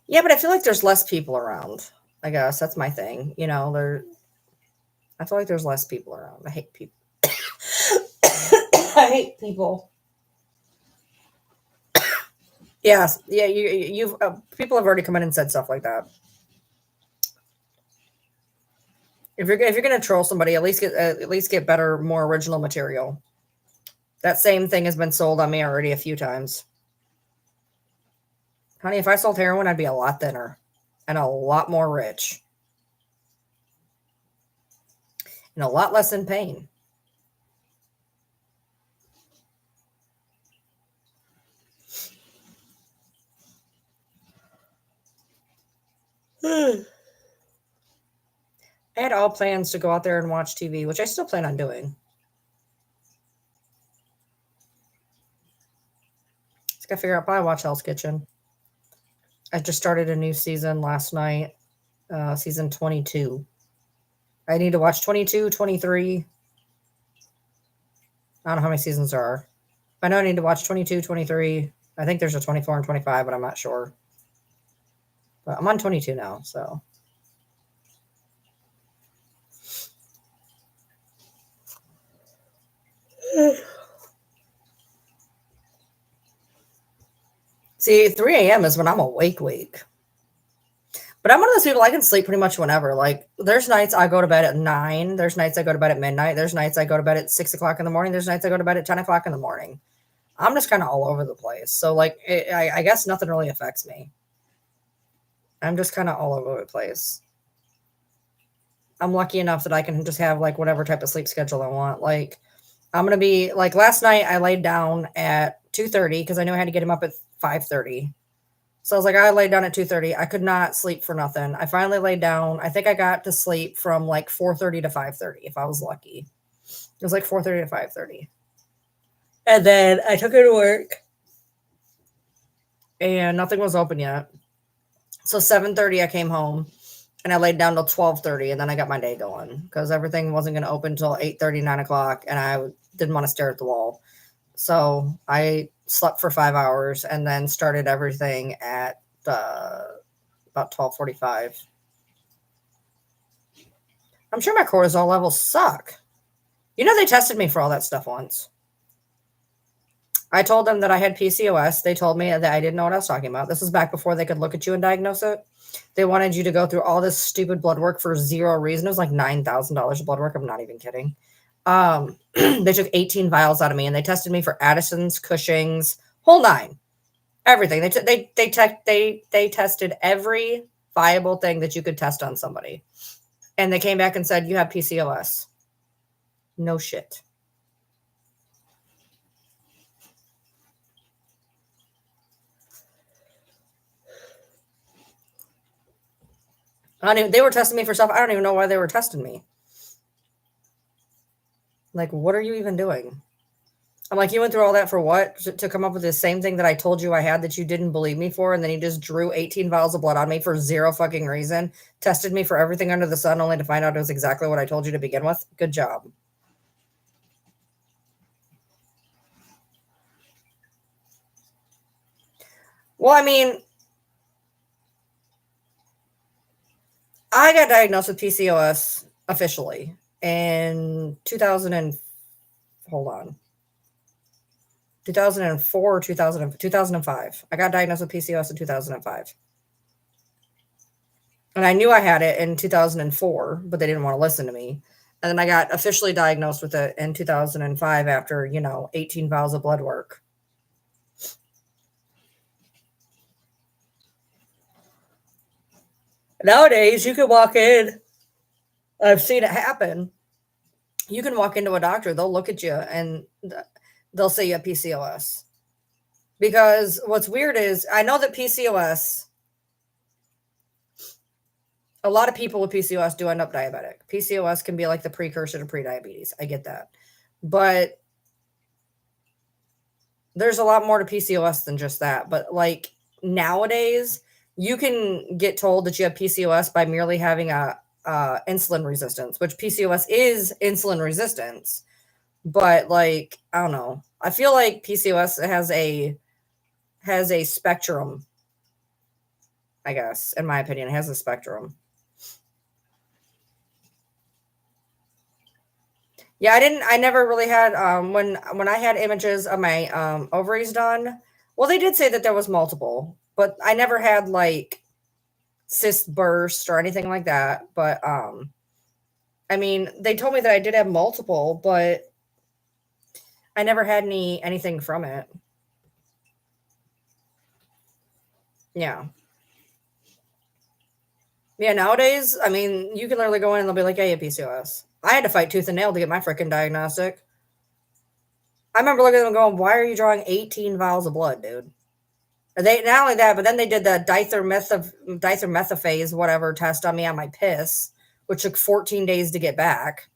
Yeah, but I feel like there's less people around. I guess that's my thing. I feel like there's less people around. I hate people. I hate people. Yes, yeah. You've people have already come in and said stuff like that. If you're gonna troll somebody, at least get better, more original material. That same thing has been sold on me already a few times. Honey, if I sold heroin, I'd be a lot thinner and a lot more rich and a lot less in pain. I had all plans to go out there and watch TV, which I still plan on doing. Just gotta figure out, probably watch Hell's Kitchen. I just started a new season last night, season 22. I need to watch 22, 23. I don't know how many seasons there are. I know I need to watch 22, 23. I think there's a 24 and 25, but I'm not sure. But I'm on 22 now, so. See, 3 a.m. is when I'm awake. But I'm one of those people I can sleep pretty much whenever. Like, there's nights I go to bed at 9. There's nights I go to bed at midnight. There's nights I go to bed at 6 o'clock in the morning. There's nights I go to bed at 10 o'clock in the morning. I'm just kind of all over the place. So, like, I guess nothing really affects me. I'm just kind of all over the place. I'm lucky enough that I can just have like whatever type of sleep schedule I want. Like, I'm gonna be like last night I laid down at 2:30 because I knew I had to get him up at 5:30. So I was like, I laid down at 2:30. I could not sleep for nothing. I finally laid down. I think I got to sleep from like 4:30 to 5:30 if I was lucky. It was like 4:30 to 5:30. And then I took her to work and nothing was open yet. So 7:30 I came home and I laid down till 12:30 and then I got my day going because everything wasn't going to open until 8:30, 9 o'clock, and I didn't want to stare at the wall. So I slept for 5 hours and then started everything at about 12:45. I'm sure my cortisol levels suck. You know, they tested me for all that stuff once. I told them that I had PCOS. They told me that I didn't know what I was talking about. This was back before they could look at you and diagnose it. They wanted you to go through all this stupid blood work for zero reason. It was like $9,000 of blood work. I'm not even kidding. They took 18 vials out of me and they tested me for Addison's, Cushing's, whole nine, everything. They tested every viable thing that you could test on somebody, and they came back and said you have PCOS. No shit. They were testing me for stuff. I don't even know why they were testing me. Like, what are you even doing? I'm like, you went through all that for what? To come up with the same thing that I told you I had that you didn't believe me for, and then you just drew 18 vials of blood on me for zero fucking reason, tested me for everything under the sun, only to find out it was exactly what I told you to begin with. Good job. Well, I mean, I got diagnosed with PCOS officially in 2000 and hold on. 2004 or 2005. I got diagnosed with PCOS in 2005. And I knew I had it in 2004, but they didn't want to listen to me. And then I got officially diagnosed with it in 2005 after, 18 vials of blood work. Nowadays, you can walk in. I've seen it happen. You can walk into a doctor, they'll look at you and they'll say you have PCOS. Because what's weird is I know that PCOS, a lot of people with PCOS do end up diabetic. PCOS can be like the precursor to prediabetes. I get that. But there's a lot more to PCOS than just that. But like nowadays, you can get told that you have PCOS by merely having a insulin resistance, which PCOS is insulin resistance. But like, I don't know. I feel like PCOS has a spectrum. I guess, in my opinion, it has a spectrum. Yeah, I never really had when I had images of my ovaries done. Well, they did say that there was multiple, but I never had like cyst burst or anything like that. But I mean, they told me that I did have multiple, but I never had anything from it. Yeah. Yeah, nowadays, I mean, you can literally go in and they'll be like, "Yeah, you have PCOS." I had to fight tooth and nail to get my freaking diagnostic. I remember looking at them going, "Why are you drawing 18 vials of blood, dude?" They not only that, but then they did the dithermethphase whatever test on me on my piss, which took 14 days to get back.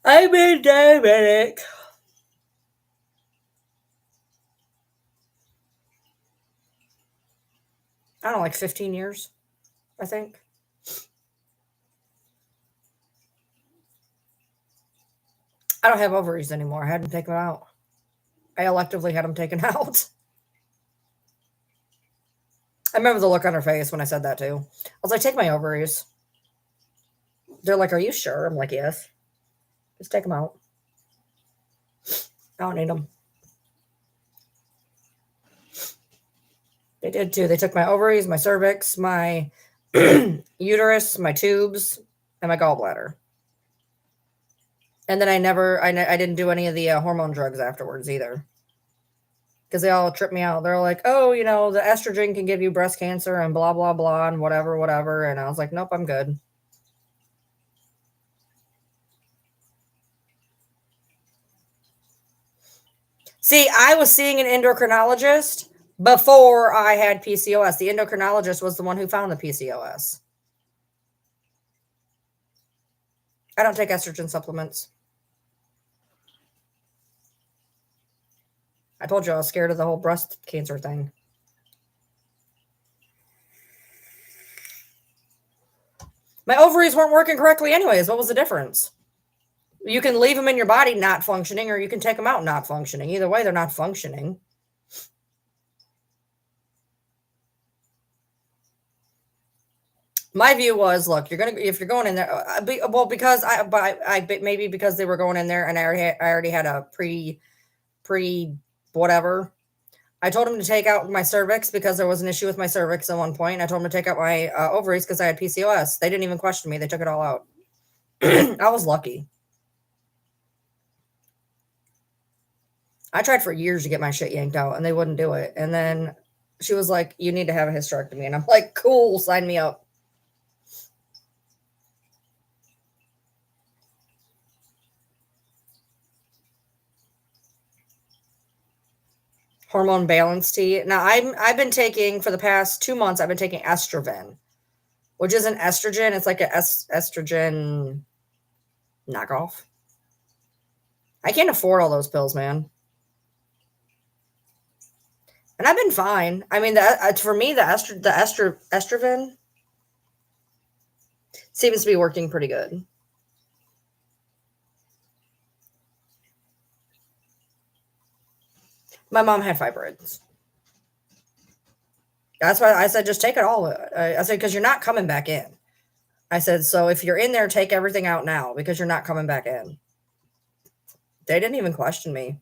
I've been diabetic. I don't know, like 15 years, I think. I don't have ovaries anymore. I had them taken out. I electively had them taken out. remember the look on her face when I said that too. I was like, take my ovaries. They're like, are you sure? I'm like, yes. Just take them out. I don't need them. They did too. They took my ovaries, my cervix, my uterus, my tubes, and my gallbladder. And then I didn't do any of the hormone drugs afterwards either. Because they all tripped me out. They're like, oh, the estrogen can give you breast cancer and blah, blah, blah, and whatever. And I was like, nope, I'm good. See, I was seeing an endocrinologist before I had PCOS. The endocrinologist was the one who found the PCOS. I don't take estrogen supplements. I told you I was scared of the whole breast cancer thing. My ovaries weren't working correctly anyways. What was the difference? You can leave them in your body not functioning, or you can take them out not functioning. Either way, they're not functioning. My view was, look, if you're going in there, because maybe because they were going in there and I already had a pre whatever. I told him to take out my cervix because there was an issue with my cervix at one point. I told him to take out my ovaries because I had PCOS. They didn't even question me. They took it all out. I was lucky. I tried for years to get my shit yanked out and they wouldn't do it. And then she was like, you need to have a hysterectomy. And I'm like, cool, sign me up. Hormone balance tea. Now I've been taking for the past 2 months, I've been taking Estroven, which is an estrogen. It's like an estrogen knockoff. I can't afford all those pills, man. And I've been fine. I mean, for me, the Estroven seems to be working pretty good. My mom had fibroids. That's why I said, just take it all. I said, because you're not coming back in. I said, so if you're in there, take everything out now because you're not coming back in. They didn't even question me.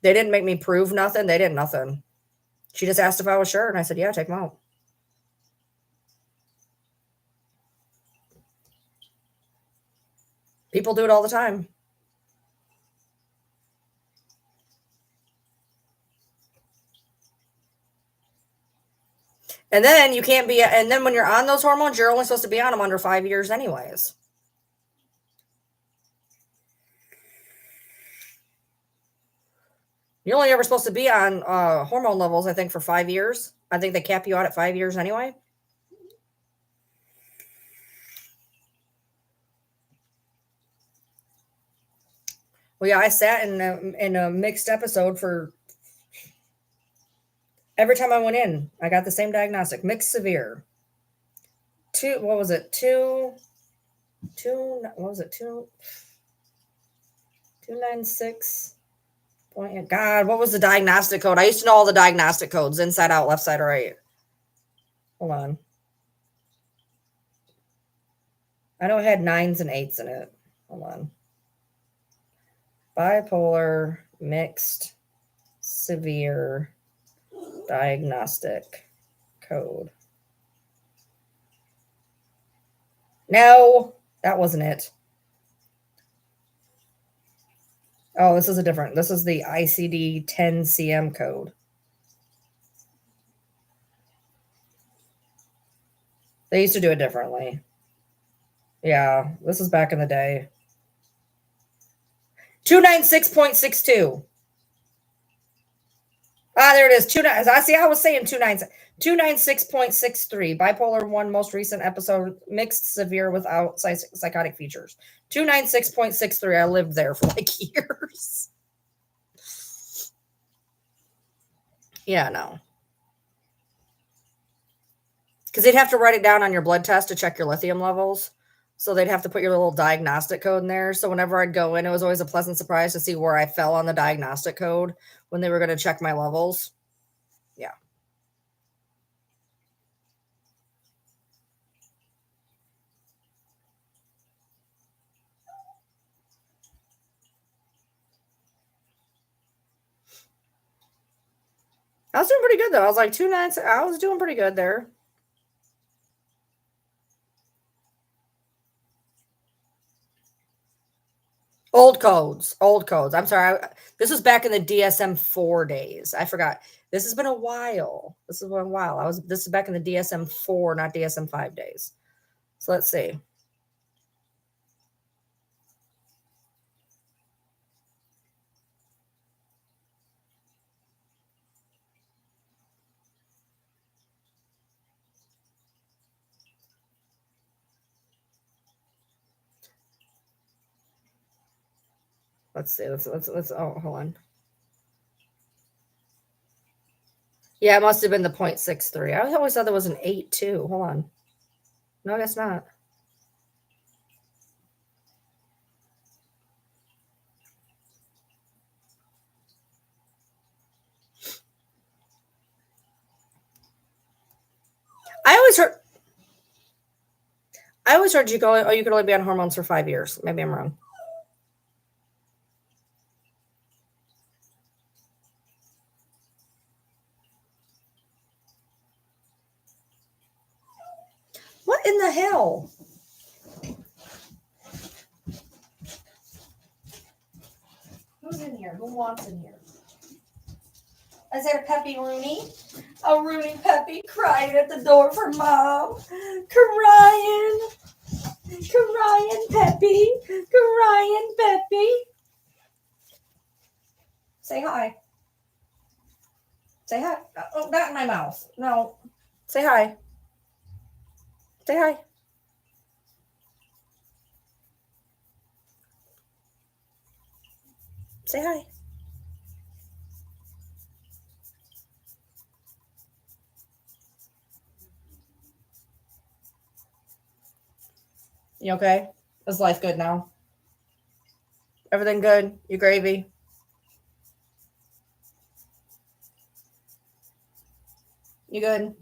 They didn't make me prove nothing. They did nothing. She just asked if I was sure. And I said, yeah, take them out. People do it all the time. And then you can't be, and then when you're on those hormones, you're only supposed to be on them under 5 years anyways. You're only ever supposed to be on hormone levels, I think, for 5 years. I think they cap you out at 5 years anyway. Well, yeah, I sat in a mixed episode for every time I went in. I got the same diagnostic, mixed severe. What was it? 296. God, what was the diagnostic code? I used to know all the diagnostic codes, inside out, left side, right. Hold on. I know it had 9s and 8s in it. Hold on. Bipolar, mixed, severe, diagnostic code. No, that wasn't it. Oh, this is the ICD-10-CM code. They used to do it differently. Yeah, this is back in the day. 296.62. There it is. I was saying 296.63. Bipolar 1, most recent episode, mixed severe without psychotic features. 296.63. I lived there for like years. Yeah, no. Because they'd have to write it down on your blood test to check your lithium levels. So they'd have to put your little diagnostic code in there. So whenever I'd go in, it was always a pleasant surprise to see where I fell on the diagnostic code when they were going to check my levels. Yeah. I was doing pretty good though. I was like 2 nights. I was doing pretty good there. Old codes. Old codes. I'm sorry. This was back in the DSM-4 days. I forgot. This has been a while. This has been a while. This is back in the DSM-4, not DSM-5 days. So let's see. Let's see. Let's oh, hold on. Yeah, it must have been the 0.63. I always thought there was an 8 too. Hold on. No, I guess not. I always heard you go, oh, you could only be on hormones for 5 years. Maybe I'm wrong. What in the hell? Who's in here? Who wants in here? Is that a Peppy Rooney? A Rooney Peppy crying at the door for mom. Crying. Crying Peppy. Crying Peppy. Say hi. Say hi. Oh, not in my mouth. No. Say hi. Say hi. Say hi. You okay? Is life good now? Everything good? You gravy? You good?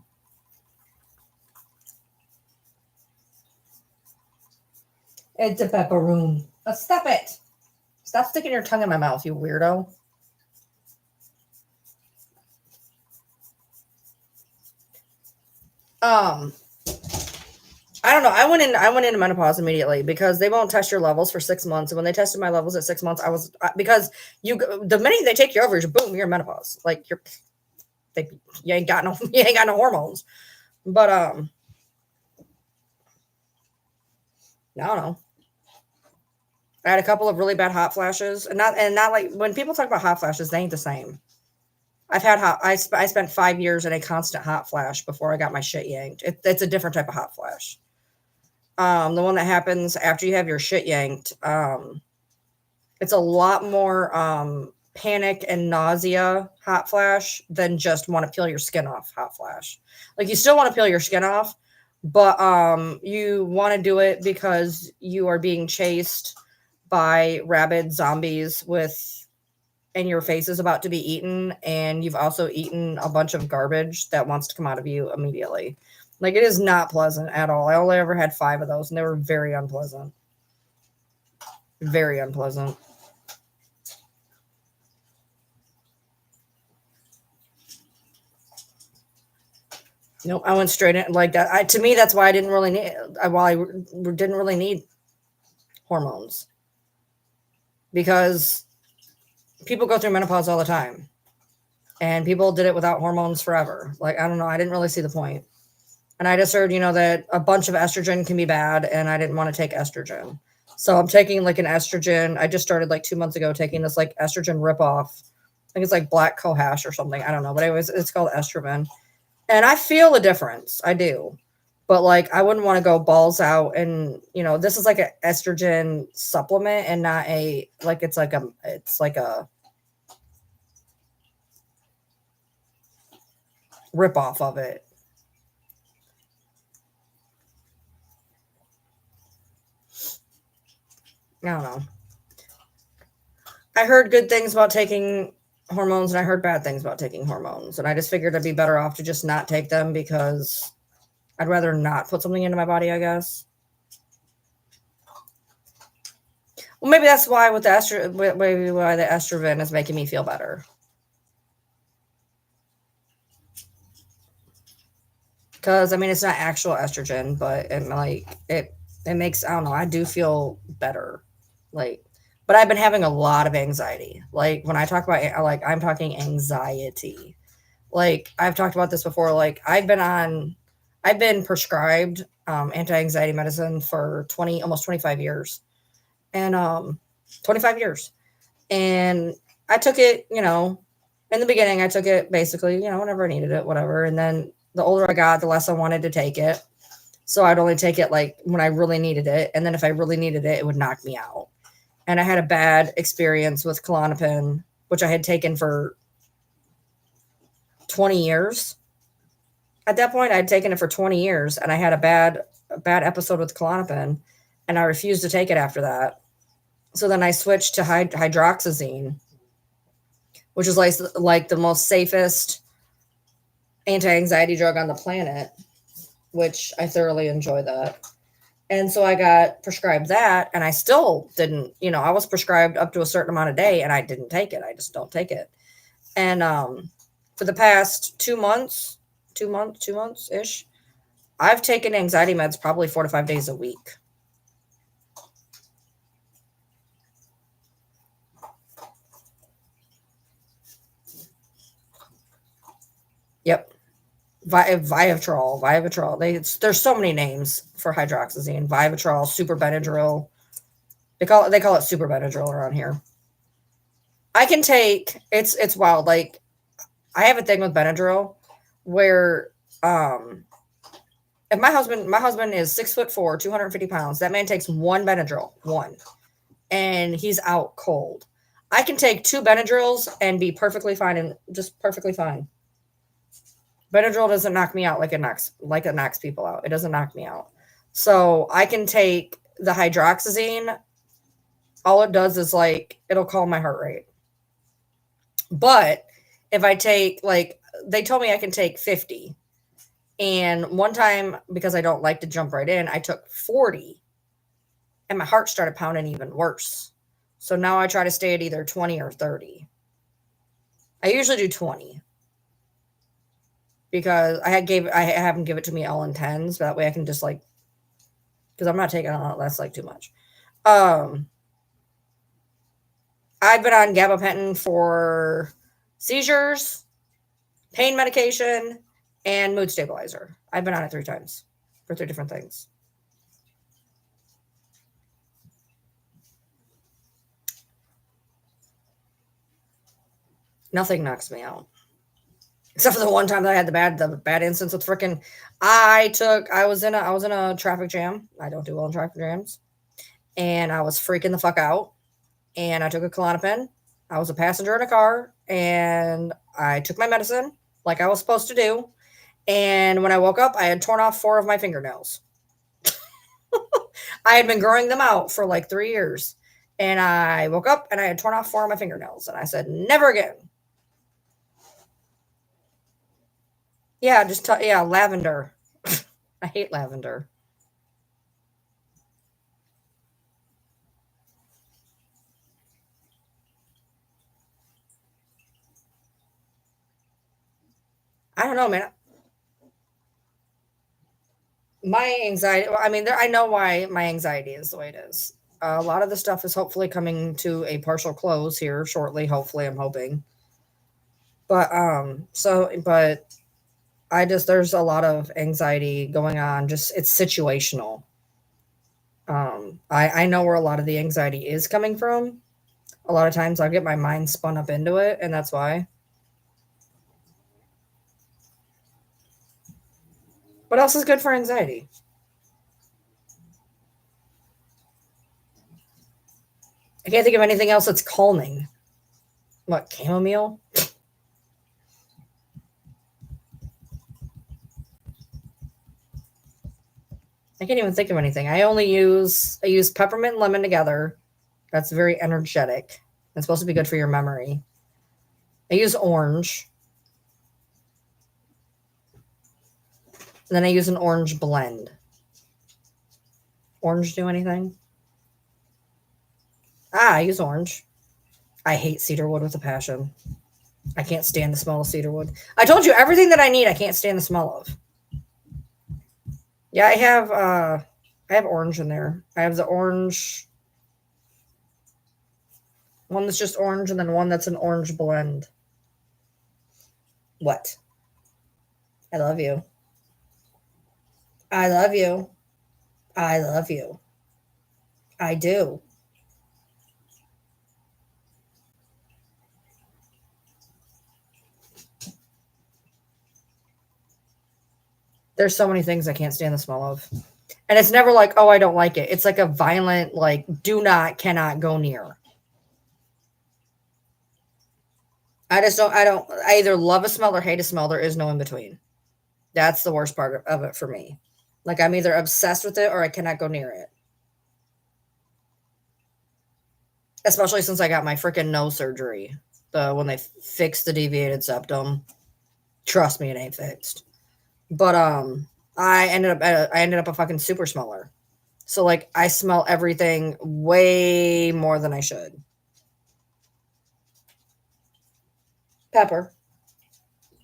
It's a pepperoon. Stop it. Stop sticking your tongue in my mouth, you weirdo. I don't know. I went into menopause immediately because they won't test your levels for 6 months. And when they tested my levels at 6 months, because the minute they take your ovaries, boom, you're in menopause. Like you ain't got no hormones. But I don't know. I had a couple of really bad hot flashes, and not like when people talk about hot flashes, they ain't the same. I've had I spent 5 years in a constant hot flash before I got my shit yanked. It's a different type of hot flash. The one that happens after you have your shit yanked, it's a lot more panic and nausea hot flash than just want to peel your skin off hot flash. Like you still want to peel your skin off, but you want to do it because you are being chased by rabid zombies and your face is about to be eaten, and you've also eaten a bunch of garbage that wants to come out of you immediately. Like, it is not pleasant at all. I only ever had 5 of those, and they were very unpleasant. Very unpleasant. Nope, I went straight in like that. To me, that's why I didn't really need. Didn't really need hormones, because people go through menopause all the time, and people did it without hormones forever. Like, I don't know. I didn't really see the point. And I just heard, that a bunch of estrogen can be bad, and I didn't want to take estrogen. So I'm taking like an estrogen. I just started like 2 months ago taking this like estrogen ripoff. I think it's like Black Cohash or something. I don't know. But anyways, it's called Estroven. And I feel a difference. I do. But like, I wouldn't want to go balls out. And, this is like an estrogen supplement and not it's like a ripoff of it. I don't know. I heard good things about taking hormones, and I heard bad things about taking hormones. And I just figured I'd be better off to just not take them, because I'd rather not put something into my body, I guess. Well, maybe that's why maybe why the estrogen is making me feel better. because I mean it's not actual estrogen, but it makes, I don't know, I do feel better. Like, but I've been having a lot of anxiety. Like when I talk about like I'm talking anxiety. Like I've talked about this before. Like I've been prescribed anti-anxiety medicine for 20 almost 25 years. And 25 years. And I took it, in the beginning I took it basically, whenever I needed it, whatever. And then the older I got, the less I wanted to take it. So I'd only take it like when I really needed it. And then if I really needed it, it would knock me out. And I had a bad experience with Klonopin, which I had taken for 20 years. At that point, I'd taken it for 20 years and I had a bad episode with Klonopin and I refused to take it after that. So then I switched to hydroxyzine, which is like the most safest anti-anxiety drug on the planet, which I thoroughly enjoy that. And so I got prescribed that and I still didn't, I was prescribed up to a certain amount a day and I didn't take it. I just don't take it. And for the past 2 months ish, I've taken anxiety meds probably 4 to 5 days a week. Yep. Vivitrol. There's so many names for hydroxyzine. Vivitrol, super Benadryl. They call it super Benadryl around here. I can take, it's wild. Like I have a thing with Benadryl where if my husband is 6'4", 250 pounds, that man takes one Benadryl, and he's out cold. I can take 2 Benadryls and be perfectly fine and just perfectly fine. Benadryl doesn't knock me out like it knocks people out. It doesn't knock me out. So I can take the hydroxyzine. All it does is it'll calm my heart rate. But if I take they told me I can take 50. And one time, because I don't like to jump right in, I took 40 and my heart started pounding even worse. So now I try to stay at either 20 or 30. I usually do 20. Because I have them give it to me all in 10s. That way I can just because I'm not taking a lot less, too much. I've been on gabapentin for seizures, pain medication, and mood stabilizer. I've been on it 3 times for 3 different things. Nothing knocks me out. Except for the one time that I had the bad instance with freaking, I was in a traffic jam. I don't do well in traffic jams. And I was freaking the fuck out. And I took a Klonopin. I was a passenger in a car and I took my medicine like I was supposed to do. And when I woke up, I had torn off 4 of my fingernails. I had been growing them out for 3 years. And I woke up and I had torn off 4 of my fingernails. And I said, never again. Yeah, lavender. I hate lavender. I don't know, man. My anxiety, I mean, I know why my anxiety is the way it is. A lot of the stuff is hopefully coming to a partial close here shortly. Hopefully, I'm hoping. But there's a lot of anxiety going on. Just it's situational. I know where a lot of the anxiety is coming from. A lot of times I'll get my mind spun up into it, and that's why. What else is good for anxiety? I can't think of anything else that's calming. What, chamomile? I can't even think of anything. I use peppermint and lemon together. That's very energetic. It's supposed to be good for your memory. I use orange. And then I use an orange blend. Orange do anything? I use orange. I hate cedarwood with a passion. I can't stand the smell of cedarwood. I told you everything that I need, I can't stand the smell of. Yeah, I have orange in there. I have the orange one that's just orange and then one that's an orange blend. What? I love you. I love you. I love you. I do. There's so many things I can't stand the smell of. And it's never like, oh, I don't like it. It's like a violent, like, do not, cannot go near. I either love a smell or hate a smell. There is no in between. That's the worst part of it for me. Like, I'm either obsessed with it or I cannot go near it. Especially since I got my freaking nose surgery. When they fixed the deviated septum. Trust me, it ain't fixed. But I ended up a fucking super smeller. So like I smell everything way more than I should. Pepper.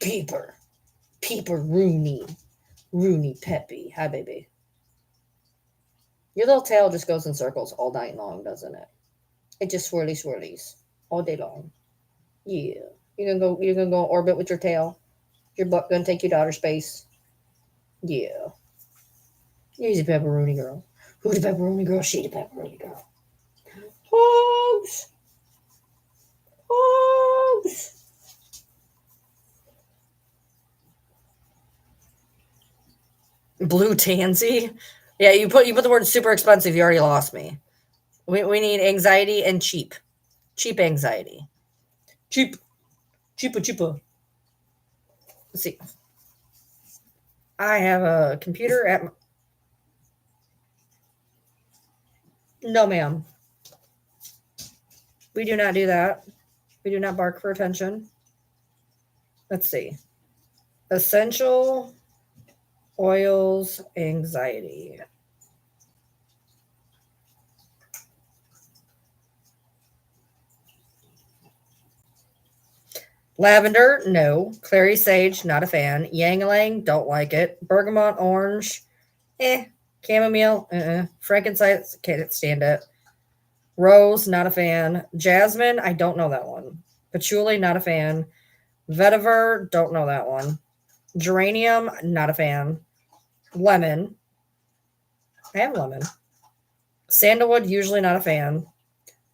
Peeper. Peeper Rooney. Rooney Peppy. Hi baby. Your little tail just goes in circles all night long, doesn't it? It just swirlies all day long. Yeah. You're gonna go orbit with your tail. Your butt gonna take you to outer space. Yeah. He's a pepperoni girl. Who's a pepperoni girl? She the pepperoni girl. Hugs. Hugs. Blue tansy. Yeah, you put the word super expensive. You already lost me. We need anxiety and cheap. Cheap anxiety. Cheap. Cheaper. Let's see. I have a computer at. No, ma'am. We do not do that. We do not bark for attention. Let's see. Essential oils anxiety. Lavender, no. Clary sage, not a fan. Yang Lang, don't like it. Bergamot orange, eh. Chamomile, Frankincense, can't stand it. Rose, not a fan. Jasmine, I don't know that one. Patchouli, not a fan. Vetiver, don't know that one. Geranium, not a fan. Lemon, I have lemon. Sandalwood, usually not a fan.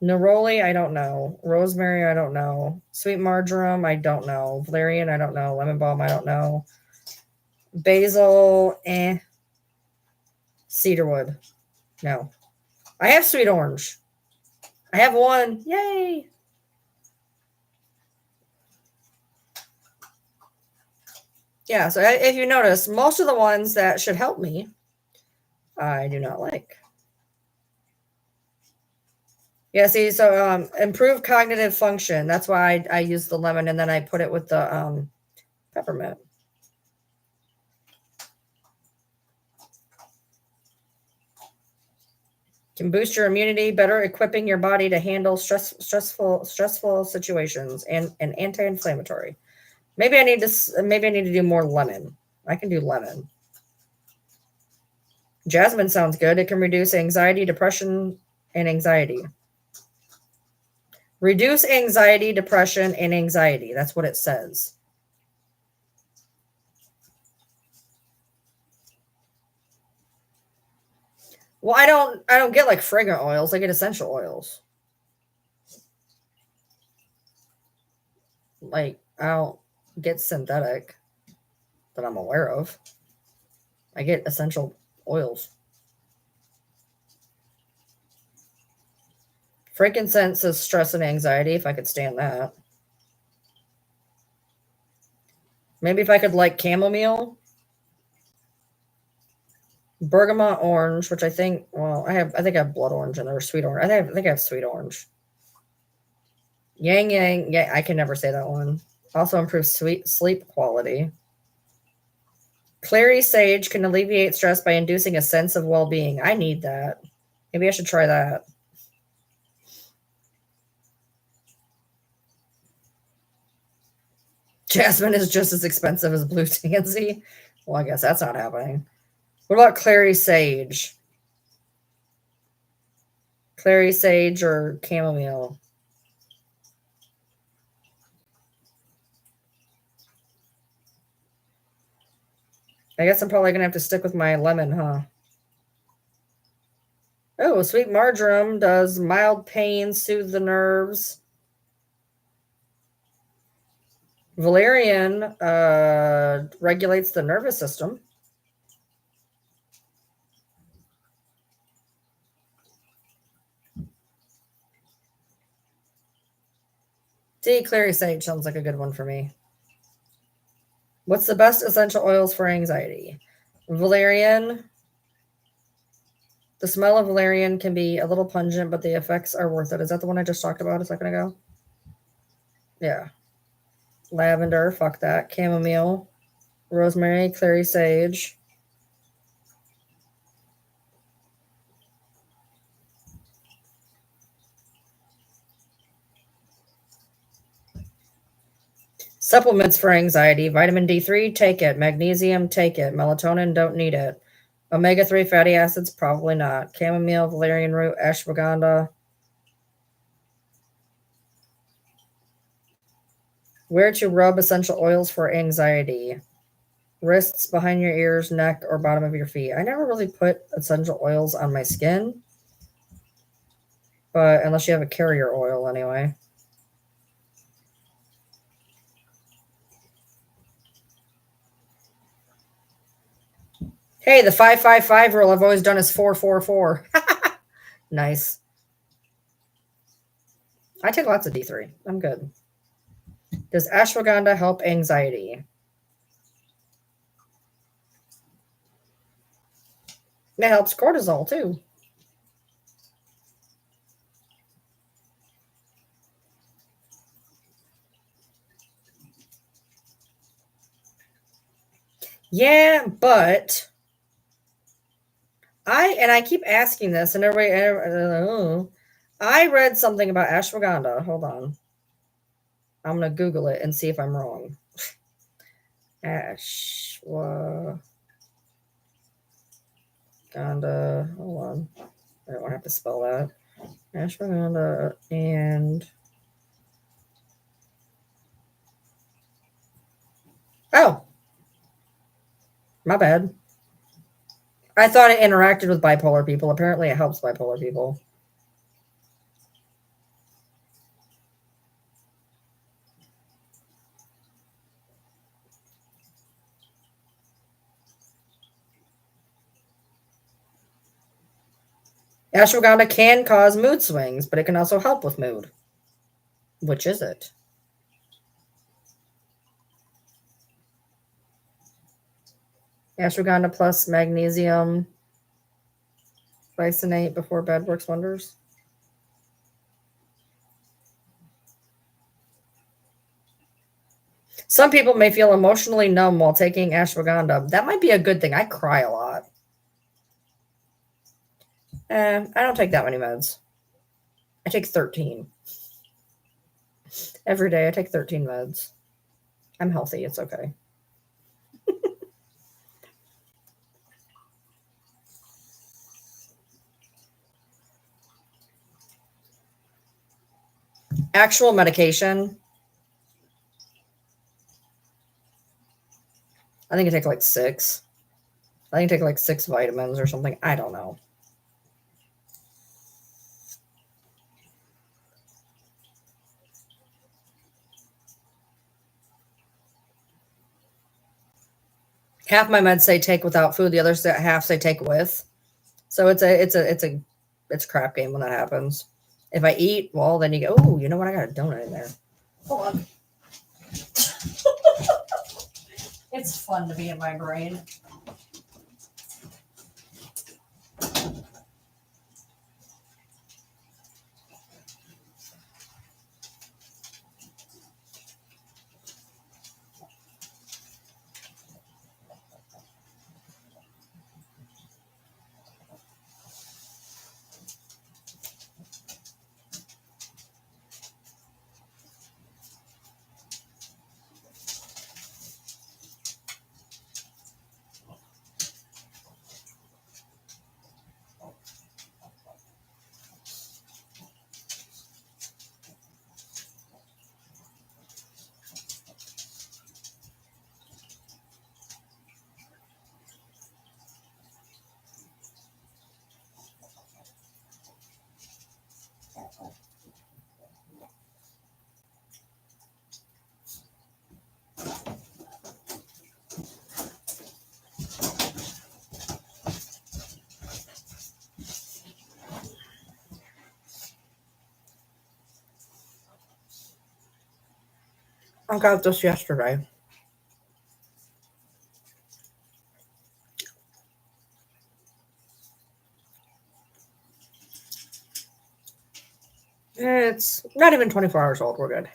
Neroli, I don't know. Rosemary, I don't know. Sweet marjoram, I don't know. Valerian, I don't know. Lemon balm, I don't know. Basil, eh. Cedarwood, no. I have sweet orange. I have one. Yay! Yeah, so if you notice, most of the ones that should help me, I do not like. Yeah, see, so improve cognitive function. That's why I use the lemon and then I put it with the peppermint. Can boost your immunity, better equipping your body to handle stressful situations, and anti-inflammatory. Maybe I need to do more lemon. I can do lemon. Jasmine sounds good. It can reduce anxiety, depression, and anxiety. Reduce anxiety, depression, and anxiety. That's what it says. Well, I don't get like fragrant oils. I get essential oils. Like I don't get synthetic that I'm aware of. I get essential oils. Frankincense is stress and anxiety, if I could stand that. Maybe if I could like chamomile. Bergamot orange, which I think I have blood orange in there, sweet orange. I think I have sweet orange. Yang Yang, yeah, I can never say that one. Also improves sleep quality. Clary sage can alleviate stress by inducing a sense of well-being. I need that. Maybe I should try that. Jasmine is just as expensive as blue tansy. Well, I guess that's not happening. What about clary sage? Clary sage or chamomile? I guess I'm probably going to have to stick with my lemon, huh? Oh, sweet marjoram does mild pain, soothe the nerves. Valerian regulates the nervous system. See, clary sage sounds like a good one for me. What's the best essential oils for anxiety? Valerian. The smell of valerian can be a little pungent, but the effects are worth it. Is that the one I just talked about a second ago? Yeah. Lavender, fuck that. Chamomile, rosemary, clary sage. Supplements for anxiety. Vitamin D3, take it. Magnesium, take it. Melatonin, don't need it. Omega-3 fatty acids, probably not. Chamomile, valerian root, ashwagandha. Where to rub essential oils for anxiety. Wrists, behind your ears, neck, or bottom of your feet. I never really put essential oils on my skin, but unless you have a carrier oil anyway. Hey, the 5-5-5 rule I've always done is 4-4-4. Nice. I take lots of D3. I'm good. Does ashwagandha help anxiety? It helps cortisol too. Yeah, but I keep asking this, and everybody, I read something about ashwagandha. Hold on. I'm going to Google it and see if I'm wrong. Ashwagandha. Hold on. I don't have to spell that. Ashwagandha and... Oh. My bad. I thought it interacted with bipolar people. Apparently it helps bipolar people. Ashwagandha can cause mood swings, but it can also help with mood. Which is it? Ashwagandha plus magnesium glycinate before bed works wonders. Some people may feel emotionally numb while taking ashwagandha. That might be a good thing. I cry a lot. I don't take that many meds. I take 13. Every day I take 13 meds. I'm healthy. It's okay. Actual medication. I think I take like 6. I think I take like 6 vitamins or something. I don't know. Half my meds say take without food. The other half say take with. So it's a crap game when that happens. If I eat, well, then you go, oh, you know what? I got a donut in there. Hold on. It's fun to be in my brain. I got this yesterday. It's not even 24 hours old. We're good.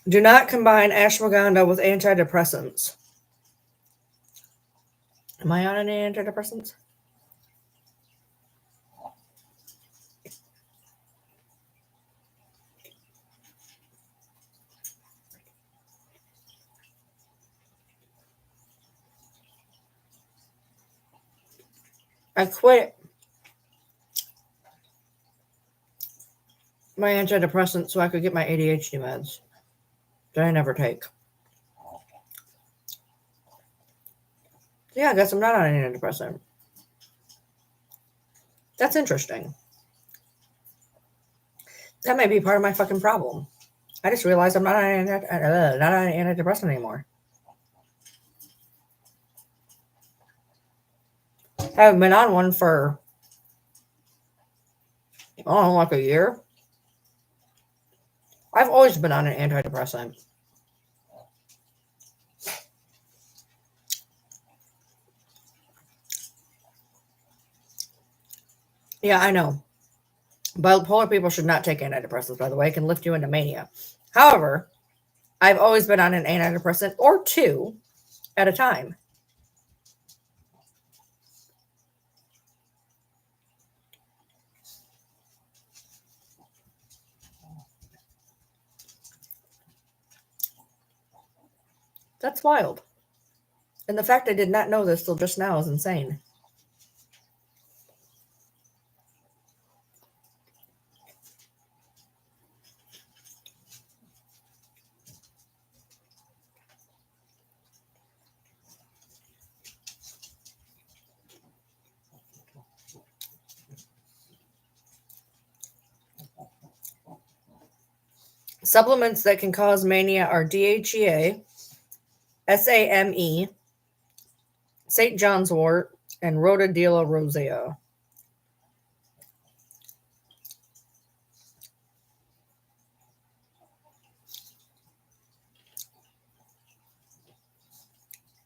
Do not combine ashwagandha with antidepressants. Am I on any antidepressants? I quit my antidepressant so I could get my ADHD meds that I never take. Yeah, I guess I'm not on an antidepressant. That's interesting. That may be part of my fucking problem. I just realized I'm not on an antidepressant anymore. I haven't been on one for, I don't know, like a year. I've always been on an antidepressant. Yeah, I know. Bipolar people should not take antidepressants, by the way. It can lift you into mania. However, I've always been on an antidepressant or two at a time. That's wild. And the fact I did not know this till just now is insane. Supplements that can cause mania are DHEA, SAMe, St. John's wort, and Rhodiola rosea.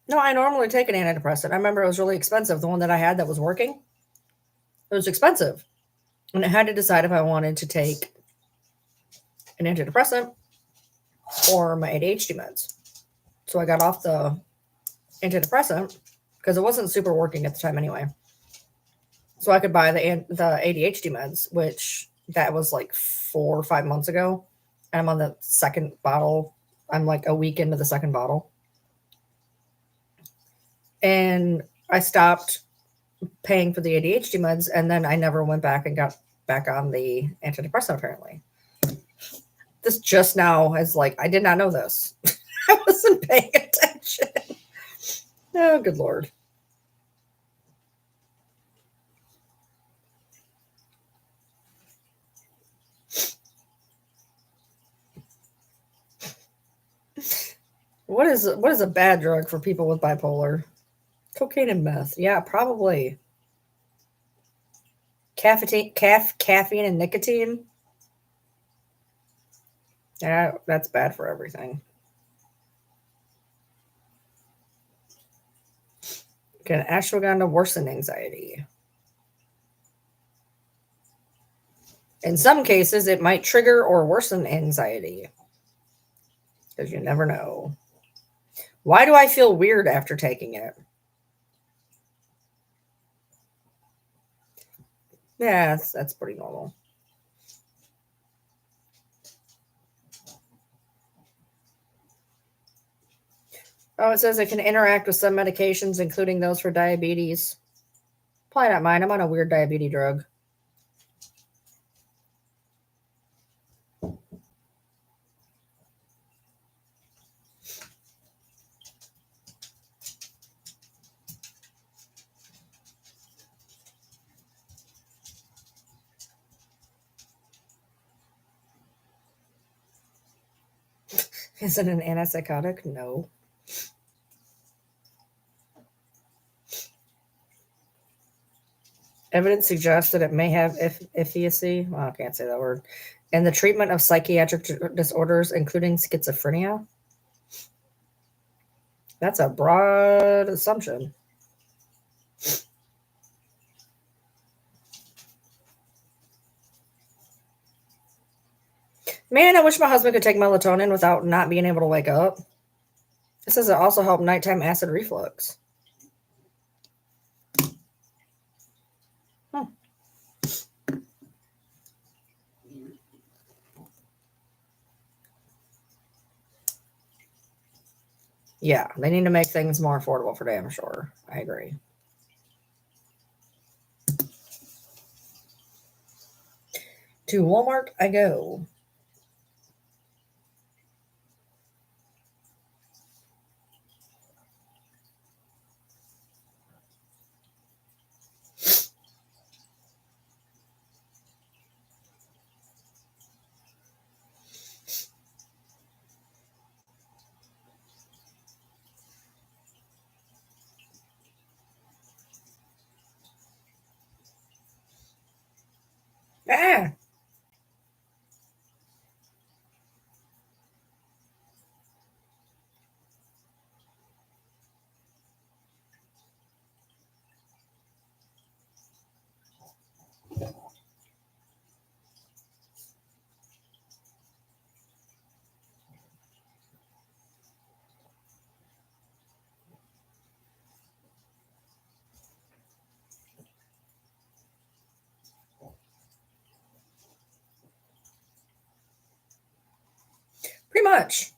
No, I normally take an antidepressant. I remember it was really expensive. The one that I had that was working, it was expensive. And I had to decide if I wanted to take an antidepressant or my ADHD meds. So I got off the antidepressant because it wasn't super working at the time anyway. So I could buy the ADHD meds, which that was like 4 or 5 months ago. And I'm on the second bottle. I'm like a week into the second bottle. And I stopped paying for the ADHD meds, and then I never went back and got back on the antidepressant, apparently. This just now is like, I did not know this. I wasn't paying attention. Oh, good Lord. What is a bad drug for people with bipolar? Cocaine and meth. Yeah, probably. Caffeine and nicotine. Yeah, that's bad for everything. Can ashwagandha worsen anxiety? In some cases, it might trigger or worsen anxiety. Because you never know. Why do I feel weird after taking it? Yeah, that's pretty normal. Oh, it says it can interact with some medications, including those for diabetes. Probably not mine. I'm on a weird diabetes drug. Is it an antipsychotic? No. Evidence suggests that it may have efficacy. Well, I can't say that word. In the treatment of psychiatric disorders, including schizophrenia. That's a broad assumption. Man, I wish my husband could take melatonin without not being able to wake up. It says it also helped nighttime acid reflux. Huh. Yeah, they need to make things more affordable for damn sure. I agree. To Walmart I go. Ah, pretty much.